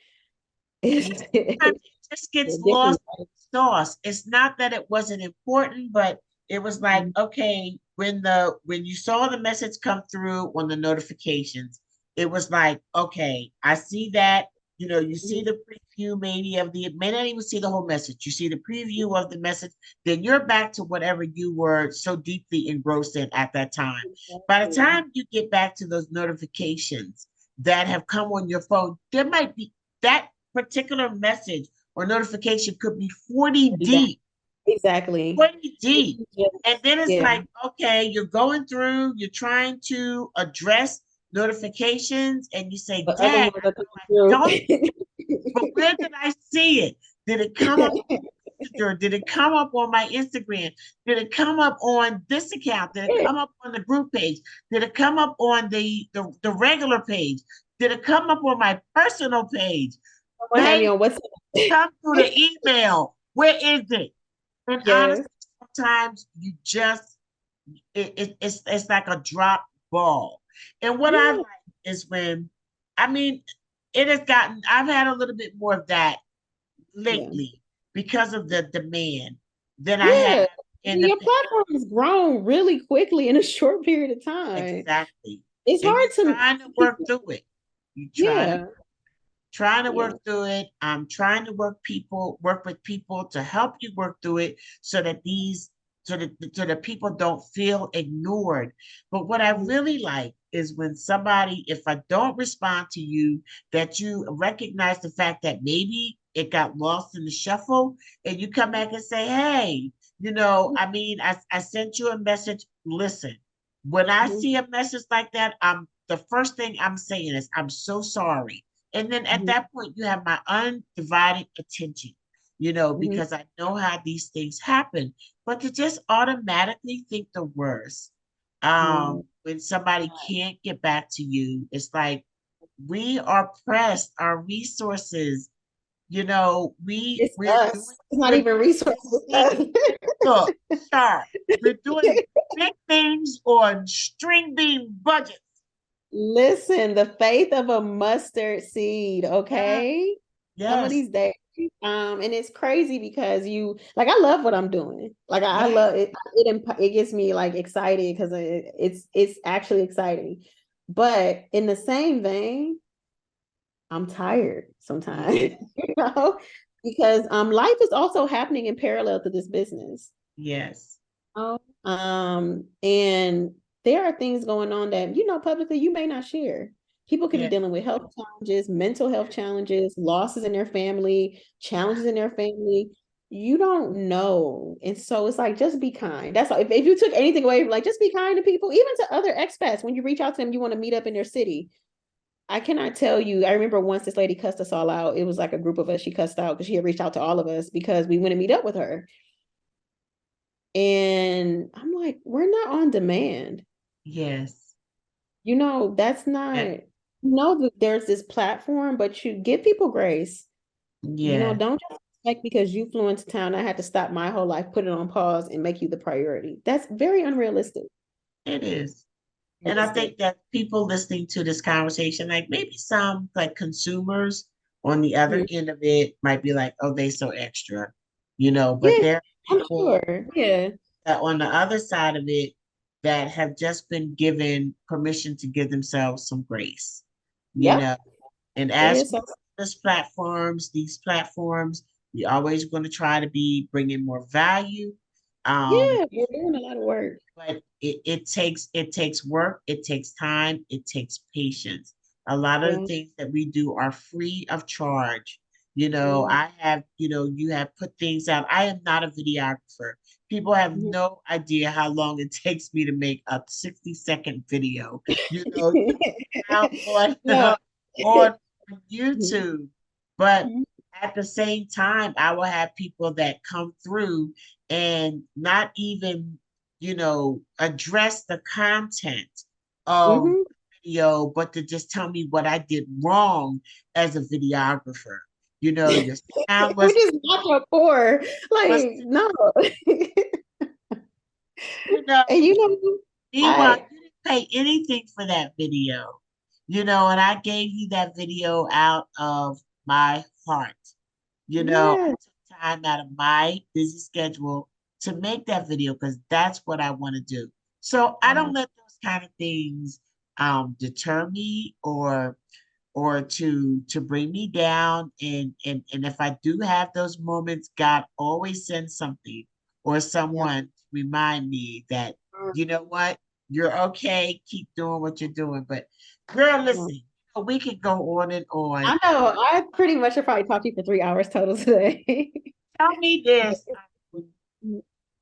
Speaker 1: And
Speaker 2: it's,
Speaker 1: sometimes it just
Speaker 2: a
Speaker 1: gets
Speaker 2: different.
Speaker 1: lost in the sauce. It's not that it wasn't important, but it was like, okay, when you saw the message come through on the notifications, it was like, okay, I see that. You see the preview maybe may not even see the whole message. You see the preview of the message, then you're back to whatever you were so deeply engrossed in at that time. By the
Speaker 2: Exactly.
Speaker 1: time you get back to those notifications that have come on your phone, there might be that particular message or notification could be 40 deep,
Speaker 2: Exactly.
Speaker 1: 40 deep. And then it's
Speaker 2: Yeah.
Speaker 1: like, okay, you're going through, you're trying to address notifications, and you say,
Speaker 2: But other
Speaker 1: Dad,
Speaker 2: ones are
Speaker 1: I know
Speaker 2: coming
Speaker 1: I don't,
Speaker 2: through.
Speaker 1: but where did I see it? Did it come on? Messenger? Did it come up on my Instagram? Did it come up on this account? Did it
Speaker 2: Yeah.
Speaker 1: come up on the group page? Did it come up on the regular page? Did it come up on my personal page?
Speaker 2: Someone had me
Speaker 1: Hey,
Speaker 2: on WhatsApp.
Speaker 1: come through the email. Where is it? And
Speaker 2: Yes.
Speaker 1: honestly, sometimes you just it's like a drop ball. And what I
Speaker 2: Yeah.
Speaker 1: like is when, I mean, it has gotten. I've had a little bit more of that
Speaker 2: Yeah.
Speaker 1: lately because of the demand than I have
Speaker 2: Yeah.
Speaker 1: in the
Speaker 2: Your
Speaker 1: past.
Speaker 2: platform has grown really quickly in a short period of time.
Speaker 1: Exactly.
Speaker 2: It's
Speaker 1: And you're
Speaker 2: hard to
Speaker 1: trying to work
Speaker 2: people.
Speaker 1: through it. You
Speaker 2: Yeah.
Speaker 1: trying to
Speaker 2: Yeah.
Speaker 1: work through it. I'm trying to work with people to help you work through it so that so that people don't feel ignored. But what I really like is when somebody, if I don't respond to you, that you recognize the fact that maybe it got lost in the shuffle and you come back and say, hey, I sent you a message. Listen, when I
Speaker 2: Mhm.
Speaker 1: see a message like that, the first thing I'm saying is, I'm so sorry. And then at
Speaker 2: Mhm.
Speaker 1: that point, you have my undivided attention,
Speaker 2: Mhm.
Speaker 1: because I know how these things happen. But to just automatically think the worst,
Speaker 2: Mhm.
Speaker 1: when somebody can't get back to you, it's like we are pressed, our resources,
Speaker 2: It's
Speaker 1: we're
Speaker 2: us.
Speaker 1: doing
Speaker 2: It's not
Speaker 1: we're
Speaker 2: even
Speaker 1: doing
Speaker 2: resources.
Speaker 1: big
Speaker 2: It's us.
Speaker 1: look, Shar, we're doing big things on string bean budgets.
Speaker 2: Listen, the faith of a mustard seed,
Speaker 1: Yes,
Speaker 2: okay? Some of
Speaker 1: yes,
Speaker 2: these days. And it's crazy because you like I love what I'm doing. Like I
Speaker 1: yes,
Speaker 2: love it. It gets me like excited because it's actually exciting. But in the same vein, I'm tired sometimes,
Speaker 1: yes,
Speaker 2: you know, because life is also happening in parallel to this business.
Speaker 1: yes,
Speaker 2: Oh. And there are things going on that, publicly you may not share. People could be
Speaker 1: yes.
Speaker 2: dealing with health challenges, mental health challenges, losses in their family, challenges in their family. You don't know. And so it's like, just be kind. That's all. If you took anything away, like just be kind to people, even to other expats. When you reach out to them, you want to meet up in their city. I cannot tell you. I remember once this lady cussed us all out. It was like a group of us. She cussed out because she had reached out to all of us because we went to meet up with her. And I'm like, we're not on demand.
Speaker 1: Yes.
Speaker 2: That's not,
Speaker 1: Yeah.
Speaker 2: that there's this platform, but you give people grace.
Speaker 1: Yeah.
Speaker 2: Don't just expect because you flew into town, I had to stop my whole life, put it on pause, and make you the priority. That's very unrealistic.
Speaker 1: It is. And I
Speaker 2: Realistic.
Speaker 1: think that people listening to this conversation, like maybe some like consumers on the other
Speaker 2: Mhm.
Speaker 1: end of it might be like, oh, they so extra, but
Speaker 2: Yeah,
Speaker 1: there are
Speaker 2: I'm
Speaker 1: people
Speaker 2: sure. Yeah.
Speaker 1: that on the other side of it that have just been given permission to give themselves some grace, you
Speaker 2: Yep.
Speaker 1: know. And
Speaker 2: It
Speaker 1: as
Speaker 2: is.
Speaker 1: we grow these platforms, we always going to try to be bringing more value. Um,
Speaker 2: Yeah, we're doing a lot of work.
Speaker 1: but it takes work, it takes time, it takes patience. A lot of the
Speaker 2: Yeah.
Speaker 1: things that we do are free of charge.
Speaker 2: Mhm.
Speaker 1: I have, you have put things out. I am not a videographer. People have
Speaker 2: Mhm.
Speaker 1: no idea how long it takes me to make a 60-second video, to out on
Speaker 2: No.
Speaker 1: on
Speaker 2: Mhm.
Speaker 1: YouTube. But at the same time, I will have people that come through and not even, address the content of
Speaker 2: Mhm.
Speaker 1: the video, but to just tell me what I did wrong as a videographer. Your sound
Speaker 2: Which is not your core.
Speaker 1: was,
Speaker 2: Like, no.
Speaker 1: you know,
Speaker 2: And
Speaker 1: meanwhile,
Speaker 2: I
Speaker 1: you didn't pay anything for that video, and I gave you that video out of my heart. I
Speaker 2: yeah.
Speaker 1: took time out of my busy schedule to make that video because that's what I want to do. So I
Speaker 2: Yeah.
Speaker 1: don't let those kind of things deter me or to bring me down. And if I do have those moments, God always sends something or
Speaker 2: Yeah.
Speaker 1: someone to remind me that, you know what, you're okay, keep doing what you're doing. But girl,
Speaker 2: Yeah.
Speaker 1: listen, we could go on and on.
Speaker 2: I know. I pretty much should probably talk to you for 3 hours total today.
Speaker 1: Tell me this,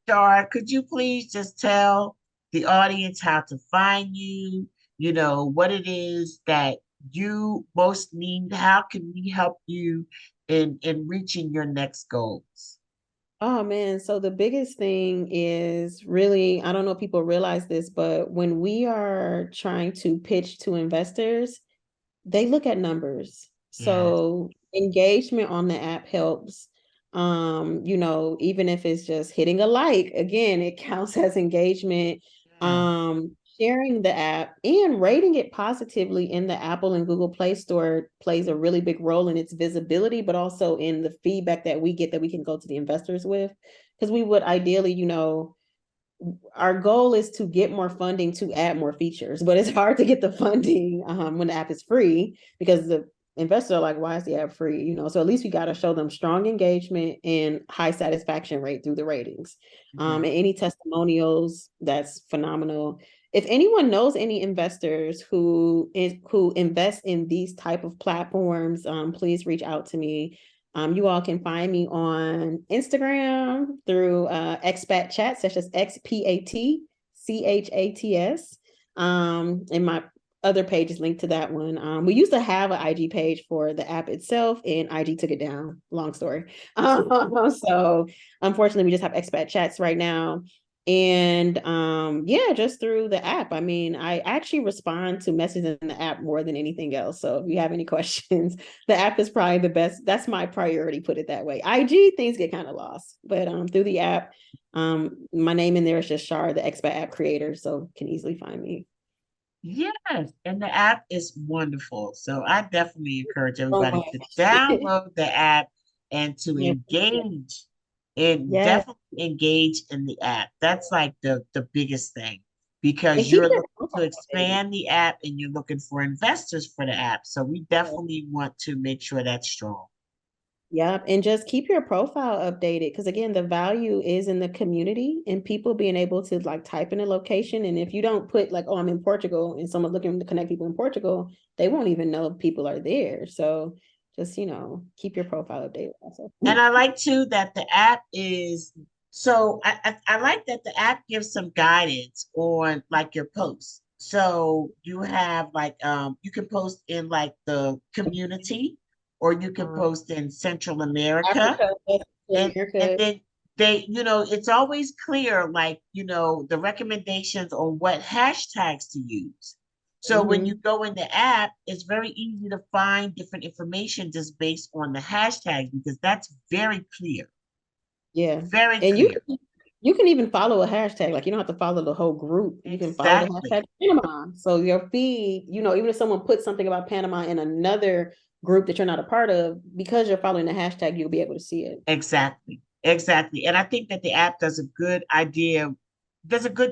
Speaker 1: Shar, could you please just tell the audience how to find you, what it is that you most need? How can we help you in reaching your next goals?
Speaker 2: Oh man, so the biggest thing is really, I don't know if people realize this, but when we are trying to pitch to investors, they look at numbers.
Speaker 1: Yes.
Speaker 2: So engagement on the app helps. Even if it's just hitting a like, again, it counts as engagement.
Speaker 1: Yeah.
Speaker 2: Sharing the app and rating it positively in the Apple and Google Play Store plays a really big role in its visibility, but also in the feedback that we get that we can go to the investors with. Because we would ideally, our goal is to get more funding to add more features, but it's hard to get the funding when the app is free because the investors are like, why is the app free? So at least we got to show them strong engagement and high satisfaction rate through the ratings.
Speaker 1: Mhm.
Speaker 2: And any testimonials, that's phenomenal. If anyone knows any investors who invest in these type of platforms, please reach out to me. You all can find me on Instagram through Expat Chat, such as XPAT CHATS. And my other page is linked to that one. We used to have an IG page for the app itself, and IG took it down. Long story. So unfortunately, we just have Expat Chats right now. And yeah, just through the app. I mean, I actually respond to messages in the app more than anything else. So if you have any questions, the app is probably the best. That's my priority, put it that way. IG things get kind of lost, but through the app, my name in there is just Shar, the Xpat app creator, so can easily find me.
Speaker 1: Yes, and the app is wonderful. So I definitely encourage
Speaker 2: So
Speaker 1: everybody to
Speaker 2: much.
Speaker 1: download the app and to
Speaker 2: Yeah.
Speaker 1: engage and
Speaker 2: Yes.
Speaker 1: definitely engage in the app. That's like the biggest thing because
Speaker 2: And keep
Speaker 1: you're
Speaker 2: your
Speaker 1: looking to
Speaker 2: profile updated.
Speaker 1: expand the app and you're looking for investors for the app. So we definitely want to make sure that's strong.
Speaker 2: Yep. And just keep your profile updated because again, the value is in the community and people being able to like type in a location. And if you don't put like, oh, I'm in Portugal and someone's looking to connect people in Portugal, they won't even know people are there. So just, keep your profile updated also.
Speaker 1: And I like too that the app is so I like that the app gives some guidance on like your posts. So you have like you can post in like the community or you can
Speaker 2: Um,
Speaker 1: post in Central America
Speaker 2: Africa, West
Speaker 1: and
Speaker 2: America.
Speaker 1: then they it's always clear like the recommendations on what hashtags to use. So when you
Speaker 2: Mhm.
Speaker 1: go in the app, it's very easy to find different information just based on the hashtags because that's very clear.
Speaker 2: Yeah.
Speaker 1: Very
Speaker 2: And you
Speaker 1: clear.
Speaker 2: can you can even follow a hashtag. Like you don't have to follow the whole group. You can follow the
Speaker 1: Exactly.
Speaker 2: hashtag Panama. So your feed, even if someone puts something about Panama in another group that you're not a part of, because you're following the hashtag, you'll be able to see it.
Speaker 1: Exactly. Exactly. And I think that the app does a good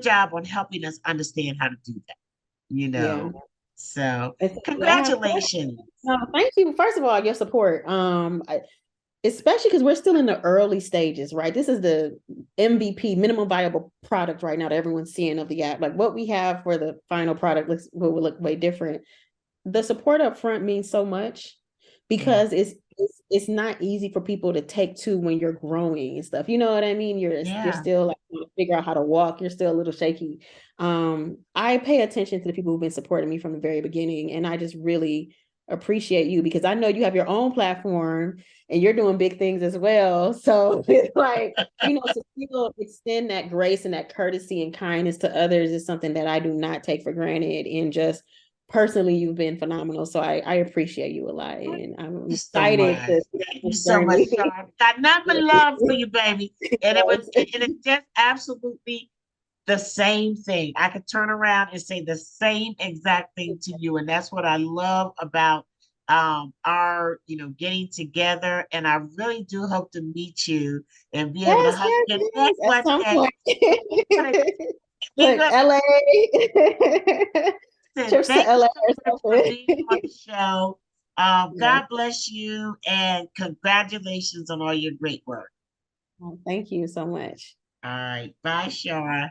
Speaker 1: job on helping us understand how to do that, you
Speaker 2: Yeah.
Speaker 1: know. So
Speaker 2: And so if y'all have questions.
Speaker 1: congratulations.
Speaker 2: No, thank you. First of all, your support. Especially because we're still in the early stages, right? This is the MVP, minimum viable product right now that everyone's seeing of the app. Like what we have for the final product will look way different. The support up front means so much
Speaker 1: Yeah.
Speaker 2: because it's not easy for people to take to when you're growing and stuff. You know what I mean? You're
Speaker 1: Yeah.
Speaker 2: still like trying to figure out how to walk. You're still a little shaky. I pay attention to the people who've been supporting me from the very beginning, and I just really appreciate you because I know you have your own platform and you're doing big things as well. So it's like, to still extend that grace and that courtesy and kindness to others is something that I do not take for granted. And just personally, you've been phenomenal. So I appreciate you a lot.
Speaker 1: Thank
Speaker 2: And I'm
Speaker 1: you so
Speaker 2: excited
Speaker 1: much.
Speaker 2: to see
Speaker 1: Thank you
Speaker 2: this
Speaker 1: so much,
Speaker 2: journey.
Speaker 1: Sean. Got nothing but love for you, baby. And it's just absolutely the same thing. I could turn around and say the same exact thing to you. And that's what I love about our, getting together. And I really do hope to meet you and be able to
Speaker 2: Yes,
Speaker 1: hug
Speaker 2: yes,
Speaker 1: your neck
Speaker 2: yes. At
Speaker 1: one
Speaker 2: some
Speaker 1: day.
Speaker 2: point.
Speaker 1: But we're
Speaker 2: Look,
Speaker 1: gonna
Speaker 2: LA.
Speaker 1: listen.
Speaker 2: Trips to
Speaker 1: Thank you
Speaker 2: LA
Speaker 1: so
Speaker 2: or
Speaker 1: much for
Speaker 2: something.
Speaker 1: being on the show.
Speaker 2: Yeah.
Speaker 1: God bless you and congratulations on all your great work.
Speaker 2: Thank you so much.
Speaker 1: All right. Bye, Shara.